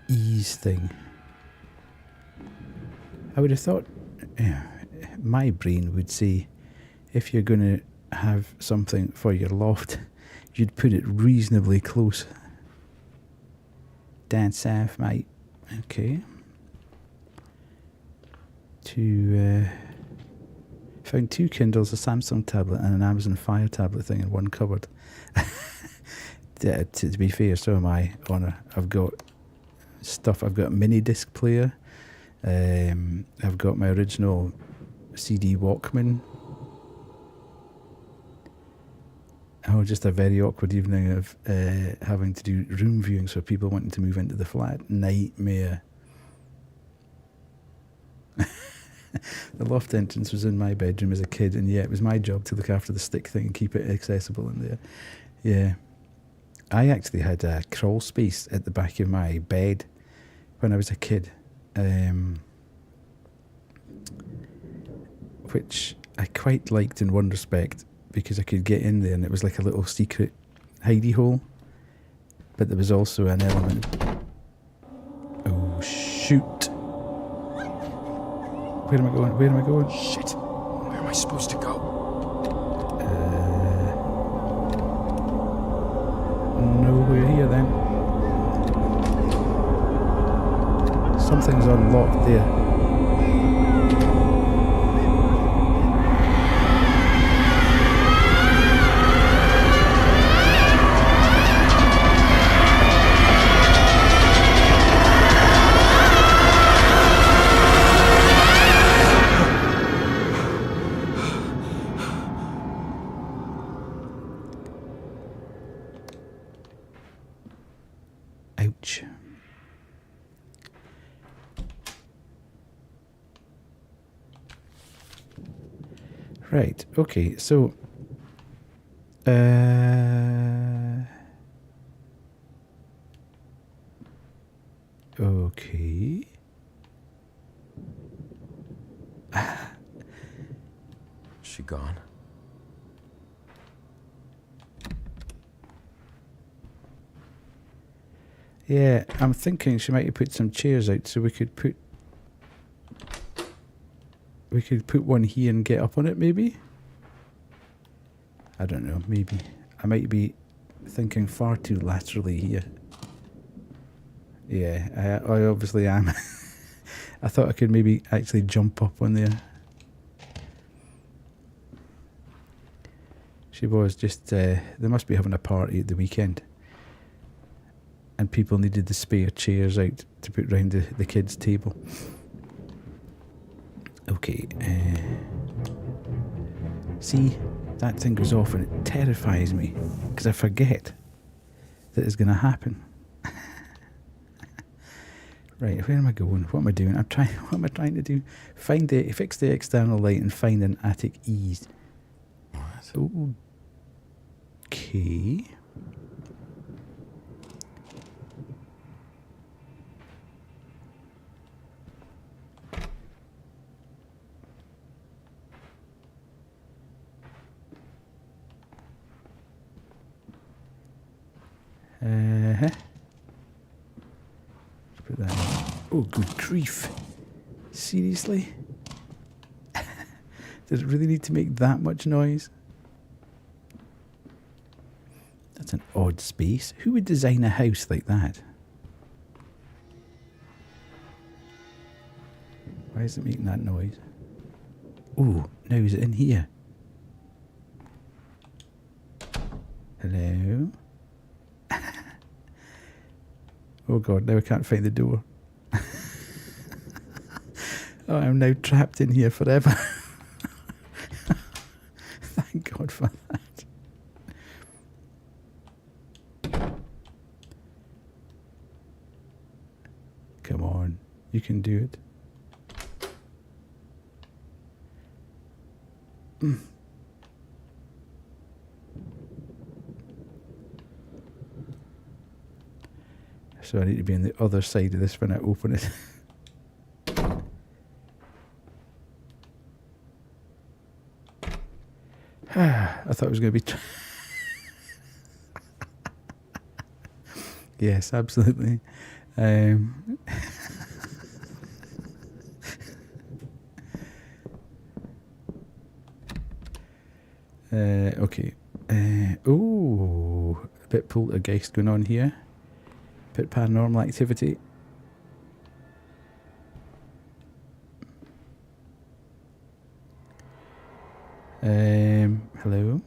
ease thing? I would have thought, my brain would say, if you're going to have something for your loft, you'd put it reasonably close. Down south, mate. Okay. Found 2 Kindles, a Samsung tablet, and an Amazon Fire tablet thing in one cupboard. To be fair, so am I. I've got stuff. I've got a mini disc player. I've got my original CD Walkman. Oh, just a very awkward evening of having to do room viewings for people wanting to move into the flat. Nightmare. The loft entrance was in my bedroom as a kid, and yeah, it was my job to look after the stick thing and keep it accessible in there. Yeah. I actually had a crawl space at the back of my bed when I was a kid, which I quite liked in one respect, because I could get in there and it was like a little secret hidey hole, but there was also an element... Oh, shoot. Where am I going? Where am I going? Shit. Where am I supposed to go? Nowhere here then. Something's unlocked there. Ouch. Right, okay, so okay. She gone? Yeah, I'm thinking she might have put some chairs out so we could put one here and get up on it, maybe? I don't know, maybe. I might be thinking far too laterally here. Yeah, I obviously am. I thought I could maybe actually jump up on there. She was just, they must be having a party at the weekend. And people needed the spare chairs out to put round the kids' table. Okay. See, that thing goes off and it terrifies me because I forget that it's going to happen. Right, where am I going? What am I doing? What am I trying to do? Fix the external light and find an attic ease. What? Okay. Put that in. Oh, good grief. Seriously? Does it really need to make that much noise? That's an odd space. Who would design a house like that? Why is it making that noise? Oh, now is it in here? Hello? Oh god, now I can't find the door. Oh, I'm now trapped in here forever. Thank God for that. Come on, you can do it. So I need to be on the other side of this when I open it. I thought it was going to be... Yes, absolutely. Okay. Oh, a bit poltergeist going on here. Bit paranormal activity. Hello?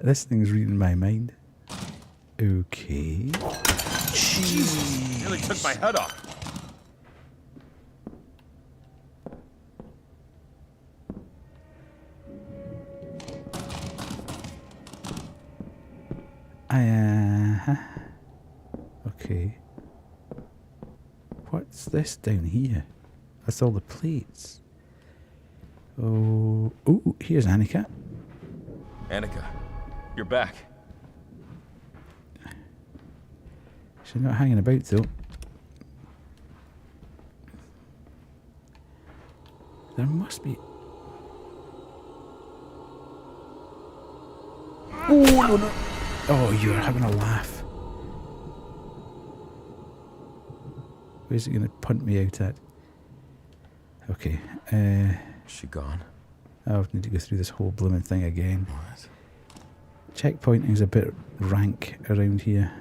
This thing's reading my mind. Okay. Jeez! Nearly took my head off. Okay. What's this down here? That's all the plates. Oh, ooh, here's Annika. Annika, you're back. She's not hanging about though. There must be... Oh, no, no. Oh, you're having a laugh. Where's it going to punt me out at? Okay. Is she gone? I'll need to go through this whole blooming thing again. What? Checkpointing's a bit rank around here.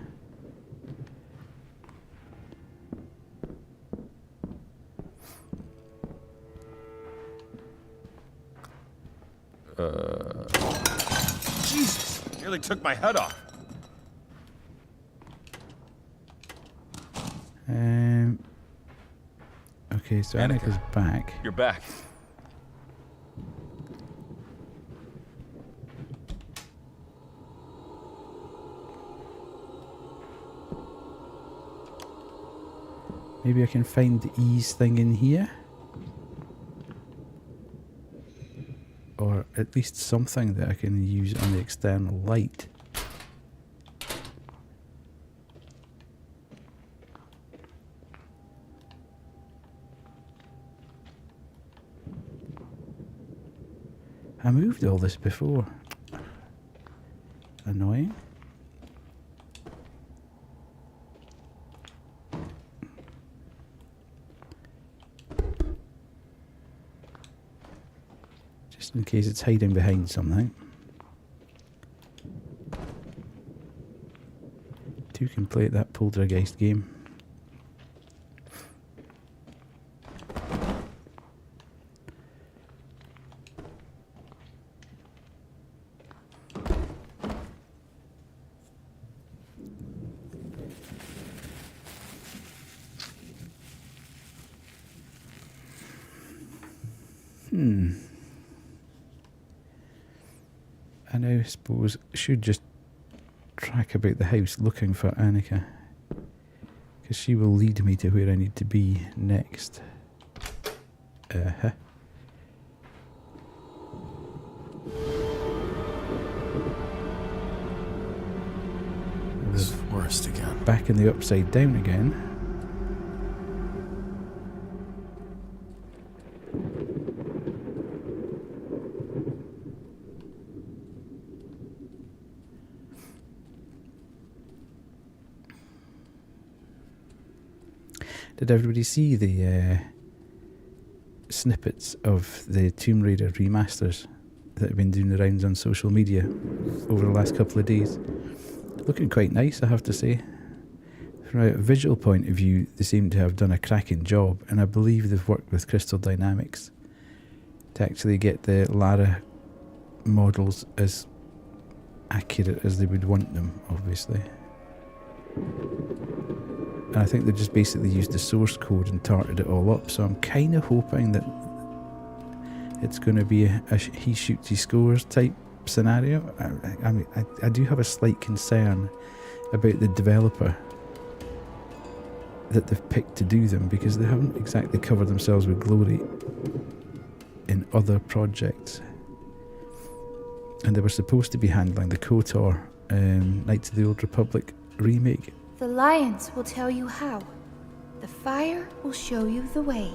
Jesus! Nearly took my head off. Okay, so Annika, Annika's back. You're back. Maybe I can find the ease thing in here. Or at least something that I can use on the external light. I moved all this before. Annoying. Just in case it's hiding behind something. Two can play at that poltergeist game. I now suppose I should just track about the house looking for Annika, because she will lead me to where I need to be next. This forest again. Back in the upside down again. Did everybody see the snippets of the Tomb Raider remasters that have been doing the rounds on social media over the last couple of days? Looking quite nice, I have to say. From a visual point of view, they seem to have done a cracking job, and I believe they've worked with Crystal Dynamics to actually get the Lara models as accurate as they would want them, obviously. And I think they just basically used the source code and tarted it all up, so I'm kind of hoping that it's going to be a he shoots, he scores type scenario. I mean, I do have a slight concern about the developer that they've picked to do them, because they haven't exactly covered themselves with glory in other projects. And they were supposed to be handling the KOTOR Knights of the Old Republic remake. The lions will tell you how. The fire will show you the way.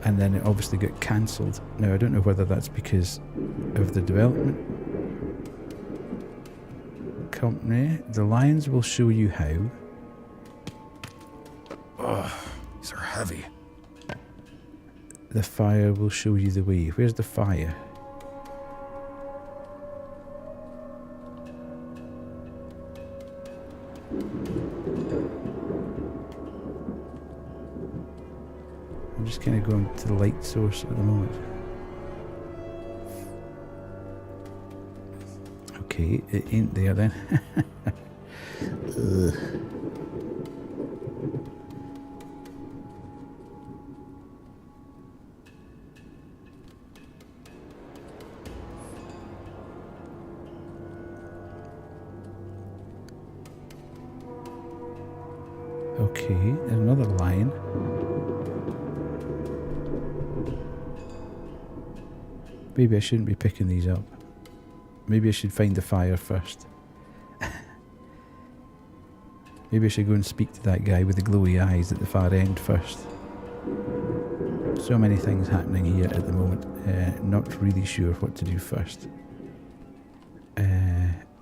And then it obviously got cancelled. Now I don't know whether that's because of the development company. The lions will show you how. Ugh, these are heavy. The fire will show you the way. Where's the fire? I'm just kind of going to the light source at the moment. Okay, it ain't there then. Ugh. Okay, another lion. Maybe I shouldn't be picking these up. Maybe I should find the fire first. Maybe I should go and speak to that guy with the glowy eyes at the far end first. So many things happening here at the moment. Not really sure what to do first.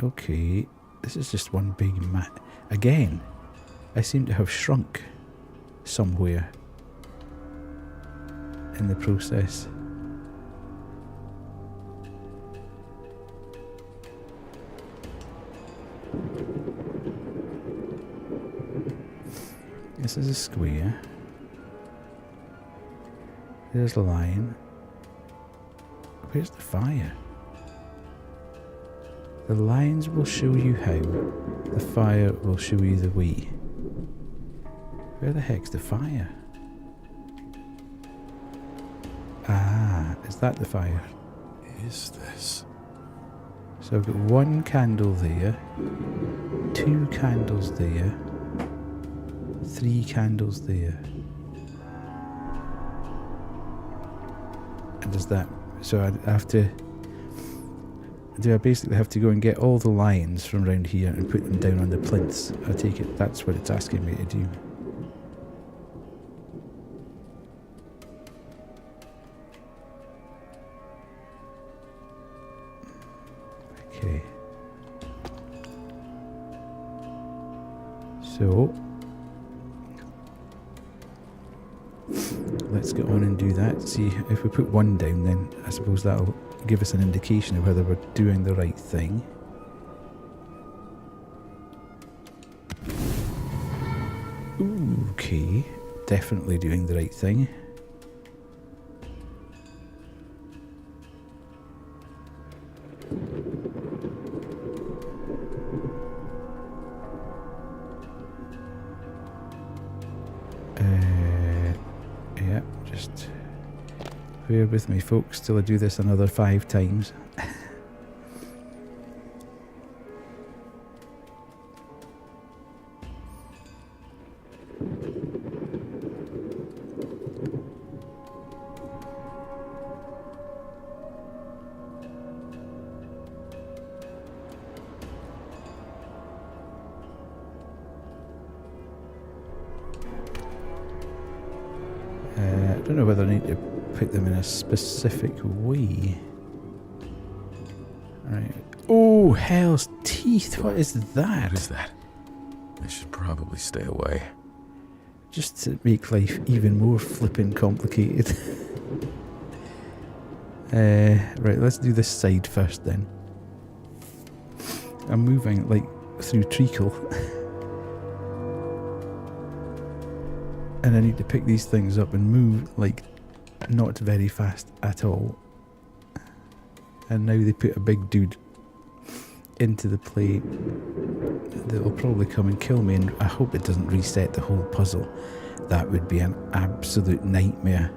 Okay, this is just one big map. Again, I seem to have shrunk somewhere in the process. This is a square. There's the lion. Where's the fire? The lions will show you how. The fire will show you the way. Where the heck's the fire? Ah, is that the fire? Is this? So I've got one candle there, 2 candles there, 3 candles there. And does that... So I have to... Do I basically have to go and get all the lions from around here and put them down on the plinths? I take it that's what it's asking me to do. Okay. So let's get on and do that. See, if we put one down, then I suppose that'll give us an indication of whether we're doing the right thing. Ooh, okay, definitely doing the right thing. Yeah, just bear with me, folks, till I do this another 5 times. I don't know whether I need to put them in a specific way. Right. Oh, hell's teeth! What is that? What is that? I should probably stay away. Just to make life even more flippin' complicated. Right, let's do this side first then. I'm moving like through treacle. And I need to pick these things up and move like not very fast at all. And now they put a big dude into the play that will probably come and kill me, and I hope it doesn't reset the whole puzzle. That would be an absolute nightmare.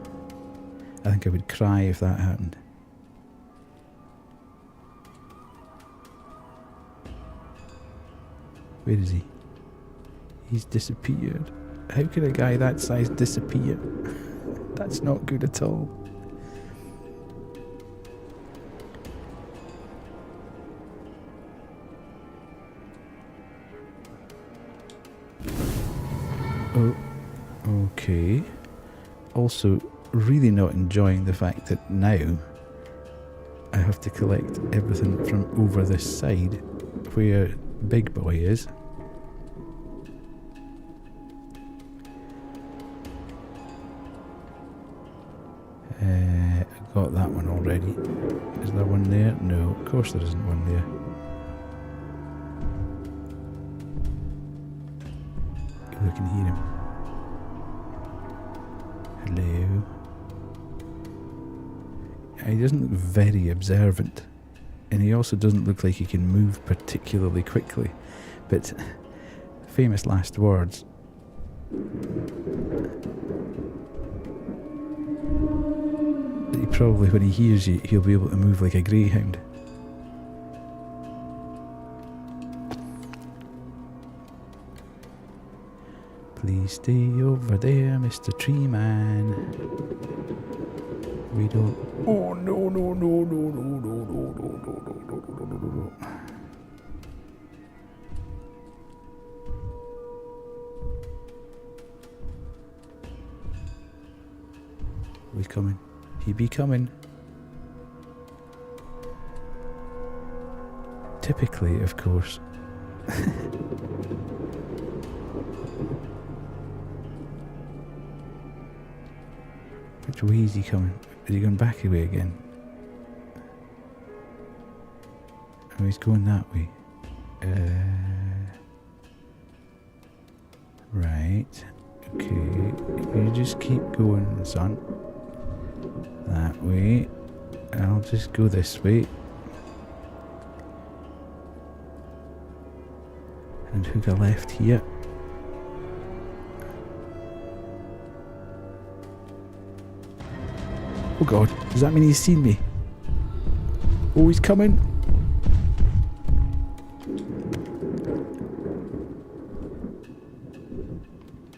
I think I would cry if that happened. Where is he? He's disappeared. How can a guy that size disappear? That's not good at all. Oh, okay. Also, really not enjoying the fact that now I have to collect everything from over this side where Big Boy is. I got that one already. Is there one there? No, of course there isn't one there. Oh, I can hear him. Hello. He doesn't look very observant, and he also doesn't look like he can move particularly quickly, but famous last words. He probably, when he hears you, he'll be able to move like a greyhound. Please stay over there, Mr. Tree Man. We don't. Oh no no no no no no no no no no no no no. We coming. He be coming. Typically, of course. Which way is he coming? Is he going back away again? Oh, he's going that way. Right. Okay. You just keep going, son. That way. I'll just go this way. And who got left here? Oh god, does that mean he's seen me? Oh, he's coming.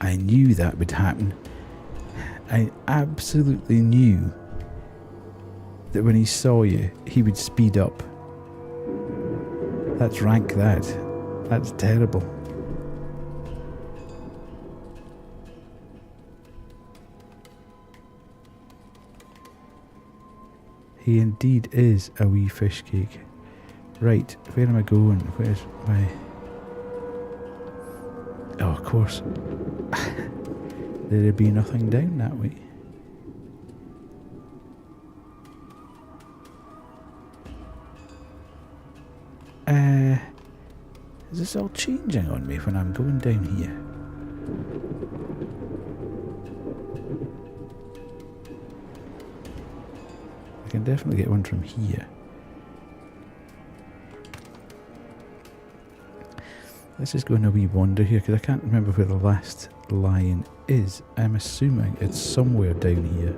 I knew that would happen. I absolutely knew that when he saw you, he would speed up. That's rank, that. That's terrible. He indeed is a wee fish cake. Right, where am I going? Where's my... Oh, of course. There'd be nothing down that way. Is this all changing on me when I'm going down here? I can definitely get one from here. Let's just go on a wee wander here, because I can't remember where the last lion is. I'm assuming it's somewhere down here.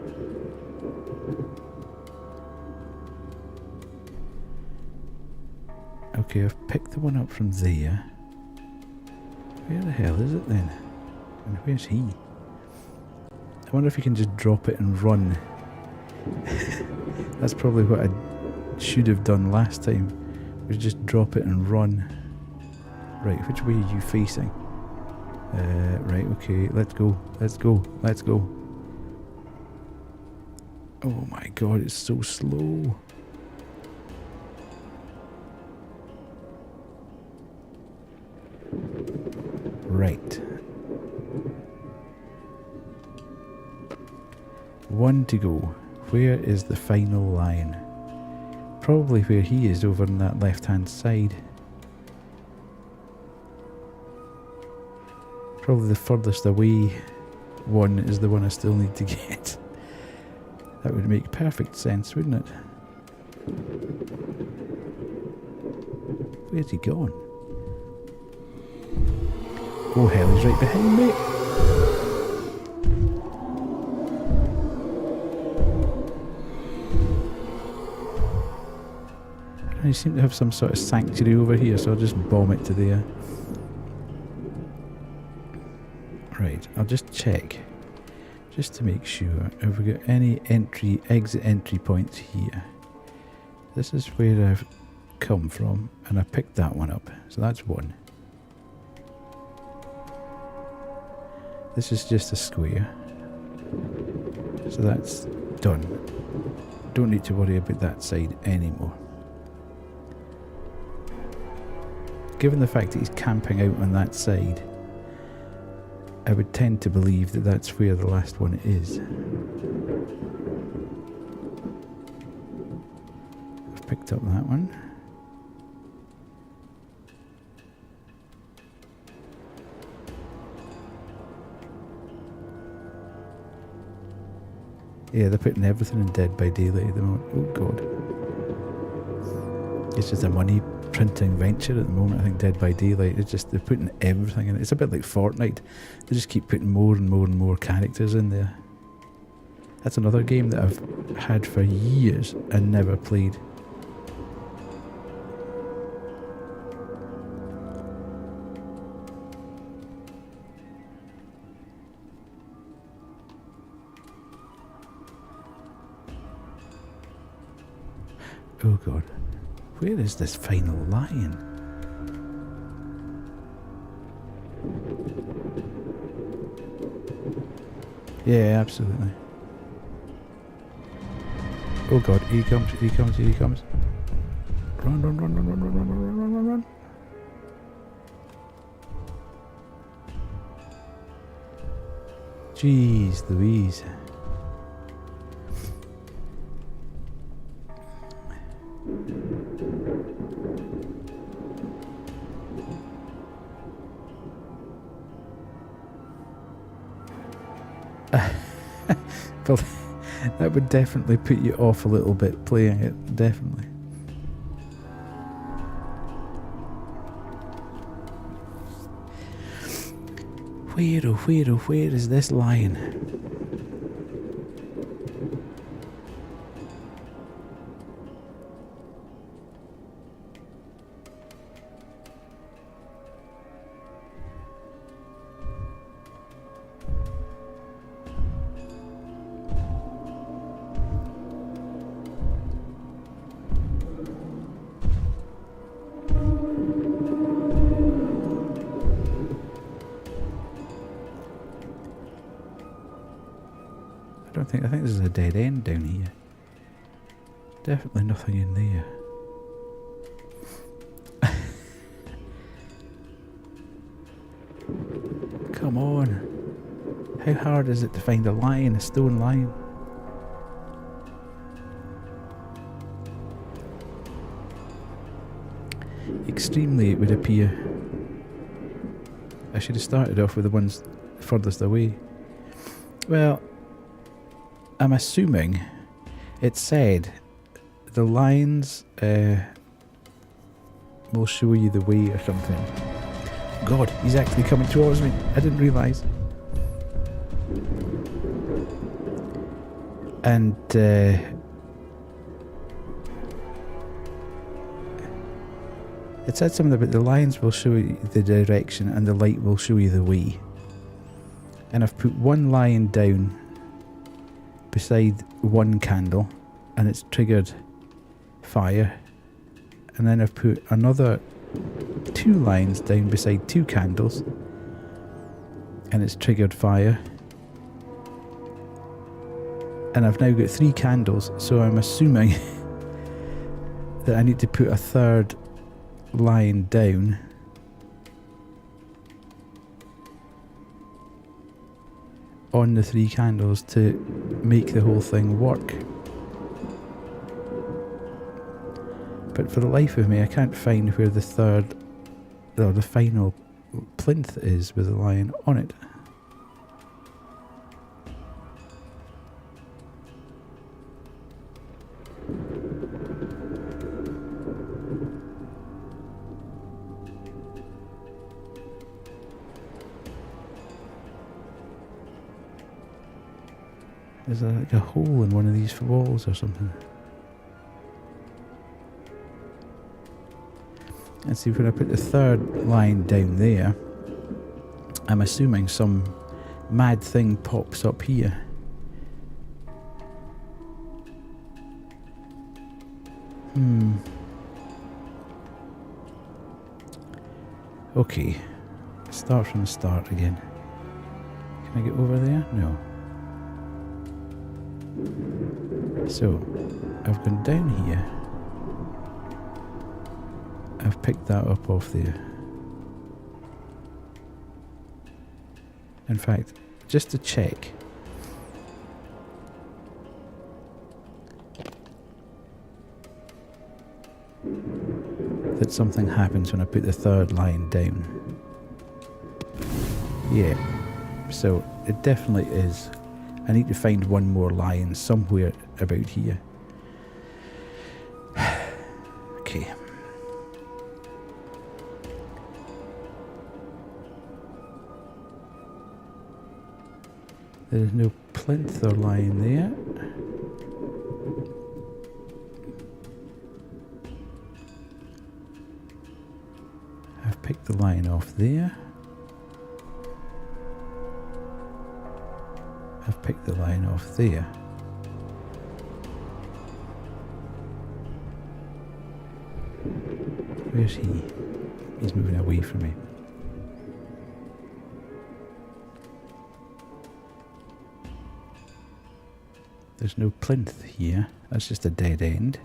Okay, I've picked the one up from there. Where the hell is it then? And where's he? I wonder if you can just drop it and run. That's probably what I should have done last time, was just drop it and run. Right, which way are you facing? Right, okay, let's go, let's go, let's go. Oh my god, it's so slow. Right. One to go. Where is the final line? Probably where he is, over on that left-hand side. Probably the furthest away one is the one I still need to get. That would make perfect sense, wouldn't it? Where's he gone? Oh hell, he's right behind me! I seem to have some sort of sanctuary over here, so I'll just bomb it to there. Right, I'll just check, just to make sure. Have we got any exit entry points here? This is where I've come from, and I picked that one up, so that's one. This is just a square. So that's done. Don't need to worry about that side anymore. Given the fact that he's camping out on that side, I would tend to believe that that's where the last one is. I've picked up that one. Yeah, they're putting everything in Dead by Daylight at the moment. Oh god. It's just a money printing venture at the moment. I think Dead by Daylight is just, they're putting everything in it. It's a bit like Fortnite. They just keep putting more and more and more characters in there. That's another game that I've had for years and never played. Oh god, where is this final lion? Yeah, absolutely. Oh god, here he comes, here he comes, here he comes. Run, run, run, run, run, run, run, run, run, run, run. Jeez Louise. Well, that would definitely put you off a little bit playing it, definitely. Where is this lion? I think this is a dead end down here. Definitely nothing in there. Come on. How hard is it to find a lion, a stone lion? Extremely, it would appear. I should have started off with the ones furthest away. Well, I'm assuming it said the lines will show you the way or something. God, he's actually coming towards me. I didn't realise. And it said something about the lines will show you the direction and the light will show you the way. And I've put one line down beside one candle and it's triggered fire, and then I've put another 2 lines down beside 2 candles and it's triggered fire, and I've now got 3 candles, so I'm assuming that I need to put a 3rd line down on the 3 candles to make the whole thing work. But for the life of me, I can't find where the 3rd, or the final plinth is with the lion on it. There's like a hole in one of these walls or something. And see, when I put the 3rd line down there, I'm assuming some mad thing pops up here. Okay, start from the start again. Can I get over there? No. So, I've gone down here. I've picked that up off there. In fact, just to check. That something happens when I put the third line down. Yeah, so it definitely is. I need to find one more line somewhere about here. Okay. There's no plinth or line there. I've picked the line off there. I've picked the line off there. Where's he? He's moving away from me. There's no plinth here. That's just a dead end.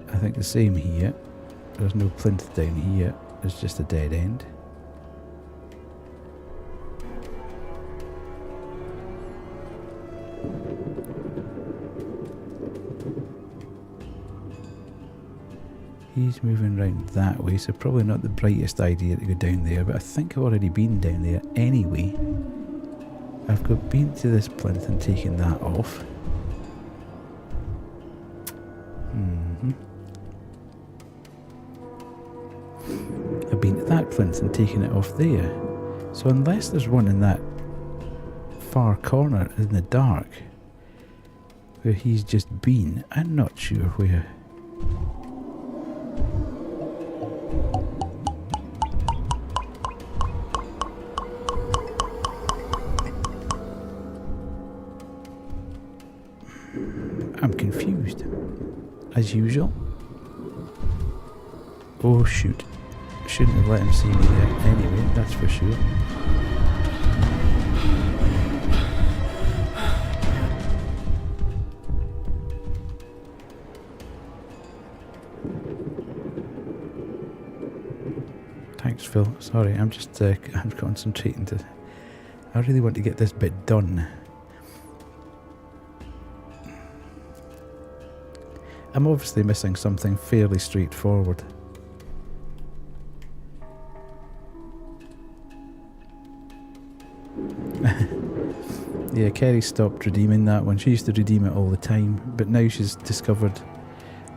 I think the same here. There's no plinth down here. It's just a dead end. He's moving round that way, so probably not the brightest idea to go down there, but I think I've already been down there anyway. I've been to this plinth and taken that off. I've been to that plinth and taken it off there. So unless there's one in that far corner in the dark where he's just been, I'm not sure where. I'm confused, as usual. Oh shoot, shouldn't have let him see me there anyway, that's for sure. Thanks Phil, sorry, I'm just I'm concentrating to, I really want to get this bit done. I'm obviously missing something fairly straightforward. Yeah, Kerry stopped redeeming that one. She used to redeem it all the time, but now she's discovered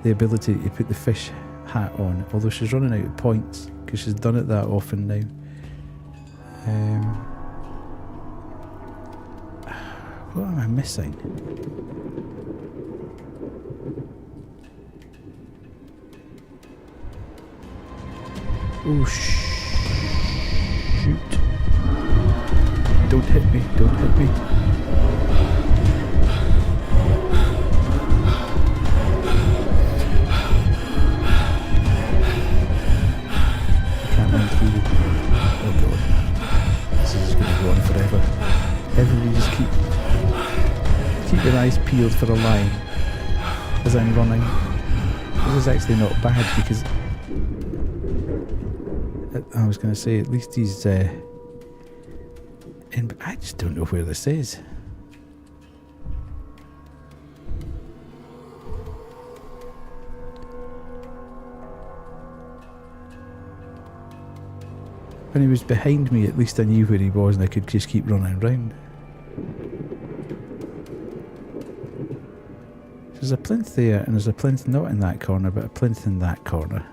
the ability to put the fish hat on, although she's running out of points because she's done it that often now. What am I missing? Oh shoot. Don't hit me, don't hit me. I can't run through. Oh god. This is going to go on forever. Everybody just keep your eyes peeled for a line as I'm running. This is actually not bad because I was going to say, at least he's in, but I just don't know where this is. When he was behind me, at least I knew where he was and I could just keep running around. There's a plinth there and there's a plinth not in that corner, but a plinth in that corner.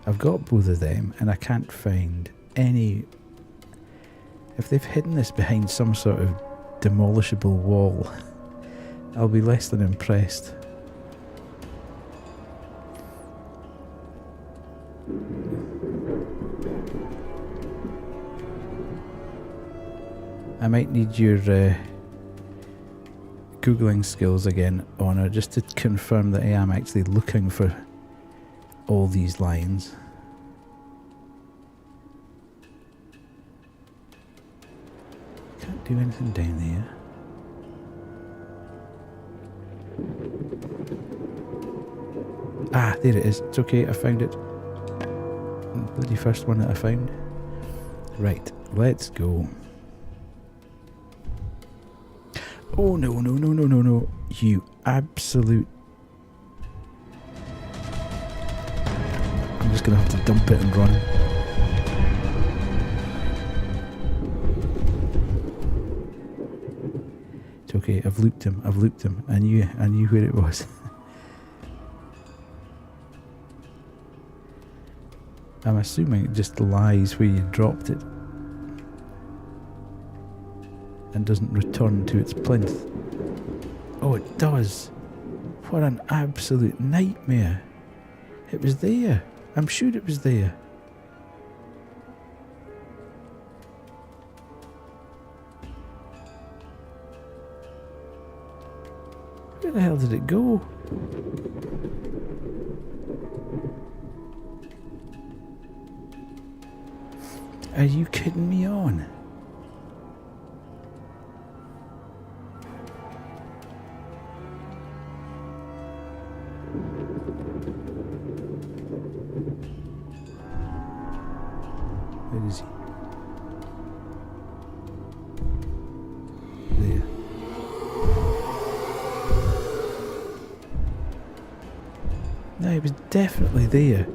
I've got both of them and I can't find any. If they've hidden this behind some sort of demolishable wall, I'll be less than impressed. I might need your Googling skills again, Honor, just to confirm that I am actually looking for all these lines. do anything down there. Ah, there it is. It's okay, I found it. Bloody first one that I found. Right, let's go. Oh no, no, no, no, no, no. You absolute... I'm just gonna have to dump it and run. It's okay, I've looped him, I knew where it was. I'm assuming it just lies where you dropped it and doesn't return to its plinth. Oh, it does. What an absolute nightmare. It was there. I'm sure it was there. Where the hell did it go? Are you kidding me on? Where is he? There. No, he was definitely there.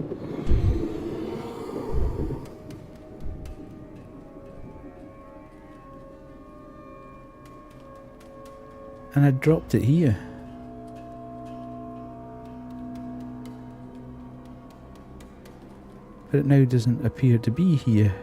And I dropped it here. But it now doesn't appear to be here.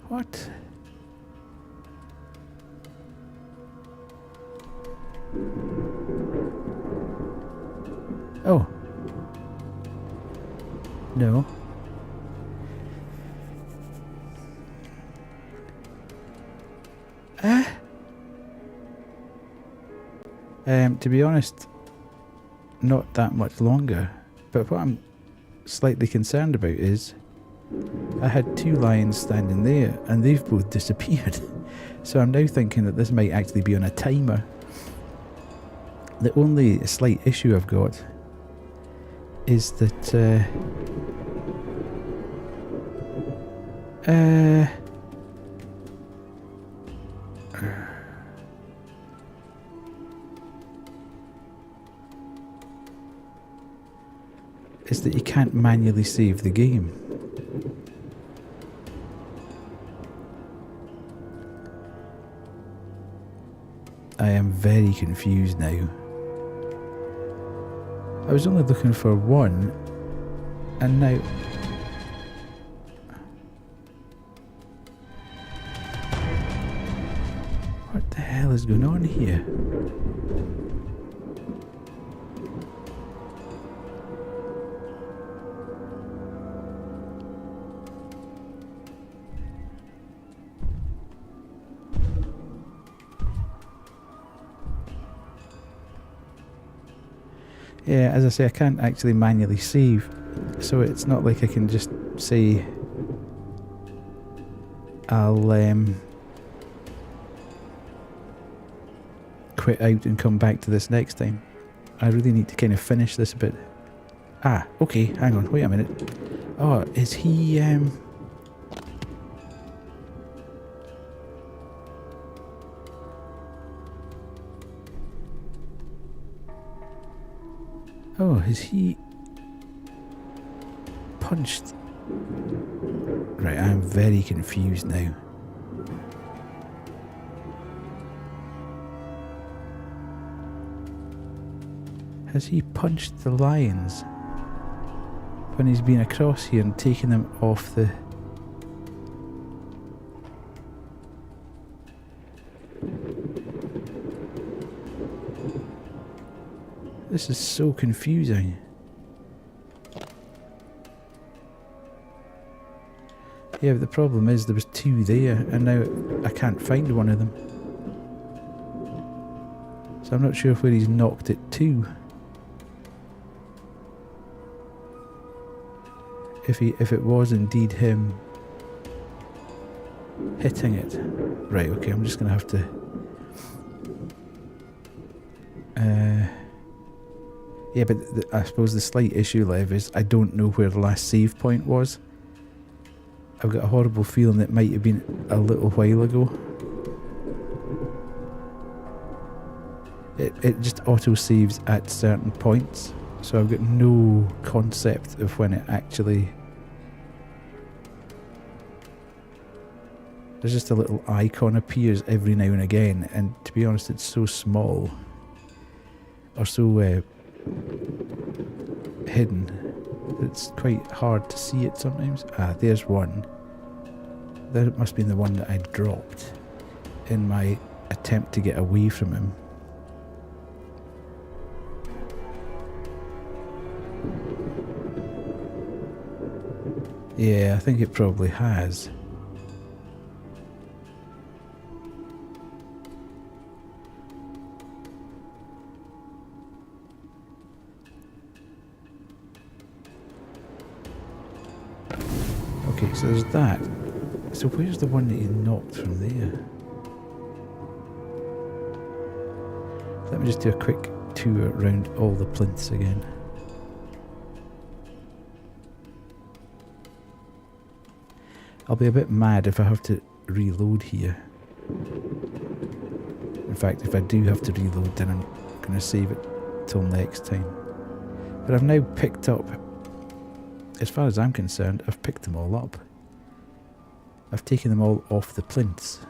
What? Oh. No. To be honest, not that much longer. But what I'm slightly concerned about is I had two lions standing there and they've both disappeared. So I'm now thinking that this might actually be on a timer. The only slight issue I've got is that is that you can't manually save the game. I am very confused now. I was only looking for one, and now... What the hell is going on here? Yeah, as I say, I can't actually manually save, so it's not like I can just say I'll quit out and come back to this next time. I really need to kind of finish this a bit. Ah, okay, hang on, wait a minute. Oh, is he Oh, has he punched? Right, I'm very confused now. Has he punched the lions when he's been across here and taken them off the... This is so confusing. Yeah, but the problem is there was 2 there, and now I can't find one of them. So I'm not sure where he's knocked it to. If it was indeed him hitting it. Right, okay, I'm just gonna have to yeah, but I suppose the slight issue, Lev, is I don't know where the last save point was. I've got a horrible feeling it might have been a little while ago. It just auto-saves at certain points, so I've got no concept of when it actually... There's just a little icon appears every now and again, and to be honest, it's so small, or so hidden, it's quite hard to see it sometimes. Ah, there's one. That must be the one that I dropped in my attempt to get away from him. Yeah, I think it probably has. Okay, so there's that. So where's the one that you knocked from there? Let me just do a quick tour around all the plinths again. I'll be a bit mad if I have to reload here. In fact, if I do have to reload, then I'm going to save it till next time. But I've now picked up, as far as I'm concerned, I've picked them all up. I've taken them all off the plinths.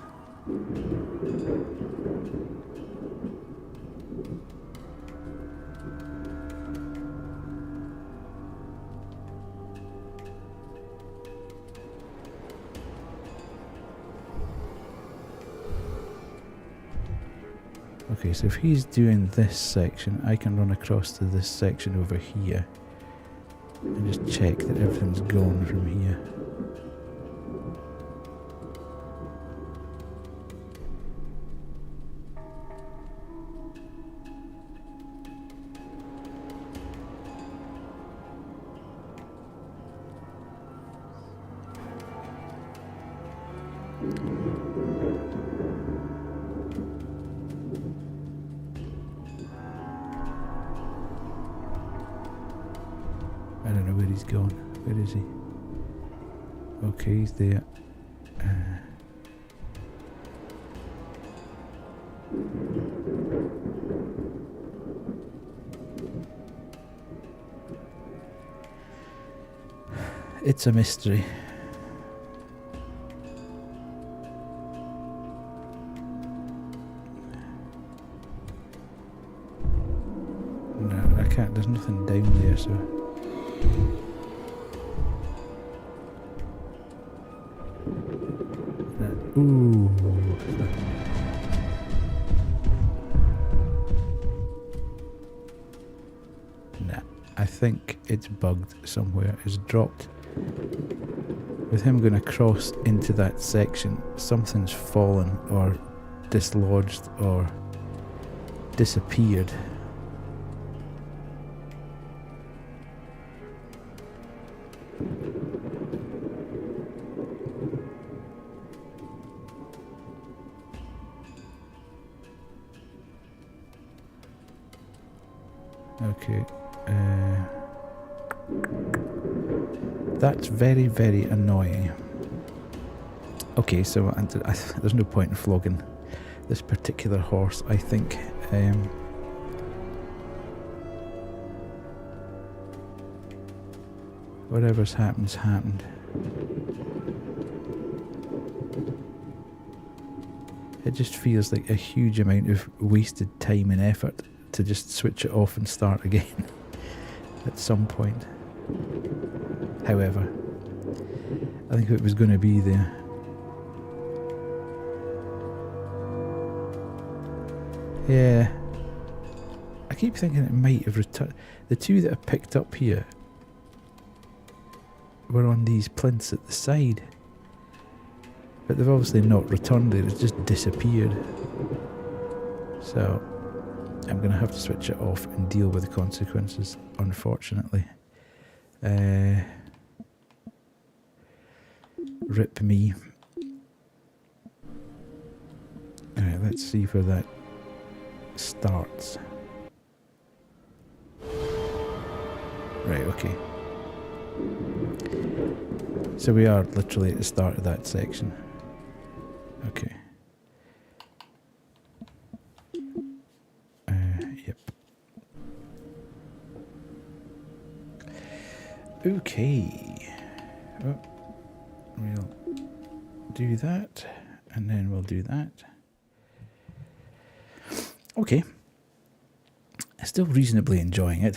Okay, so if he's doing this section, I can run across to this section over here and just check that everything's gone from here. I don't know where he's gone. Where is he? Okay, he's there. It's a mystery. No, I can't. There's nothing down there, so... Ooh. Nah, I think it's bugged somewhere. It's dropped. With him going across into that section, something's fallen or dislodged or disappeared. Okay, that's very, very annoying. Okay, so there's no point in flogging this particular horse, I think. Whatever's happened's happened. It just feels like a huge amount of wasted time and effort to just switch it off and start again at some point. However, I think it was going to be there. Yeah, I keep thinking it might have returned. The two that I picked up here were on these plinths at the side. But they've obviously not returned it, it's just disappeared. So I'm going to have to switch it off and deal with the consequences, unfortunately. Rip me. Alright, let's see where that starts. Right, okay. So we are literally at the start of that section. Okay. Yep. Okay. Oh, we'll do that, and then we'll do that. Okay. Still reasonably enjoying it.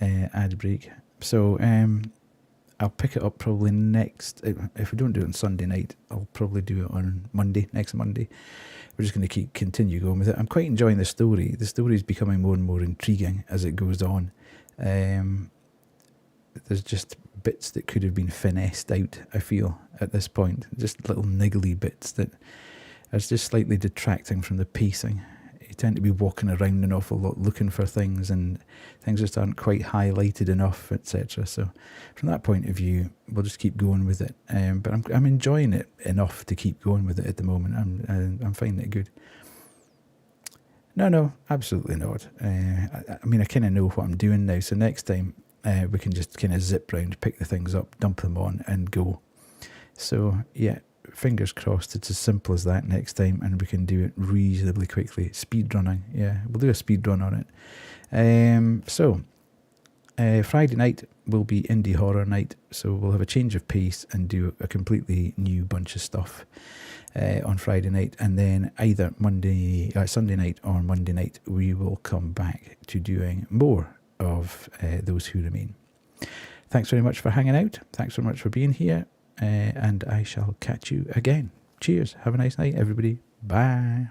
Ad break. So, I'll pick it up probably next. If we don't do it on Sunday night, I'll probably do it on Monday, next Monday. We're just going to continue going with it. I'm quite enjoying the story. The story is becoming more and more intriguing as it goes on. There's just bits that could have been finessed out, I feel, at this point. Just little niggly bits that are just slightly detracting from the pacing. You tend to be walking around an awful lot looking for things, and things just aren't quite highlighted enough, etc. So from that point of view, we'll just keep going with it. But I'm enjoying it enough to keep going with it at the moment. I'm finding it good. No, absolutely not. I mean, I kind of know what I'm doing now. So next time we can just kind of zip round, pick the things up, dump them on, and go. So yeah. Fingers crossed it's as simple as that next time, and we can do it reasonably quickly. Speed running, yeah, we'll do a speed run on it. So Friday night will be indie horror night, so we'll have a change of pace and do a completely new bunch of stuff on Friday night, and then either Sunday night or Monday night we will come back to doing more of Those Who Remain. Thanks very much for hanging out. Thanks very much for being here. And I shall catch you again. Cheers. Have a nice night, everybody. Bye.